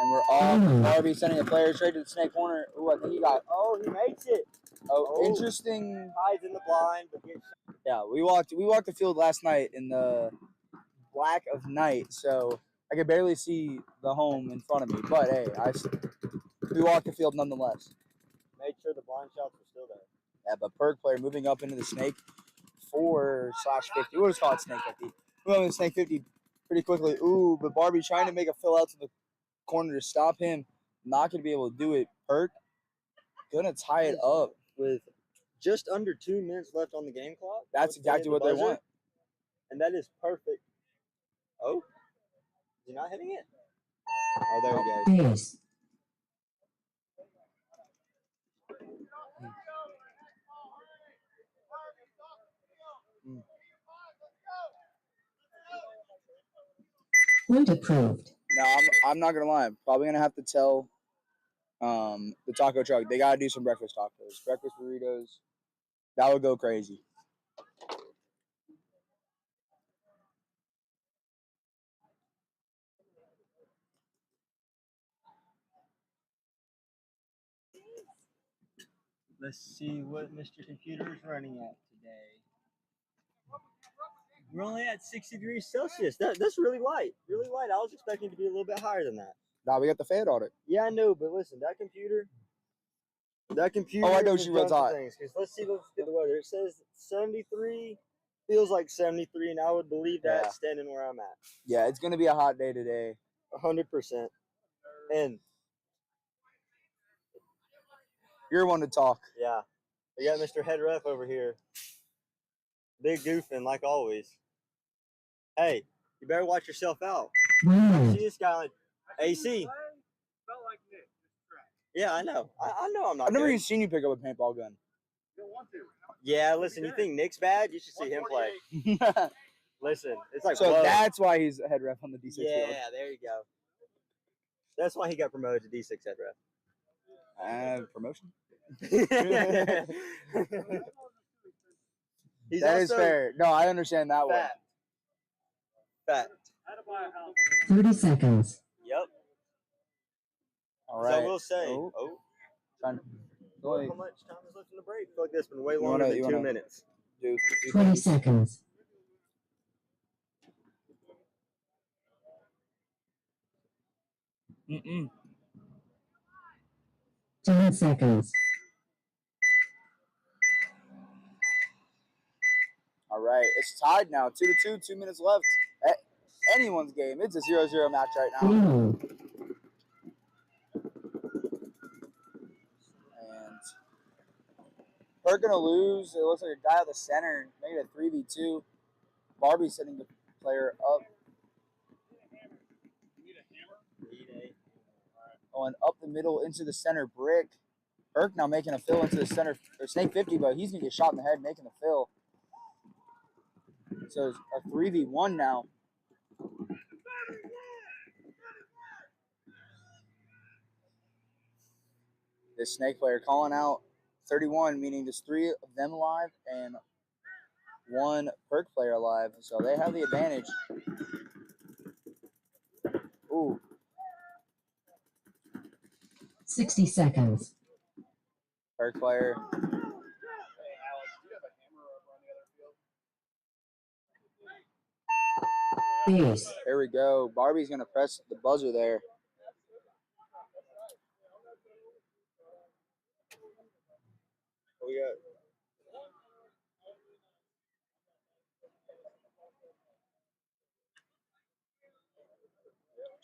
Speaker 4: And we're all Barbie sending a player straight to the snake corner. Ooh, I think he got.
Speaker 13: Oh, he makes it.
Speaker 4: Oh, interesting.
Speaker 13: Hides in the blind, but gets
Speaker 4: Yeah, we walked the field last night in the black of night, so I could barely see the home in front of me. But hey, we walked the field nonetheless.
Speaker 13: made sure the blind shots were still there.
Speaker 4: Yeah, but Perk player moving up into the snake 4/50. We'll just call it snake 50. Moving into snake 50 pretty quickly. Ooh, but Barbie trying to make a fill out to the corner to stop him. Not going to be able to do it. Perk gonna tie it up
Speaker 13: with just under 2 minutes left on the game clock.
Speaker 4: That's exactly what they want.
Speaker 13: And that is perfect. Oh, is he not hitting it? Oh, there we go.
Speaker 3: Yes. Point approved.
Speaker 4: Now I'm not gonna lie. I'm probably gonna have to tell the taco truck they gotta do some breakfast tacos, breakfast burritos. That would go crazy.
Speaker 13: Let's see what Mr. Computer is running at today. We're only at 60 degrees Celsius. That's really light. Really light. I was expecting to be a little bit higher than that.
Speaker 4: Nah, we got the fan on it.
Speaker 13: Yeah, I know, but listen, that computer.
Speaker 4: Oh, I know
Speaker 13: has
Speaker 4: she runs
Speaker 13: done some
Speaker 4: hot.
Speaker 13: things, 'cause let's get the weather. It says 73, feels like 73, and I would believe that
Speaker 4: Yeah.
Speaker 13: standing where I'm at.
Speaker 4: Yeah, it's gonna be a hot day today.
Speaker 13: 100%. And
Speaker 4: You're one to talk.
Speaker 13: yeah, we got Mr. Head Ref over here. Big goofing like always. Hey, you better watch yourself out.
Speaker 3: Wow.
Speaker 13: See this guy like AC. Yeah, I know. I know I'm not.
Speaker 4: I've never
Speaker 13: good.
Speaker 4: even seen you pick up a paintball gun.
Speaker 13: Yeah, listen. You think Nick's bad? You should see him play. Listen, it's like
Speaker 4: So
Speaker 13: whoa.
Speaker 4: that's why he's a head ref on the D6 field.
Speaker 13: Yeah, there you go. That's why he got promoted to D6 head ref.
Speaker 4: Promotion?
Speaker 13: He's
Speaker 4: That is
Speaker 13: also
Speaker 4: fair. No, I understand that one.
Speaker 13: Fact.
Speaker 3: 30 seconds.
Speaker 13: Yep.
Speaker 4: All
Speaker 13: So
Speaker 4: right.
Speaker 13: I will say.
Speaker 4: Oh.
Speaker 13: How
Speaker 4: Wait.
Speaker 13: much time is left in the break? I feel like that's been way
Speaker 4: You
Speaker 13: longer
Speaker 4: wanna-
Speaker 13: than
Speaker 4: you
Speaker 13: 2
Speaker 4: wanna-
Speaker 13: minutes.
Speaker 4: Do
Speaker 3: 20 seconds.
Speaker 7: Mm-mm.
Speaker 3: 10 seconds.
Speaker 4: All right. It's tied now. 2-2. 2 minutes left. Anyone's game. It's a 0-0 match right now.
Speaker 3: Wow.
Speaker 4: And we're gonna lose. It looks like a guy at the center. Make it a 3v2. Barbie's setting the player up. Going up the middle into the center brick. Irk now making a fill into the center. Or Snake 50, but he's gonna get shot in the head making the fill. So it's a 3v1 now. This Snake player calling out 31, meaning there's 3 of them alive and 1 Perk player alive. So they have the advantage. Ooh.
Speaker 3: 60 seconds.
Speaker 4: Perk player.
Speaker 3: Base.
Speaker 4: There we go. Barbie's going to press the buzzer there.
Speaker 13: We got.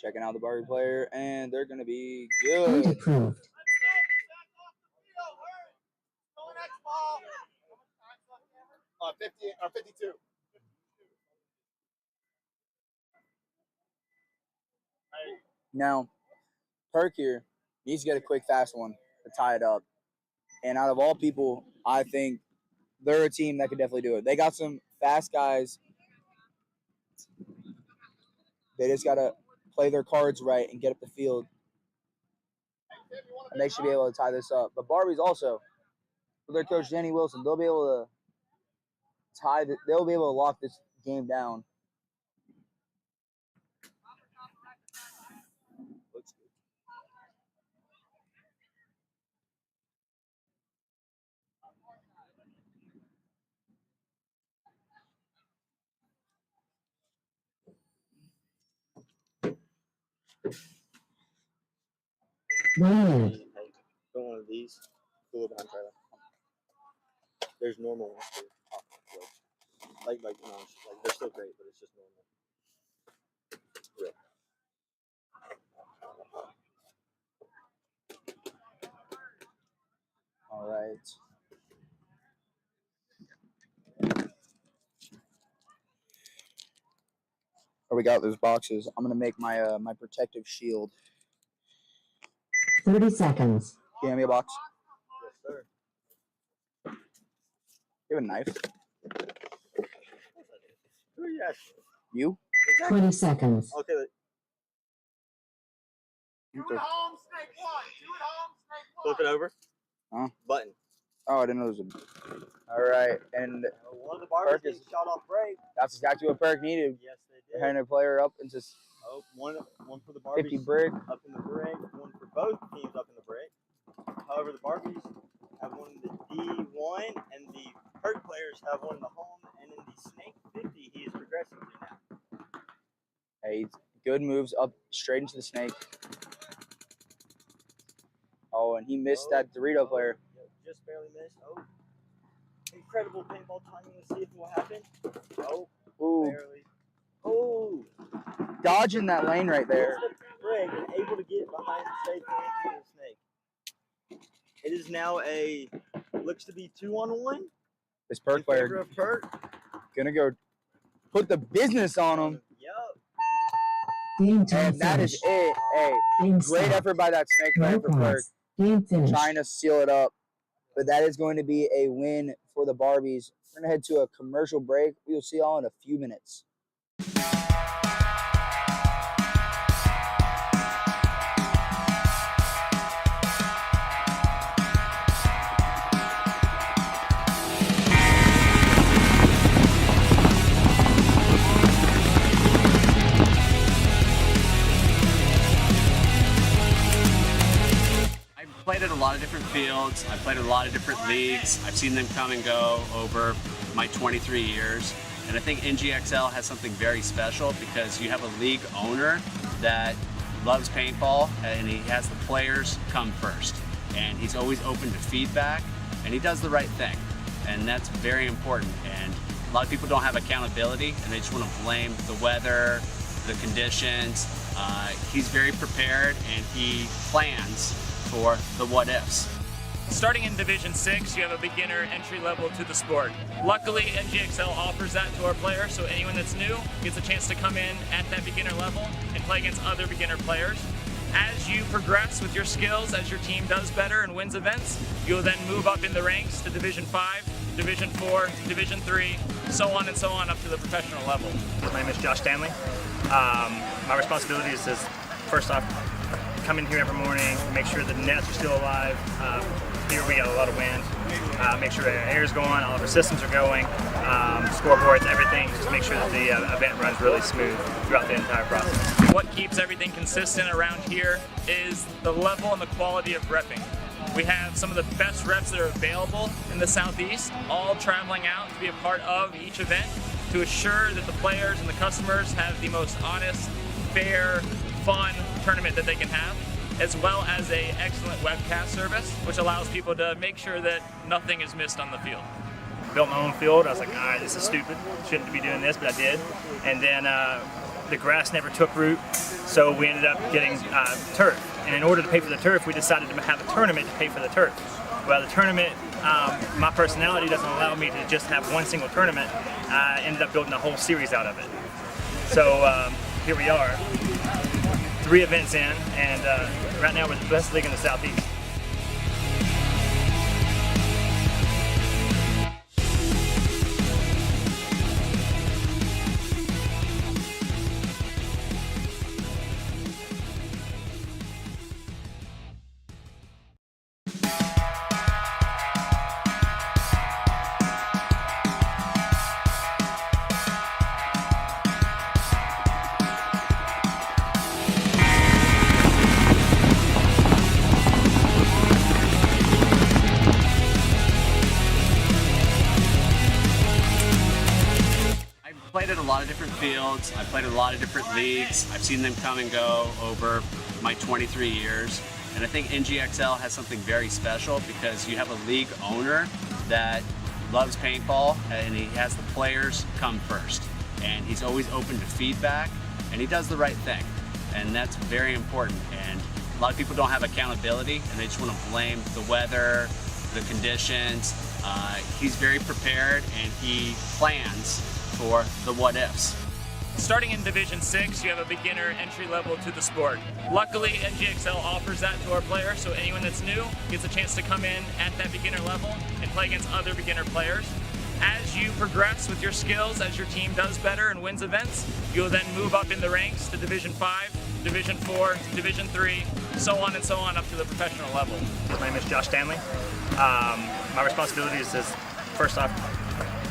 Speaker 4: Checking out the Barbie player, and they're going to be
Speaker 3: Point
Speaker 4: good.
Speaker 3: approved.
Speaker 5: 50 or 52.
Speaker 4: Now, Perk here needs to get a quick, fast one to tie it up. And out of all people, I think they're a team that could definitely do it. They got some fast guys. They just got to play their cards right and get up the field. And they should be able to tie this up. But Barbie's also, with their coach, Danny Wilson, they'll be able to they'll be able to lock this game down. Looks good.
Speaker 3: Wow.
Speaker 13: Got one of these. Cool behind trailer. There's normal ones too. Like they're still great, but it's just normal. Yeah.
Speaker 4: All right. Oh, we got those boxes. I'm gonna make my my protective shield.
Speaker 3: 30 seconds.
Speaker 4: Can you hand me a box?
Speaker 13: Yes, sir.
Speaker 4: You have a knife?
Speaker 13: Who are you asking?
Speaker 4: You?
Speaker 3: 20 seconds.
Speaker 13: Okay.
Speaker 5: Do it home, Snake 1. Do it home, Snake 1.
Speaker 13: Flip it over.
Speaker 4: Huh?
Speaker 13: Button.
Speaker 4: Oh, I didn't know there was a. All right, and
Speaker 13: One of the barbers
Speaker 4: Perk is-
Speaker 13: getting shot off break.
Speaker 4: that's exactly what Perk needed.
Speaker 13: Yes, they
Speaker 4: They're
Speaker 13: did.
Speaker 4: having a player up into
Speaker 13: Oh, one for the
Speaker 4: 50
Speaker 13: Barbies
Speaker 4: brick.
Speaker 13: up in the break. One for both teams up in the break. However, the Barbies have one in the D1, and the perk players have one in the home, and in the Snake 50, he is progressing to now.
Speaker 4: Hey, good moves up straight into the snake. Oh, and he missed that Dorito player.
Speaker 13: Yep, just barely missed. Oh, incredible paintball timing. Let's see if it will happen. Oh,
Speaker 4: Ooh,
Speaker 13: barely. Oh,
Speaker 4: dodging that lane right there.
Speaker 13: missed the break and able to get behind the snake and into the snake. It is now a, looks to be 2-on-1.
Speaker 4: This
Speaker 13: In
Speaker 4: perk
Speaker 13: favor
Speaker 4: player
Speaker 13: of perk.
Speaker 4: gonna go put the business on him.
Speaker 13: Yup.
Speaker 3: Game time
Speaker 4: And that is
Speaker 3: finish.
Speaker 4: it. Hey,
Speaker 3: Game
Speaker 4: great
Speaker 3: stop.
Speaker 4: effort by that snake player
Speaker 3: No
Speaker 4: for perk.
Speaker 3: pause. Game finish.
Speaker 4: Trying to seal it up. But that is going to be a win for the Barbies. We're going to head to a commercial break. We will see y'all in a few minutes.
Speaker 6: I've played at a lot of different fields. I've played at a lot of different leagues. I've seen them come and go over my 23 years. And I think NGXL has something very special because you have a league owner that loves paintball and he has the players come first. And he's always open to feedback and he does the right thing. And that's very important. And a lot of people don't have accountability and they just want to blame the weather, the conditions. He's very prepared and he plans for the what ifs.
Speaker 7: Starting in Division 6, you have a beginner entry level to the sport. Luckily, NGXL offers that to our players, so anyone that's new gets a chance to come in at that beginner level and play against other beginner players. As you progress with your skills, as your team does better and wins events, you'll then move up in the ranks to Division 5, Division 4, Division 3, so on and so on up to the professional level.
Speaker 8: My name is Josh Stanley. My responsibilities is, first off, come in here every morning, make sure the nets are still alive. Here we got a lot of wind. Make sure the air is going, all of our systems are going, scoreboards, everything. Just make sure that the event runs really smooth throughout the entire process.
Speaker 7: What keeps everything consistent around here is the level and the quality of repping. We have some of the best reps that are available in the Southeast, all traveling out to be a part of each event to assure that the players and the customers have the most honest, fair, fun tournament that they can have, as well as an excellent webcast service, which allows people to make sure that nothing is missed on the field.
Speaker 8: Built my own field. I was like, all right, this is stupid. Shouldn't be doing this, but I did. And then the grass never took root, so we ended up getting turf. And in order to pay for the turf, we decided to have a tournament to pay for the turf. Well, the tournament, my personality doesn't allow me to just have one single tournament. I ended up building a whole series out of it. So here we are, 3 events in, and right now we're the best league in the Southeast.
Speaker 6: Played at a lot of different fields. I've played at a lot of different leagues. I've seen them come and go over my 23 years. And I think NGXL has something very special because you have a league owner that loves paintball and he has the players come first. And he's always open to feedback and he does the right thing. And that's very important. And a lot of people don't have accountability and they just want to blame the weather, the conditions. He's very prepared and he plans for the what ifs.
Speaker 7: Starting in Division 6, you have a beginner entry level to the sport. Luckily, NGXL offers that to our players, so anyone that's new gets a chance to come in at that beginner level and play against other beginner players. As you progress with your skills, as your team does better and wins events, you'll then move up in the ranks to Division 5, Division 4, Division 3, so on and so on up to the professional level.
Speaker 8: My name is Josh Stanley. My responsibilities is, first off,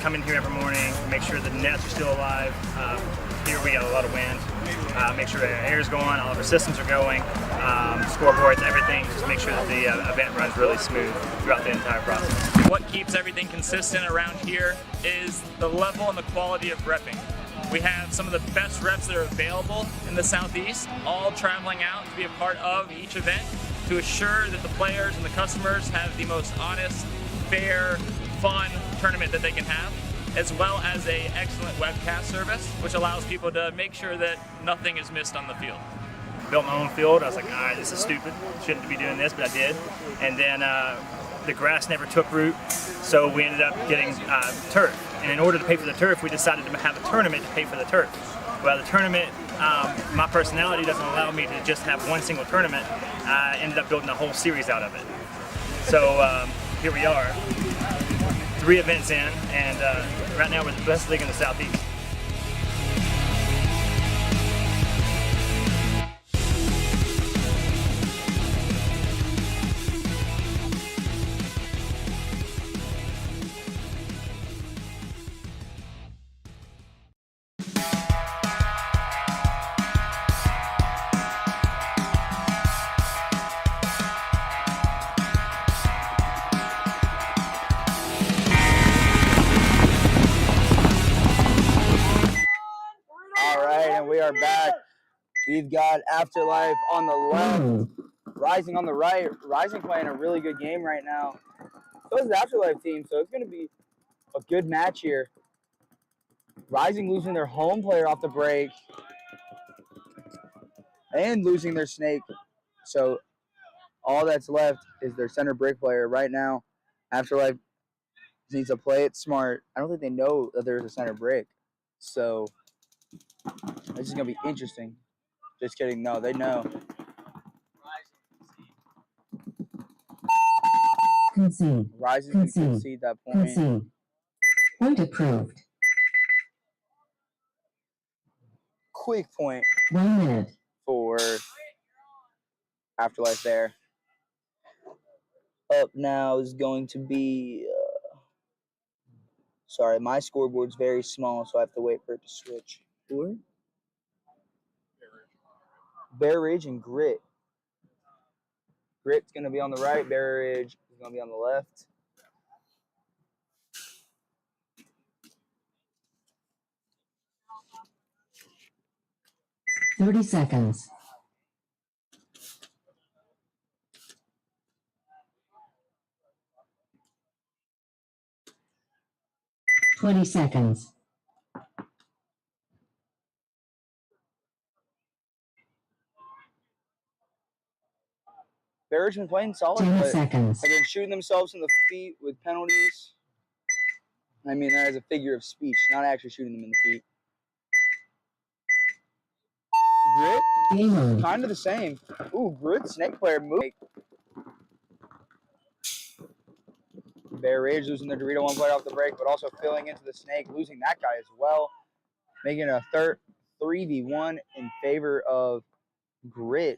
Speaker 8: come in here every morning, make sure the nets are still alive. Here we got a lot of wind. make sure the air's going, all of our systems are going, scoreboards, everything, just make sure that the event runs really smooth throughout the entire process.
Speaker 7: What keeps everything consistent around here is the level and the quality of repping. We have some of the best reps that are available in the Southeast, all traveling out to be a part of each event to assure that the players and the customers have the most honest, fair, fun tournament that they can have, as well as an excellent webcast service, which allows people to make sure that nothing is missed on the field.
Speaker 8: Built my own field. I was like, all right, this is stupid. Shouldn't be doing this, but I did. And then the grass never took root, so we ended up getting turf. And in order to pay for the turf, we decided to have a tournament to pay for the turf. Well, the tournament, my personality doesn't allow me to just have one single tournament. I ended up building a whole series out of it. So here we are, 3 events in, and right now we're the best league in the Southeast.
Speaker 4: We are back. We've got Afterlife on the left, Rising on the right. Rising playing a really good game right now. So is the Afterlife team, so it's going to be a good match here. Rising losing their home player off the break and losing their snake. So all that's left is their center break player right now. Afterlife needs to play it smart. I don't think they know that there's a center break. So this is going to be interesting. Just kidding. No, they know.
Speaker 3: Concede.
Speaker 4: Rising can concede that point.
Speaker 3: Concede. Point approved.
Speaker 4: Quick point.
Speaker 3: 1 minute.
Speaker 4: For Afterlife there. Up now is going to be... sorry, my scoreboard's very small, so I have to wait for it to switch. Who? Bear Ridge and Grit. Grit's going to be on the right. Bear Ridge is going to be on the left.
Speaker 3: $30 seconds. $20 seconds.
Speaker 4: Bear Ridge been playing solid,
Speaker 3: 10
Speaker 4: but
Speaker 3: seconds.
Speaker 4: have been shooting themselves in the feet with penalties. I mean, that is a figure of speech, not actually shooting them in the feet. Grit, kind of the same. Ooh, Grit, snake player move. Bear Ridge losing the Dorito 1 player off the break, but also filling into the snake, losing that guy as well. Making a 3v1 in favor of Grit.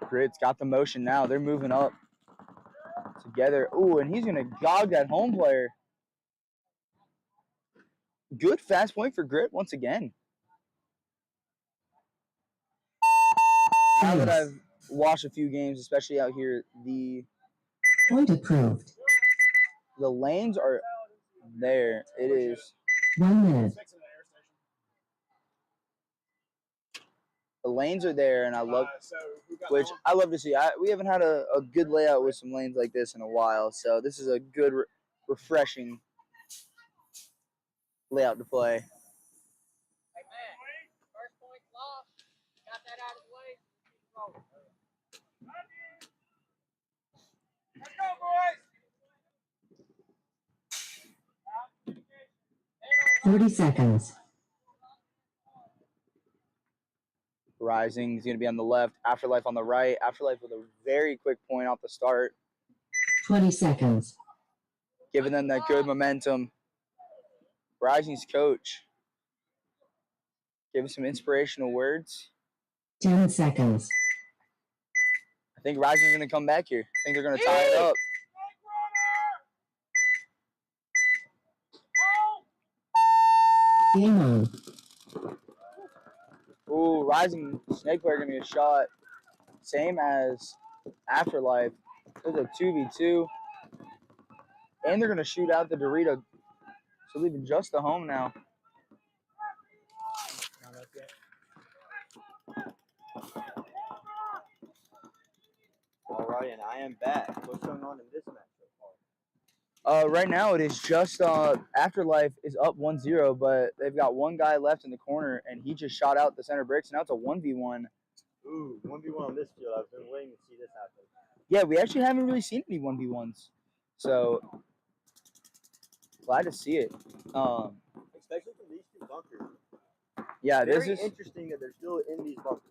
Speaker 4: Grit's got the motion now. They're moving up together. Ooh, and he's going to gog that home player. Good fast point for Grit once again. Now that I've watched a few games, especially out here, the
Speaker 3: point approved.
Speaker 4: The lanes are there. It is
Speaker 3: 1 minute.
Speaker 4: The lanes are there, and I love, which I love to see. We haven't had a good layout with some lanes like this in a while, so this is a good, refreshing layout to play.
Speaker 14: First point lost. Got that out of the way. Let's go, boys.
Speaker 3: 30 seconds.
Speaker 4: Rising is going to be on the left. Afterlife on the right. Afterlife with a very quick point off the start.
Speaker 3: 20 seconds.
Speaker 4: Giving them that good momentum. Rising's coach. Give some inspirational words.
Speaker 3: 10 seconds.
Speaker 4: I think Rising's going to come back here. I think they're going to tie it up.
Speaker 3: Game on.
Speaker 4: Ooh, Rising Snake player gonna get shot. Same as Afterlife. There's a 2v2. And they're gonna shoot out the Dorito. So leaving just the home now.
Speaker 13: All right, and I am back. What's going on in this match so far?
Speaker 4: Right now it is just Afterlife is up 1-0, but they've got one guy left in the corner, and he just shot out the center bricks. Now it's a 1v1.
Speaker 13: Ooh, 1v1 on this field. I've been waiting to see this happen.
Speaker 4: Yeah, we actually haven't really seen any 1v1s, so glad to see it.
Speaker 13: Especially from these two bunkers.
Speaker 4: Yeah,
Speaker 13: Very
Speaker 4: this is
Speaker 13: interesting that they're still in these bunkers.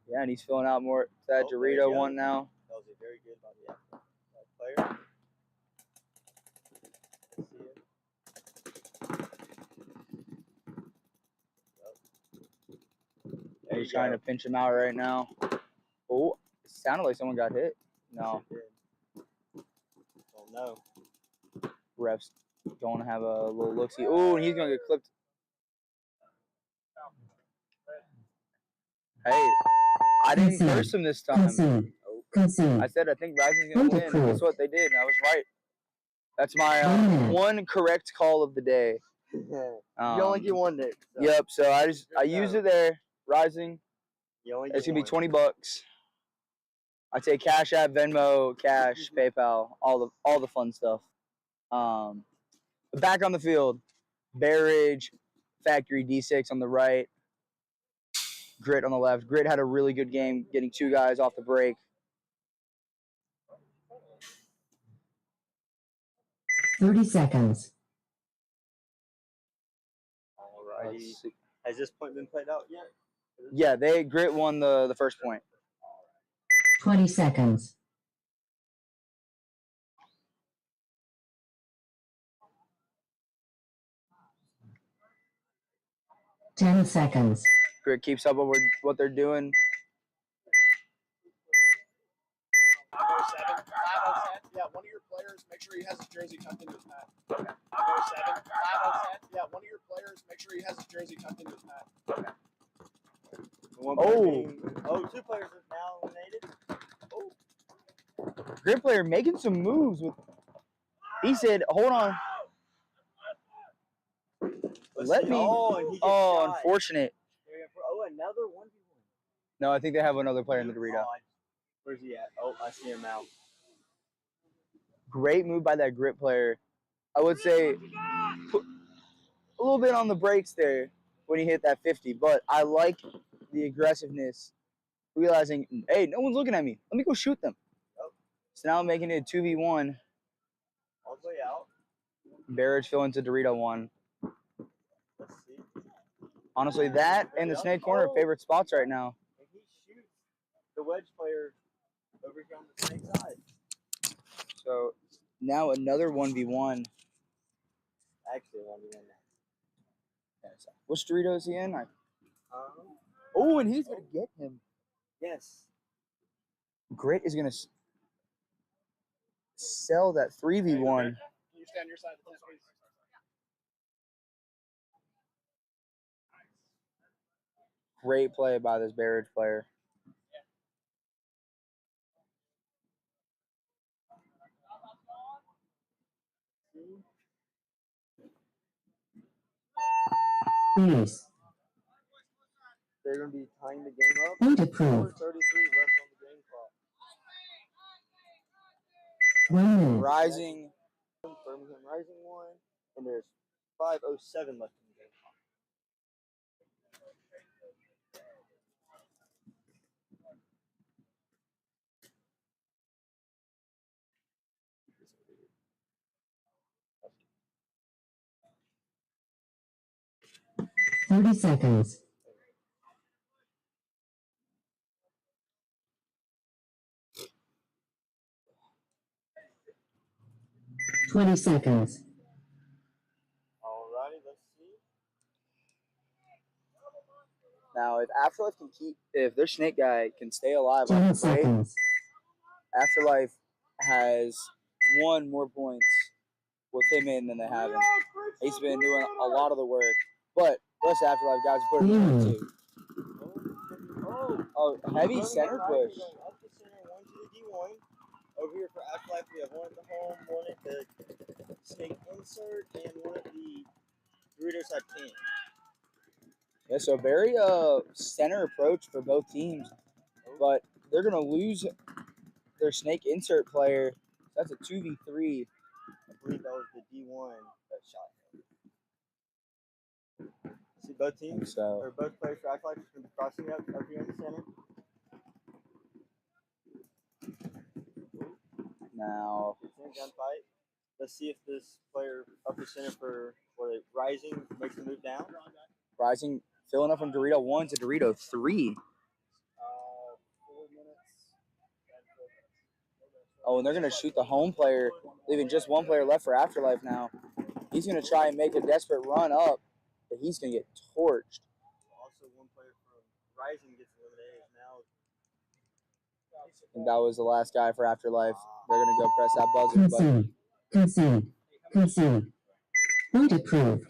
Speaker 4: yeah, and he's filling out more that
Speaker 13: Oh, there you
Speaker 4: Dorito
Speaker 13: go.
Speaker 4: one now.
Speaker 13: That was a very good body player. Let's see it. There
Speaker 4: He's
Speaker 13: you
Speaker 4: trying
Speaker 13: go.
Speaker 4: to pinch him out right now. Oh, it sounded like someone got hit. No,
Speaker 13: Yes, it did. Oh no.
Speaker 4: refs going to have a little look-see. Oh, and he's going to get clipped. Hey, I didn't
Speaker 3: Concede.
Speaker 4: curse him this time.
Speaker 3: Concede. Concede.
Speaker 4: I said I think Rising's going to
Speaker 3: Point
Speaker 4: win.
Speaker 3: approved.
Speaker 4: That's what they did, and I was right. That's my
Speaker 3: 1 minute.
Speaker 4: one correct call of the day.
Speaker 13: You only get one day. So
Speaker 4: Yep, so I used it there. Rising.
Speaker 13: You only
Speaker 4: It's
Speaker 13: get
Speaker 4: going to be
Speaker 13: one.
Speaker 4: $20. I take Cash App, Venmo, Cash, PayPal, all the fun stuff. Back on the field, Bear Ridge, Factory D6 on the right, Grit on the left. Grit had a really good game, getting two guys off the break.
Speaker 3: 30 seconds.
Speaker 13: Alrighty. Has this point been played out yet?
Speaker 4: Yeah, Grit won the first point.
Speaker 3: 20 seconds. Ten seconds.
Speaker 4: Grit keeps up with what they're doing.
Speaker 5: 507. 507. Yeah, one of your players, make sure he has his jersey tucked into his pad. 507. 507. Yeah, one of your players, make sure he has his jersey tucked into his pad.
Speaker 13: Two players are now eliminated.
Speaker 4: Grit player making some moves with. He said, "Hold on, let me."
Speaker 13: And he gets shot.
Speaker 4: Unfortunate.
Speaker 13: Oh, another 1v1.
Speaker 4: No, I think they have another player in the Dorito.
Speaker 13: Where's he at? Oh, I see him now.
Speaker 4: Great move by that Grit player. I would say put a little bit on the brakes there when he hit that 50, but I like the aggressiveness, realizing, hey, no one's looking at me. Let me go shoot them. So now I'm making it a 2v1.
Speaker 13: All the way out.
Speaker 4: Barrage fell into Dorito 1.
Speaker 13: Let's see.
Speaker 4: Honestly, that and the snake corner are favorite spots right now.
Speaker 13: And he shoots the wedge player over here on the snake side.
Speaker 4: So now another 1v1.
Speaker 13: Actually, 1v1 now.
Speaker 4: Which Dorito is he in? Oh, and he's going to get him.
Speaker 13: Yes.
Speaker 4: Grit is going to sell that 3v1.
Speaker 5: Can you stand your side of the tent, please?
Speaker 4: Great play by this Barrage player.
Speaker 3: Please.
Speaker 13: They're going to be tying the game up.
Speaker 3: Point approved.
Speaker 13: 4:33 left on the game clock.
Speaker 3: 1 minute.
Speaker 4: Rising.
Speaker 13: Birmingham Rising 1. And there's 5:07 left in the game clock.
Speaker 3: Thirty seconds. $20 seconds.
Speaker 13: Alrighty, let's see.
Speaker 4: Now, if Afterlife can if their snake guy can stay alive
Speaker 3: 10
Speaker 4: on the break,
Speaker 3: seconds.
Speaker 4: Afterlife has 1 more points with him in than they haven't. He's been doing a lot of the work. But West Afterlife guys are putting in too. Oh, heavy center push.
Speaker 13: Up the center, one to the D1. Over here for Afterlife, we have one at the home, one at the snake insert, and one at the Doritos side 10.
Speaker 4: Yeah, so very center approach for both teams. But they're going to lose their snake insert player. That's a 2v3.
Speaker 13: I believe that was the D1 that shot him. See, both teams, or both players for Afterlife are going to be crossing up here in the center.
Speaker 4: Now,
Speaker 13: it's in a gunfight. Let's see if this player up the center for Rising makes the move down.
Speaker 4: Rising filling up from Dorito 1 to Dorito 3.
Speaker 5: 4 minutes.
Speaker 4: Oh, and they're going to shoot the home player, leaving just one player left for Afterlife now. He's going to try and make a desperate run up, but he's going to get torched.
Speaker 13: Also, one player from Rising gets eliminated now.
Speaker 4: And that was the last guy for Afterlife. They're going to go press that buzzer.
Speaker 3: Concede. Point approved.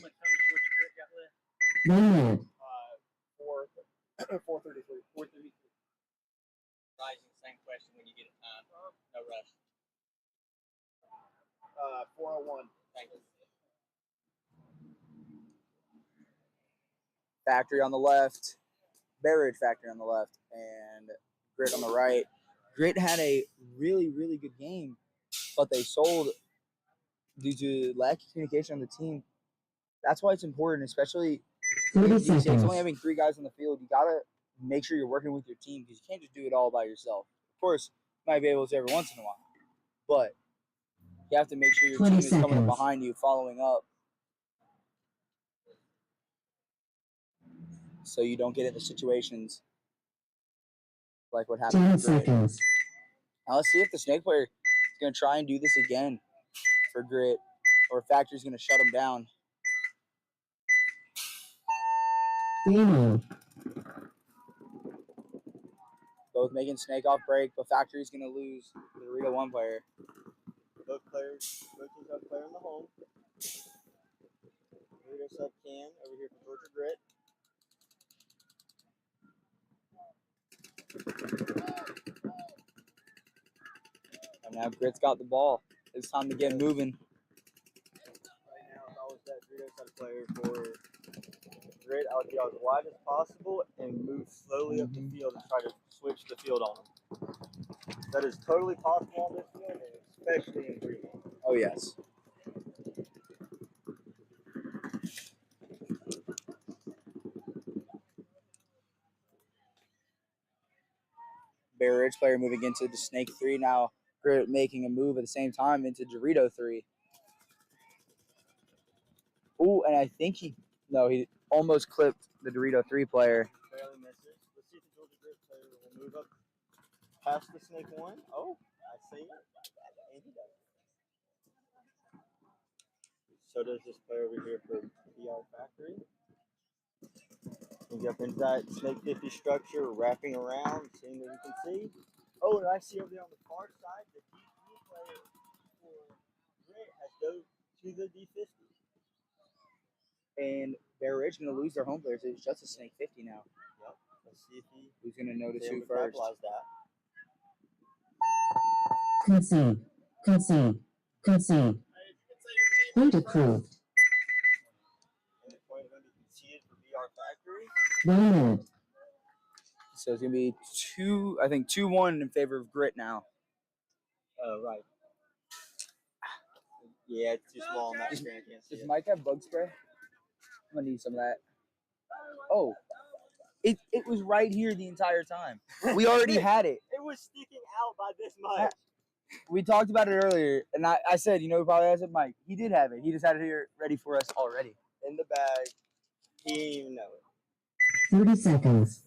Speaker 3: 1 minute.
Speaker 5: 4:33.
Speaker 6: Rising, same question when you get a time. No rush.
Speaker 5: 4:01.
Speaker 6: Thank you.
Speaker 4: Factory on the left, Beverage Factory on the left, and Grit on the right. Grit had a really, really good game, but they sold due to lack of communication on the team. That's why it's important, especially these days, only having 3 guys on the field. You got to make sure you're working with your team because you can't just do it all by yourself. Of course, you might be able to every once in a while, but you have to make sure your team is coming up behind you, following up, so you don't get into situations like what happened.
Speaker 3: 10 seconds.
Speaker 4: Now let's see if the snake player is going to try and do this again for Grit, or if Factory's going to shut him down.
Speaker 3: Game on.
Speaker 4: Both making snake off break, but Factory's going to lose the Dorito 1 player.
Speaker 13: Both teams have a player in the home. Dorito sub can over here for Georgia Grit.
Speaker 4: And now Grit's got the ball. It's time to get moving.
Speaker 13: Right now, if I was that Dorito side player for Grit, I would be as wide as possible and move slowly up the field and try to switch the field on them. That is totally possible on this field, and especially in green.
Speaker 4: Oh, yes. Bear Ridge player moving into the Snake 3 now. Grit making a move at the same time into Dorito 3. Ooh, and I think he almost clipped the Dorito 3 player.
Speaker 13: Barely misses. Let's see if the Georgia Grit player will move up past the Snake 1. Oh, I see it. And he does. So does this player over here for PR Factory. Move up into that Snake 50 structure, wrapping around, seeing what you can see. Oh, and I see over there on the far side, the D3 player for Grit has go to the D50.
Speaker 4: And Bear Ridge going to lose their home players. It's just a Snake 50 now.
Speaker 13: Yep. Let's see if
Speaker 4: who's going to notice who
Speaker 13: first.
Speaker 4: first.
Speaker 13: That.
Speaker 3: Concede. Point approved.
Speaker 13: And the point going to be conceded for VR Factory.
Speaker 3: 1 minute.
Speaker 4: So it's going to be 2-1 in favor of Grit now.
Speaker 13: Right. Yeah, it's too small on that screen.
Speaker 4: Does Mike have bug spray? I'm going to need some of that. Oh, it was right here the entire time. We already had it.
Speaker 13: It was sticking out by this much.
Speaker 4: We talked about it earlier, and I said, who probably has it? Mike. He did have it. He just had it here ready for us already.
Speaker 13: In the bag. He didn't even know it.
Speaker 3: 30 seconds.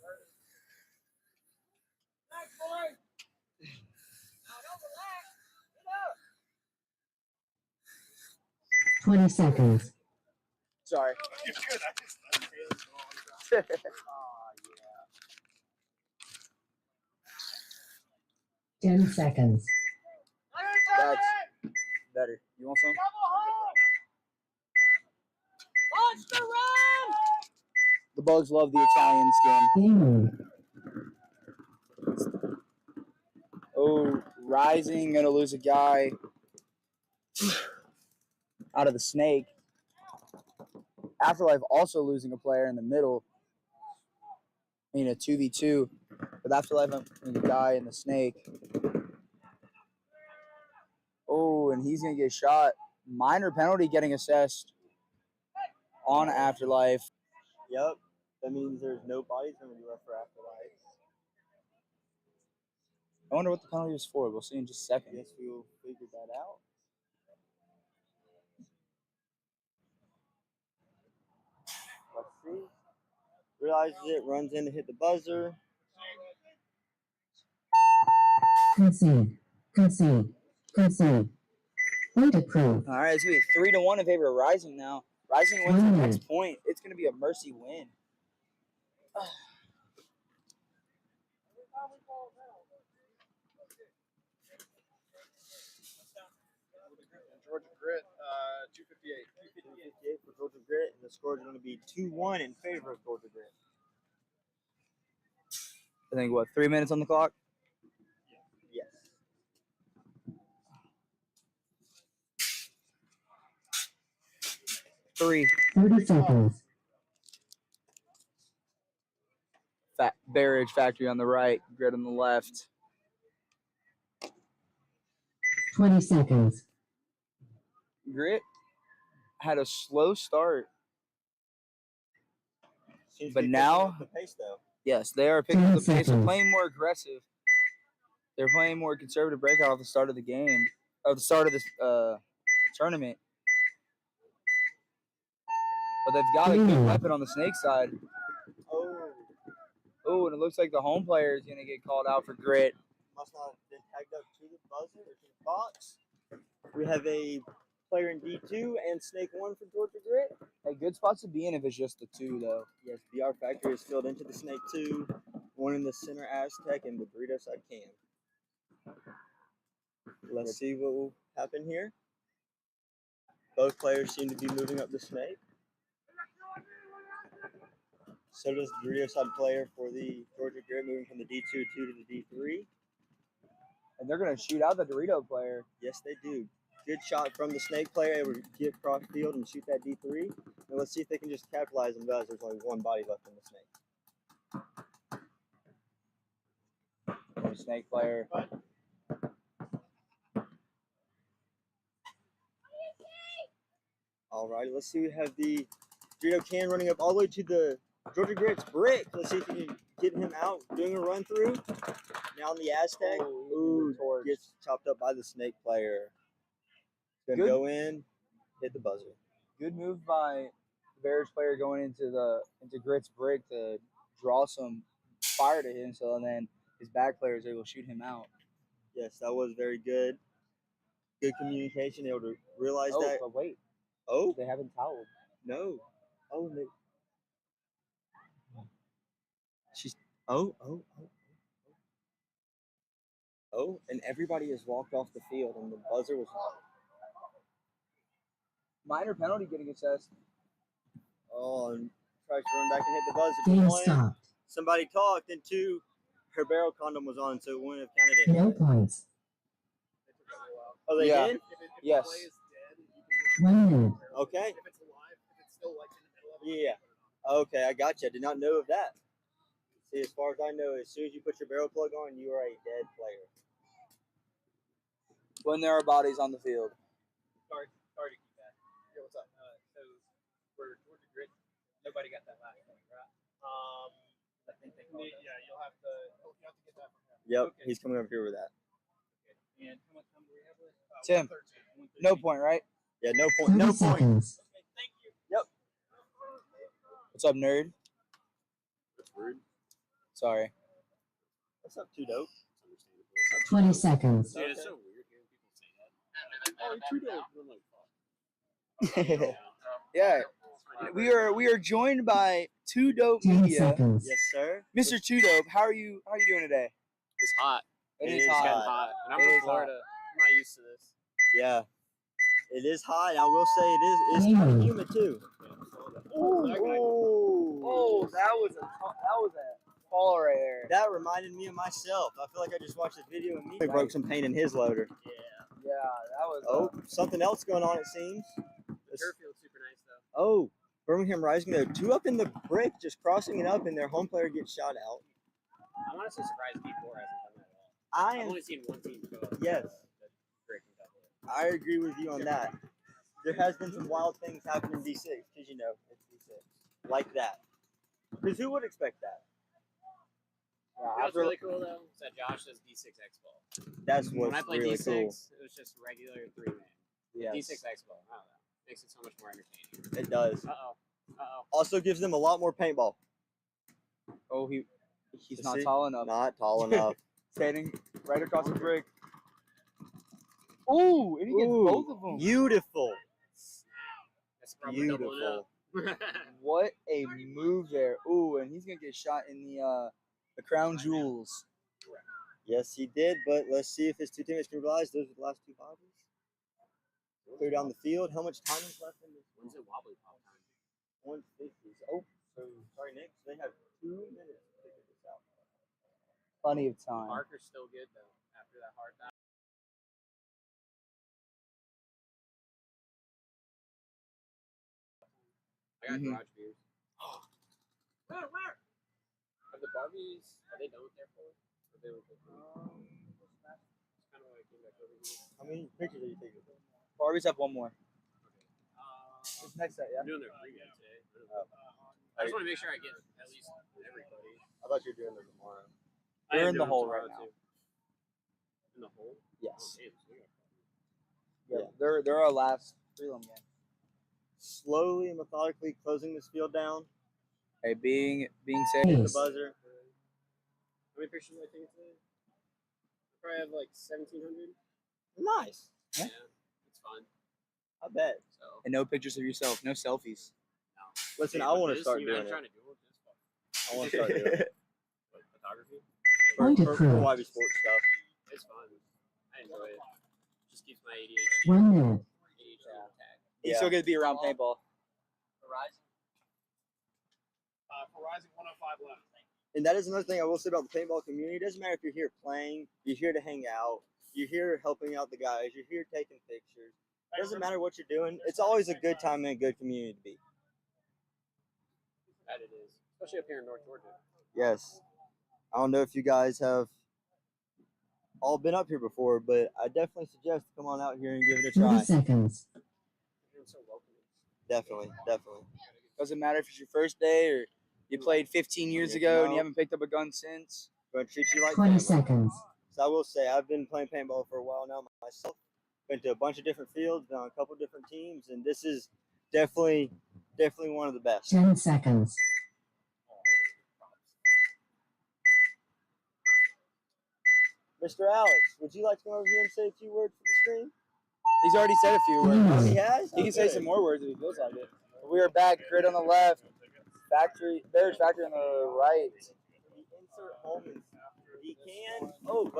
Speaker 14: Thanks, boy. Now don't relax. Get up.
Speaker 3: 20 seconds.
Speaker 4: Sorry.
Speaker 5: You're good. I just
Speaker 13: Oh, yeah.
Speaker 3: 10 seconds.
Speaker 4: That's better. You want some?
Speaker 14: Double home.
Speaker 4: The Bugs love the Italian skin.
Speaker 3: Game on.
Speaker 4: Oh, Rising gonna lose a guy out of the snake. Afterlife also losing a player in the middle. I mean, a 2v2. But Afterlife and a guy in the snake. Oh, and he's going to get shot. Minor penalty getting assessed on Afterlife.
Speaker 13: Yep. That means there's no bodies going to be left for Afterlife.
Speaker 4: I wonder what the penalty was for. We'll see in just a second.
Speaker 13: Guess we'll figure that out. Let's see. Realizes it, runs in to hit the buzzer.
Speaker 3: Concede. Concede. Concede. Point approved.
Speaker 4: All right, it's going to be 3-1 in favor of Rising now. Rising wins the next point. It's going to be a mercy win.
Speaker 5: Georgia Grit, 258.
Speaker 13: 258 for Georgia Grit, and the score is going to be 2-1 in favor of Georgia Grit.
Speaker 4: I think, what, 3 minutes on the clock?
Speaker 13: Yes.
Speaker 4: Three.
Speaker 3: 30 seconds.
Speaker 4: Barrage Factory on the right, Grit on the left.
Speaker 3: 20 seconds.
Speaker 4: Grit had a slow start, but now,
Speaker 13: the pace, though.
Speaker 4: yes, they are picking up the pace. They're
Speaker 3: seconds.
Speaker 4: playing more aggressive. They're playing more conservative breakout at the start of the game, or the start of this tournament. But they've got a good weapon on the snake side. Oh, and it looks like the home player is going to get called out for Grit.
Speaker 13: Must not have been tagged up to the buzzer or to the box. We have a player in D2 and Snake 1 for Georgia Grit.
Speaker 4: A good spot to be in if it's just the two, though.
Speaker 13: Yes, BR Factory is filled into the Snake 2, one in the center Aztec, and the burrito side Cam. Let's see what will happen here. Both players seem to be moving up the Snake. So does the burrito side player for the Georgia Grit, moving from the D2 to the D3.
Speaker 4: And they're going to shoot out the Dorito player.
Speaker 13: Yes, they do. Good shot from the Snake player, able to get across the field and shoot that D3. And let's see if they can just capitalize on that. There's only one body left in the Snake.
Speaker 4: Snake player.
Speaker 13: All right, let's see. We have the Dorito can running up all the way to the Georgia Grit's brick. Let's see if we can get him out, doing a run through. Now on the Aztec. Ooh, gets chopped up by the Snake player. Gonna go in, hit the buzzer.
Speaker 4: Good move by the Bears player going into Grit's brick to draw some fire to him, so then his back player is able to shoot him out.
Speaker 13: Yes, that was very good. Good communication, able to realize that.
Speaker 4: But wait.
Speaker 13: Oh,
Speaker 4: they haven't toweled.
Speaker 13: No. Oh, they. She's. Oh, and everybody has walked off the field, and the buzzer was.
Speaker 4: Minor penalty getting assessed.
Speaker 13: Oh, and tries to run back and hit the buzzer.
Speaker 3: Game
Speaker 13: One,
Speaker 3: stopped.
Speaker 13: somebody talked, and two, her barrel condom was on, so it wouldn't have counted it.
Speaker 3: No points.
Speaker 13: Oh, they did?
Speaker 4: Yes.
Speaker 3: 1 minute.
Speaker 13: Okay.
Speaker 5: If it's alive, if it's still like in the middle of it.
Speaker 13: Yeah. Okay, I got you. I did not know of that. See, as far as I know, as soon as you put your barrel plug on, you are a dead player.
Speaker 4: When there are bodies on the field.
Speaker 15: Sorry to keep that.
Speaker 5: Yeah, what's up?
Speaker 15: So for Georgia Grit, nobody got that last point, right? I think they called it.
Speaker 5: Yeah, you'll have to get that from him.
Speaker 13: Yep, he's coming over here with that.
Speaker 15: Okay. And how much time do we have left?
Speaker 4: Tim,
Speaker 15: 113.
Speaker 4: no point, right?
Speaker 13: Yeah, no point.
Speaker 3: 30
Speaker 13: No point.
Speaker 3: seconds.
Speaker 15: Okay, thank you.
Speaker 13: Yep.
Speaker 4: What's up, nerd?
Speaker 1: That's rude.
Speaker 4: Sorry.
Speaker 13: What's up, 2 Dope?
Speaker 3: 20 seconds.
Speaker 1: Dude, it's so weird hearing people say that. Oh, you're too dope. I'm like, fuck.
Speaker 4: Yeah. We are joined by 2 Dope
Speaker 3: 10
Speaker 4: Media.
Speaker 3: seconds.
Speaker 13: Yes, sir.
Speaker 4: Mr. 2 Dope, how are you doing today?
Speaker 1: It's hot.
Speaker 4: It
Speaker 1: It
Speaker 4: is
Speaker 1: is
Speaker 4: hot.
Speaker 1: getting hot. And I'm
Speaker 4: It
Speaker 1: from
Speaker 4: is hot.
Speaker 1: Florida. I'm not used to this.
Speaker 13: Yeah. It is hot. I will say it's kind of humid, too.
Speaker 4: Oh, that was a fall right there.
Speaker 13: That reminded me of myself. I feel like I just watched a video of me. He broke some paint in his loader.
Speaker 4: Yeah, that was.
Speaker 13: Oh, something else going on, it seems.
Speaker 6: The turf field's super nice though.
Speaker 13: Oh, Birmingham Rising, though. 2 up in the brick, just crossing it up, and their home player gets shot out.
Speaker 6: I'm honestly surprised D4 hasn't done that at all. I've only seen one team go.
Speaker 13: Yes. I agree with you on that. There has been some wild things happen in D6, because you know, it's D6. Like that. Because who would expect that?
Speaker 6: What's really cool though is that Josh does D6 X-Ball.
Speaker 13: That's
Speaker 6: when
Speaker 13: what's
Speaker 6: I played
Speaker 13: really
Speaker 6: D6,
Speaker 13: cool.
Speaker 6: it was just regular 3-man.
Speaker 13: Yes.
Speaker 6: D6 X-Ball, I don't know. Makes it so much more entertaining.
Speaker 13: It does.
Speaker 6: Uh-oh.
Speaker 13: Also gives them a lot more paintball.
Speaker 4: Oh, he's
Speaker 13: You
Speaker 4: not
Speaker 13: see?
Speaker 4: tall enough.
Speaker 13: Not tall enough.
Speaker 4: Standing right across the brick. Ooh, and he gets both of them.
Speaker 13: Beautiful.
Speaker 6: That's probably doubling
Speaker 13: Beautiful.
Speaker 6: up.
Speaker 4: What a move there. Ooh, and he's gonna get shot in the crown jewels.
Speaker 13: Yes, he did, but let's see if his 2 teammates can realize those are the last 2 bodies. Clear down the field. How much time is left in this?
Speaker 6: When's it wobbly pop time?
Speaker 13: 150. Oh, so sorry, Nick. So they have 2 minutes to figure this out.
Speaker 4: Plenty of time.
Speaker 6: Parker's still good though after that hard time. I got garage beers. Where? Are the Barbies? Are they done with their floor? Or they with it's kind of like came back over here.
Speaker 13: How many pictures are you taking?
Speaker 4: Barbies have one more. This next set, yeah.
Speaker 6: I'm doing their pregame today. I just want to make sure I get at least everybody.
Speaker 13: I thought you were doing them tomorrow.
Speaker 4: They're in the hole right now.
Speaker 6: In the hole?
Speaker 4: Yes.
Speaker 6: Oh, damn, so we got
Speaker 4: Yeah, they're our last prelim game.
Speaker 13: Slowly and methodically closing this field down.
Speaker 4: Hey, being
Speaker 13: Hit the
Speaker 3: Yes.
Speaker 13: buzzer.
Speaker 6: How many pictures am I taking today? I probably have like 1,700.
Speaker 13: Nice.
Speaker 6: Yeah, it's fun.
Speaker 13: I bet.
Speaker 6: So,
Speaker 4: And no pictures of yourself, no selfies.
Speaker 13: Listen,
Speaker 6: see,
Speaker 13: I
Speaker 6: with
Speaker 13: want to
Speaker 6: this,
Speaker 13: start
Speaker 6: you
Speaker 13: doing
Speaker 6: guys
Speaker 13: it.
Speaker 6: trying to do it? Just fuck.
Speaker 13: I want to start doing it.
Speaker 6: What, photography?
Speaker 3: Point
Speaker 13: For
Speaker 3: approved.
Speaker 13: YB Sports stuff.
Speaker 6: It's fun. I enjoy it. Just keeps my ADHD.
Speaker 3: 1 minute.
Speaker 6: ADHD intact.
Speaker 4: He's still gonna be around paintball.
Speaker 6: Horizon.
Speaker 5: Horizon 105 left.
Speaker 13: And that is another thing I will say about the paintball community. It doesn't matter if you're here playing, you're here to hang out, you're here helping out the guys, you're here taking pictures. It doesn't matter what you're doing. It's always a good time and a good community to be.
Speaker 6: That it is. Especially up here in North Georgia.
Speaker 13: Yes. I don't know if you guys have all been up here before, but I definitely suggest to come on out here and give it a
Speaker 3: 30
Speaker 13: try.
Speaker 3: seconds.
Speaker 6: Everyone's so welcoming.
Speaker 13: Definitely, definitely.
Speaker 4: Doesn't matter if it's your first day or you played 15 years ago and you haven't picked up a gun since.
Speaker 13: Going to treat you like
Speaker 3: 20
Speaker 13: family.
Speaker 3: seconds.
Speaker 13: So I will say I've been playing paintball for a while now myself. Been to a bunch of different fields, been on a couple different teams, and this is definitely one of the best.
Speaker 3: 10 seconds.
Speaker 13: Mr. Alex, would you like to come over here and say a few words for the screen?
Speaker 4: He's already said a few words.
Speaker 13: Oh, he has?
Speaker 4: He can say some more words if he feels like it. We are back, grid on the left, Bears factory on the right.
Speaker 13: The insert Holman. He can. Oh,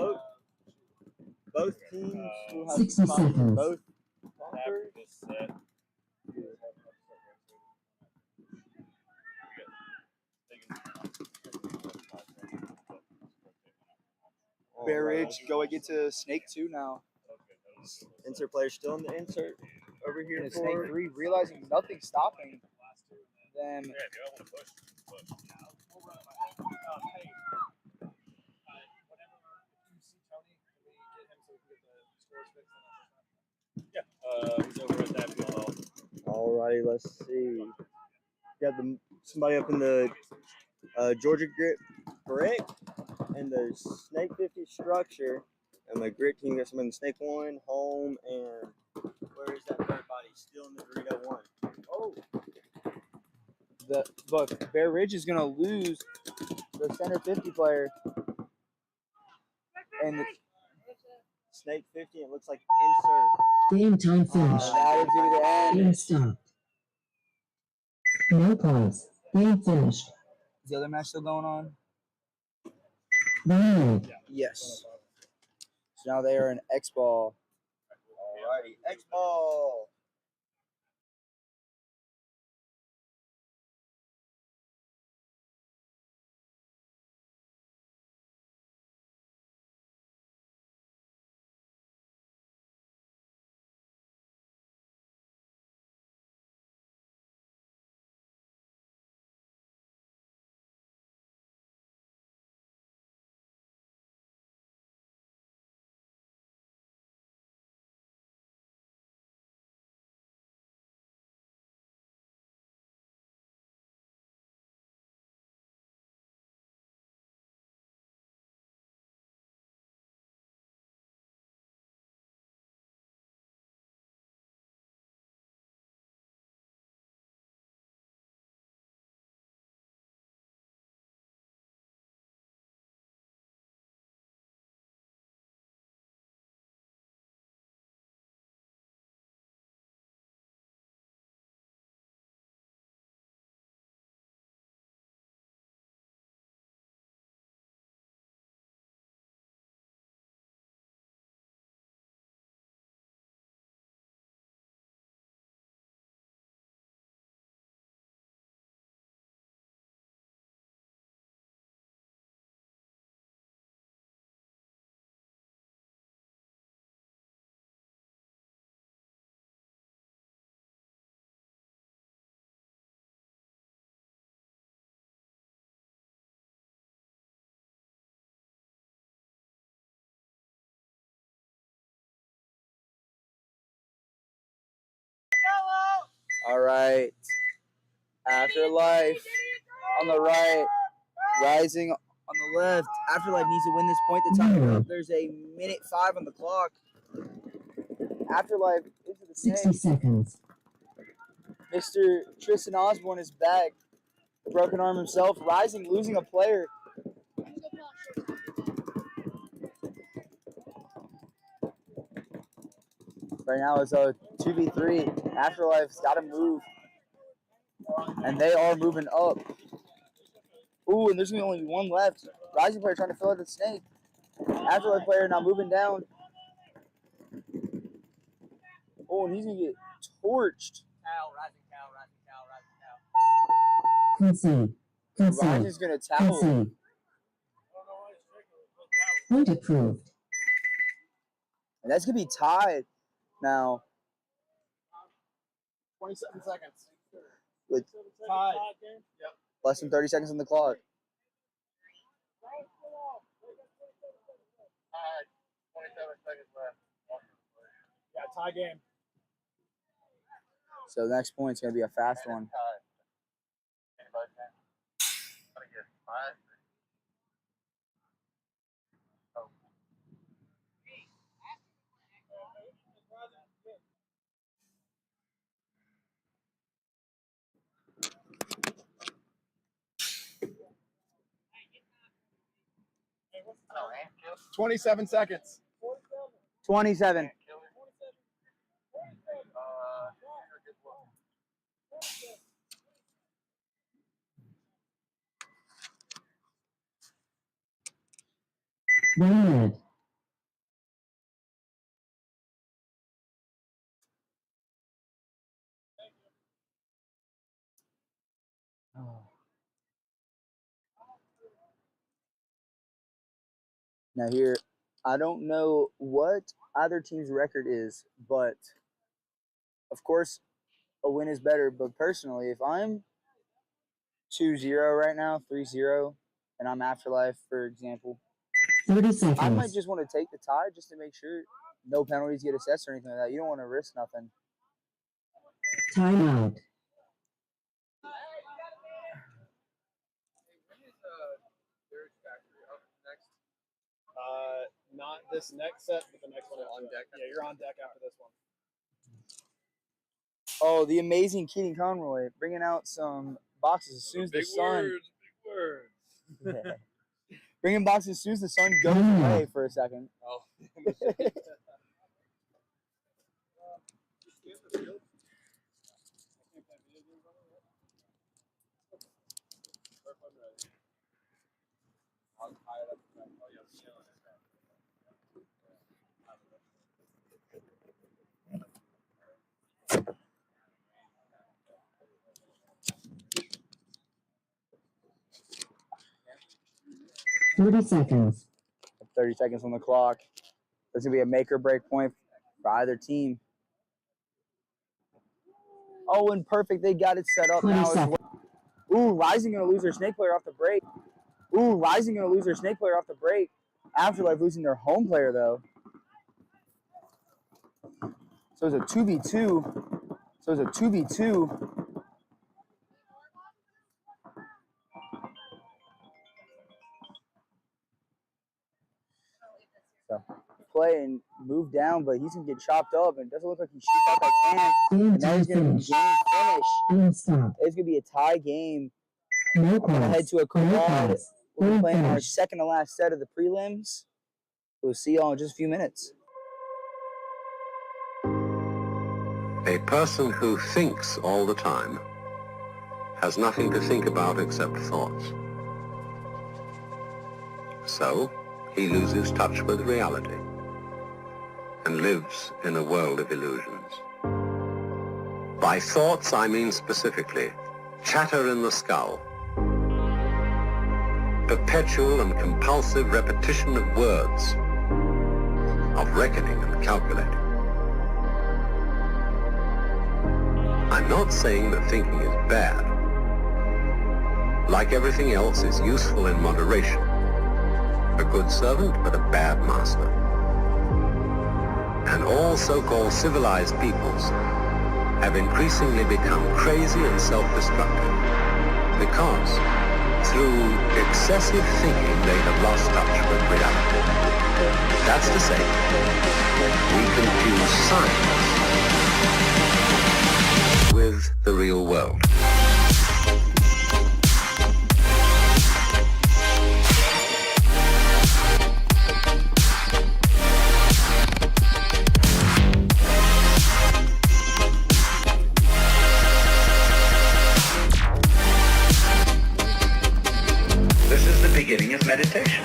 Speaker 13: both teams will have
Speaker 3: 60 seconds.
Speaker 13: both bumpers.
Speaker 4: Bear Ridge going into Snake 2 now.
Speaker 13: Insert player still in the insert over here
Speaker 4: And
Speaker 13: for
Speaker 4: Snake 3 realizing nothing's stopping them.
Speaker 15: He's over at that field.
Speaker 13: Alrighty, let's see. Got somebody up in the Georgia Grit brick and the Snake 50 structure, and the Grit team got somebody in Snake 1, home, and where is that third body? Still in the Dorito 1. Oh,
Speaker 4: But Bear Ridge is going to lose the center 50 player. And the
Speaker 13: Snake 50, it looks like insert.
Speaker 3: Game time finished.
Speaker 4: that is going to be the end.
Speaker 3: Game stopped. No points. Game finished.
Speaker 4: Is the other match still going on?
Speaker 3: 1 minute.
Speaker 4: Yes. So now they are in X-Ball.
Speaker 13: Alrighty, X-Ball.
Speaker 4: All right. Afterlife on the right. Rising on the left. Afterlife needs to win this point. The time up. There's a minute 5 on the clock. Afterlife into the
Speaker 3: 60 seconds.
Speaker 4: Mr. Tristan Osborne is back. The broken arm himself. Rising, losing a player. Right now it's a 2v3. Afterlife's got to move. And they are moving up. Ooh, and there's going to only be one left. Rising player trying to fill out the snake. Afterlife player now moving down. Oh, and he's going to get torched.
Speaker 3: Concede. Concede.
Speaker 4: Rising's going to tackle.
Speaker 3: Concede. Point approved.
Speaker 4: And that's going to be tied now.
Speaker 5: 27 seconds.
Speaker 4: With
Speaker 5: Tied. Yep.
Speaker 4: less than 30 seconds on the clock.
Speaker 5: 27 seconds left. Yeah, tie game.
Speaker 4: So the next point's going to be a fast one.
Speaker 5: 27 seconds.
Speaker 4: 27.
Speaker 3: One minute.
Speaker 4: Now here, I don't know what either team's record is, but of course, a win is better. But personally, if I'm 2-0 right now, 3-0, and I'm Afterlife, for example,
Speaker 3: 30 seconds.
Speaker 4: I might just want to take the tie just to make sure no penalties get assessed or anything like that. You don't want to risk nothing.
Speaker 3: Timeout.
Speaker 5: Not this next set, but the next one on deck. Yeah, you're on deck after this one.
Speaker 4: Oh, the amazing Keaton Conroy bringing out some boxes as soon as the sun.
Speaker 5: Big words.
Speaker 4: Bringing boxes as soon as the sun goes away for a second.
Speaker 5: Oh.
Speaker 3: Thirty seconds.
Speaker 4: 30 seconds on the clock. This is going to be a make or break point for either team. Oh, and perfect. They got it set up now as well. Ooh, Rising going to lose their snake player off the break. Ooh, Rising going to lose their snake player off the break. Afterlife losing their home player, though. So it's a 2v2. So play and move down, but he's going to get chopped up, and it doesn't look like he shoots out that can. And now he's going to be game finish. It's going to be a tie game.
Speaker 3: No
Speaker 4: We're going to head to a quad.
Speaker 3: pass.
Speaker 4: We're playing our second to last set of the prelims. We'll see y'all in just a few minutes.
Speaker 10: A person who thinks all the time has nothing to think about except thoughts. So, he loses touch with reality and lives in a world of illusions. By thoughts, I mean specifically chatter in the skull, perpetual and compulsive repetition of words, of reckoning and calculating. I'm not saying that thinking is bad. Like everything else, is useful in moderation. A good servant, but a bad master. And all so-called civilized peoples have increasingly become crazy and self-destructive because through excessive thinking they have lost touch with reality. That's to say, we confuse science with the real world. This is the beginning of meditation.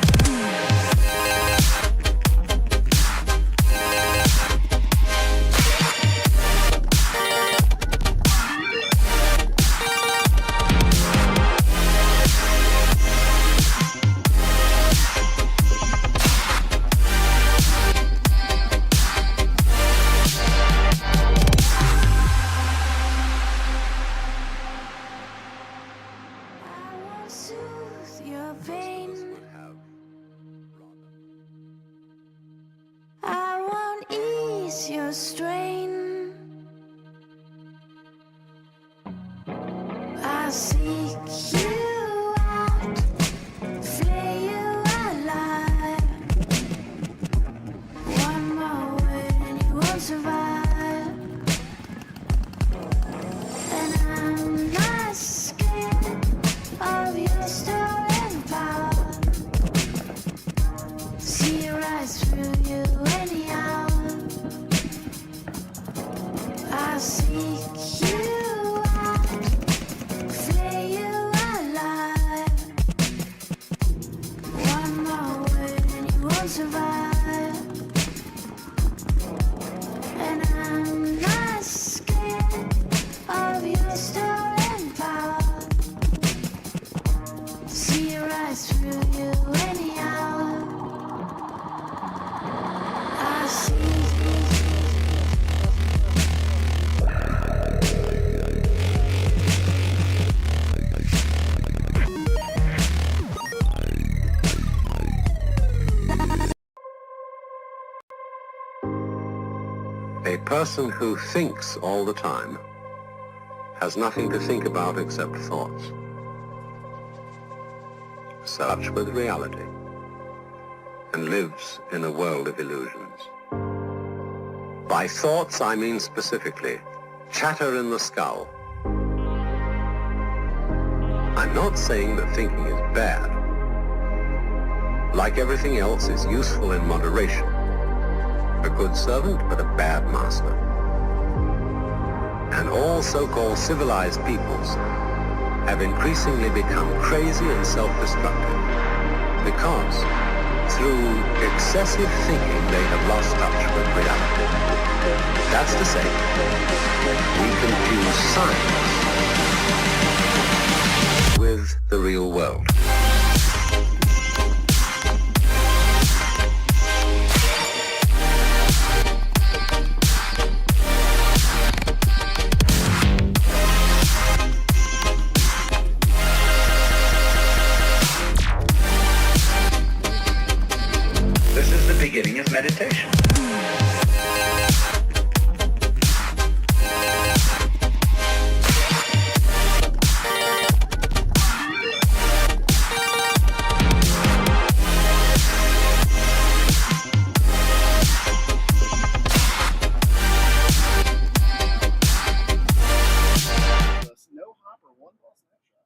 Speaker 11: Soothe your pain. I won't ease your strain. I seek you out, flay you alive. One more word and you won't survive. And I'm not scared of your stolen power. See your eyes through you anyhow. I seek you out, flay you alive. One more word and you won't survive. And I'm not scared of your stolen power. See your eyes through you anyhow. I see.
Speaker 10: A person who thinks all the time has nothing to think about except thoughts. Such with reality, and lives in a world of illusions. By thoughts, I mean specifically chatter in the skull. I'm not saying that thinking is bad. Like everything else, is useful in moderation. A good servant, but a bad master. And all so-called civilized peoples have increasingly become crazy and self-destructive because through excessive thinking they have lost touch with reality. That's to say, we confuse science with the real world. This is the beginning of meditation.
Speaker 5: No hop or one ball snapshot.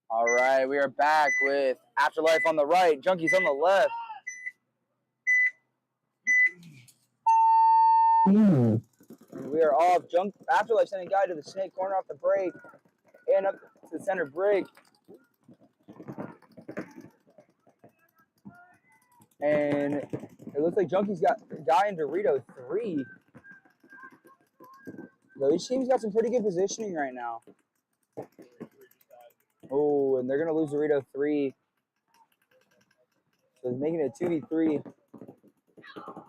Speaker 4: All right, we are back with Afterlife on the right, Junkies on the left. And we are off. Afterlife sending a guy to the snake corner off the break and up to the center break. And it looks like Junkies got a guy in Dorito 3. So each team's got some pretty good positioning right now. Oh, and they're going to lose Dorito 3. So it's making it 2v3.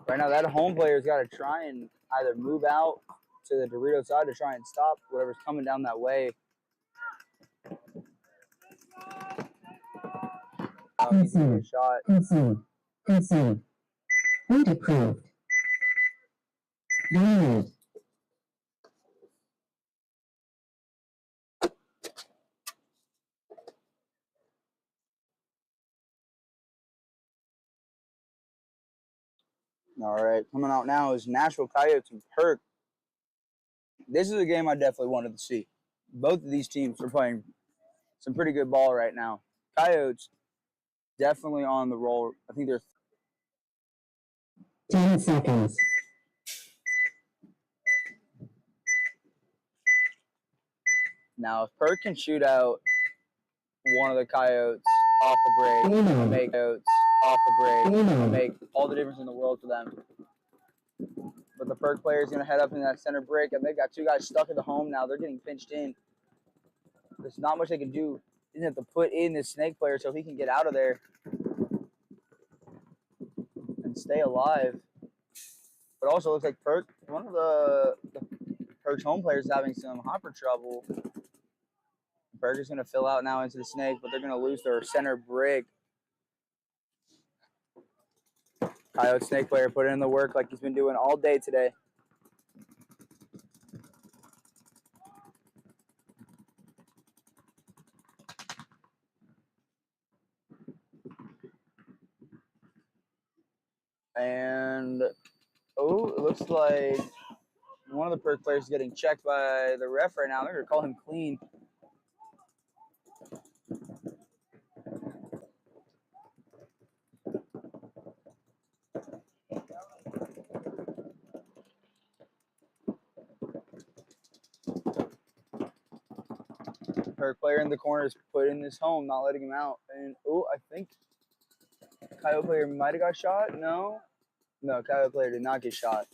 Speaker 4: Right now, that home player's got to try and either move out to the Dorito side to try and stop whatever's coming down that way. He's gonna get a shot.
Speaker 3: Concede. Concede. Point approved. Violate.
Speaker 4: All right, coming out now is Nashville Coyotes and Perk. This is a game I definitely wanted to see. Both of these teams are playing some pretty good ball right now. Coyotes definitely on the roll. I think they're
Speaker 3: 10 seconds.
Speaker 4: now if Perk can shoot out one of the Coyotes off the break,
Speaker 3: Amen.
Speaker 4: make Coyotes off the break,
Speaker 3: Amen.
Speaker 4: make all the difference in the world to them. But the Perk player is going to head up in that center break, and they've got two guys stuck at the home now. They're getting pinched in. There's not much they can do. They have to put in this Snake player so he can get out of there and stay alive. But also looks like Perk, one of the Perk's home players, is having some hopper trouble. Perk is going to fill out now into the Snake, but they're going to lose their center break. Coyote Snake player put in the work like he's been doing all day today. And, oh, it looks like one of the Perk players is getting checked by the ref right now. They're going to call him clean. Perk player in the corner is put in his home, not letting him out. And, oh, I think Coyote player might have got shot. No, Coyote player did not get shot.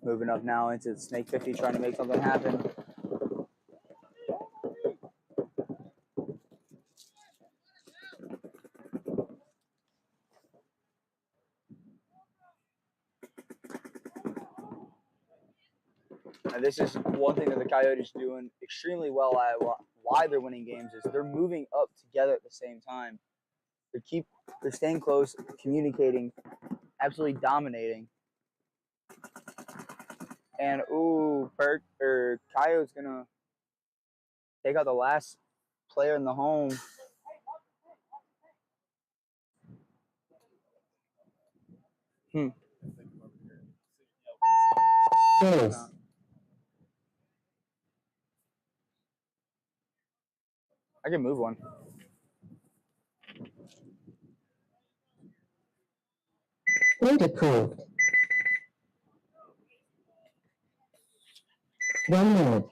Speaker 4: Moving up now into the Snake 50, trying to make something happen. And this is one thing that the Coyotes are doing extremely well at why they're winning games is they're moving up together at the same time. They're staying close, communicating, absolutely dominating. And ooh, Coyote's gonna take out the last player in the home.
Speaker 3: Yes.
Speaker 4: I can move one.
Speaker 3: Point approved. 1 minute.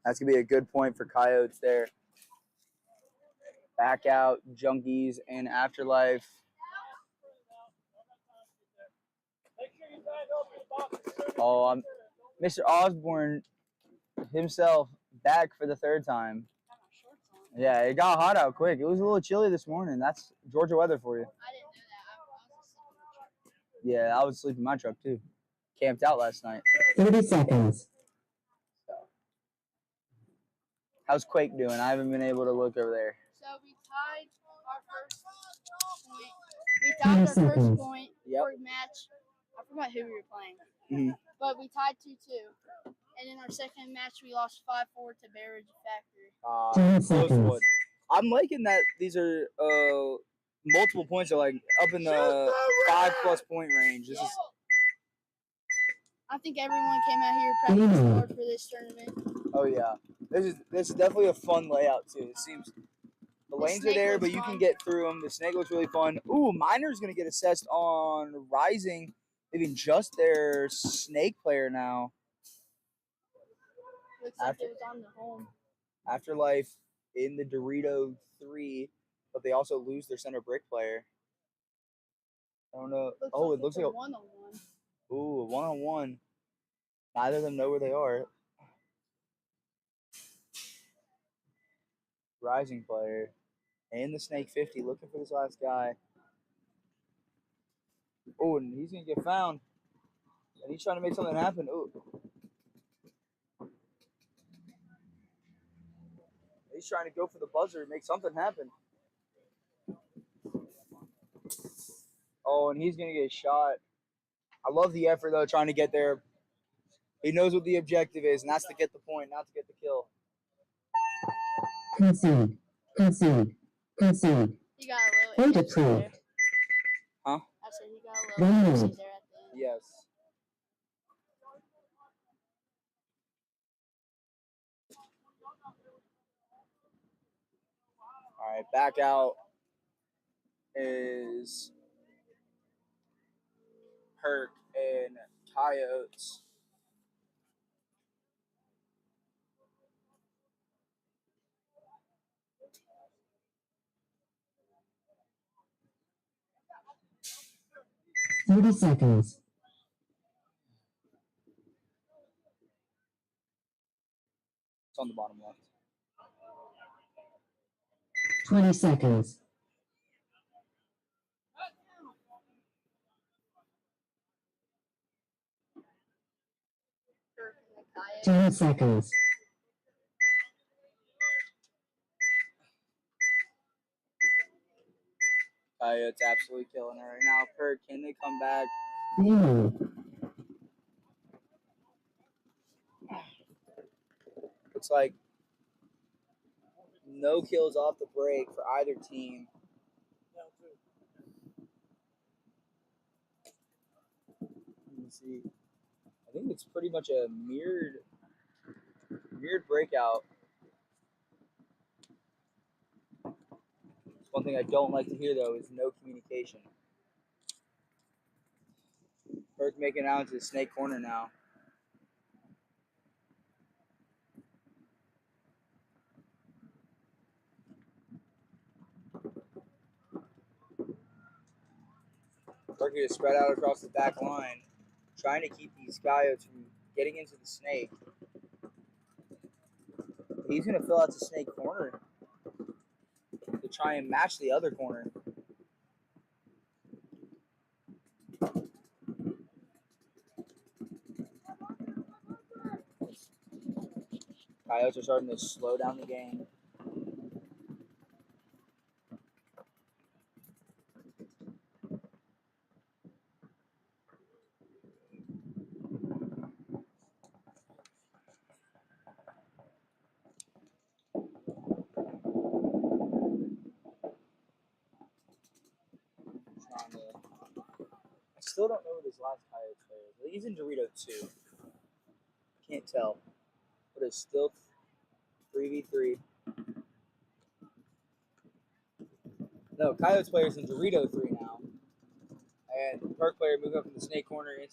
Speaker 4: That's going to be a good point for Coyotes there. Back out, Junkies, and Afterlife. Oh, Mr. Osborne himself back for the third time. Yeah, it got hot out quick. It was a little chilly this morning. That's Georgia weather for you.
Speaker 9: I didn't know that.
Speaker 4: Yeah, I was asleep in my truck too. Camped out last night.
Speaker 3: 30 seconds.
Speaker 4: How's Quake doing? I haven't been able to look over there.
Speaker 9: So we tied our first point. We tied our first point for match. I forgot who we were playing.
Speaker 4: Mm-hmm.
Speaker 9: But we tied 2-2. And in our second match, we lost 5-4 to Barrage Factory.
Speaker 4: Close one. I'm liking that these are multiple points are like up in the 5+ point range. This is.
Speaker 9: I think everyone came out here practicing hard for this tournament.
Speaker 4: Oh yeah, this is definitely a fun layout too. It seems the lanes are there, but you can get through them. The Snake looks really fun. Ooh, Miner's gonna get assessed on Rising, leaving just their Snake player now.
Speaker 9: Looks like it was on the home.
Speaker 4: Afterlife in the Dorito 3, but they also lose their center brick player. I don't know. It looks like a
Speaker 9: one-on-one.
Speaker 4: Ooh, a one-on-one. Neither of them know where they are. Rising player and the Snake 50 looking for this last guy. Oh, and he's gonna get found. And he's trying to make something happen. Oh. He's trying to go for the buzzer and make something happen. Oh, and he's gonna get shot. I love the effort though, trying to get there. He knows what the objective is, and that's to get the point, not to get the kill.
Speaker 3: Concede. Concede. Concede.
Speaker 9: He got a little
Speaker 3: Point
Speaker 9: agency
Speaker 3: approved.
Speaker 9: there.
Speaker 4: Huh?
Speaker 9: I said he got a little agency there at the end.
Speaker 4: Yes. All right, back out is Perk and Coyotes.
Speaker 3: Thirty seconds.
Speaker 4: It's on the bottom left.
Speaker 3: 20 seconds.
Speaker 9: Kirk and the Coyotes.
Speaker 3: 10 seconds.
Speaker 4: Coyotes absolutely killing it right now. Perk, can they come back? Looks like no kills off the break for either team. Let me see. I think it's pretty much a mirrored breakout. One thing I don't like to hear though is no communication. Perk making it out into the snake corner now. Perk is spread out across the back line, trying to keep these coyotes from getting into the snake. He's going to fill out the snake corner to try and match the other corner. Coyotes are starting to slow down the game. I still don't know what his last Coyotes player is. He's in Dorito 2. Can't tell. But it's still 3v3. No, Coyotes player's in Dorito 3 now. And Perk player moving up from the snake corner into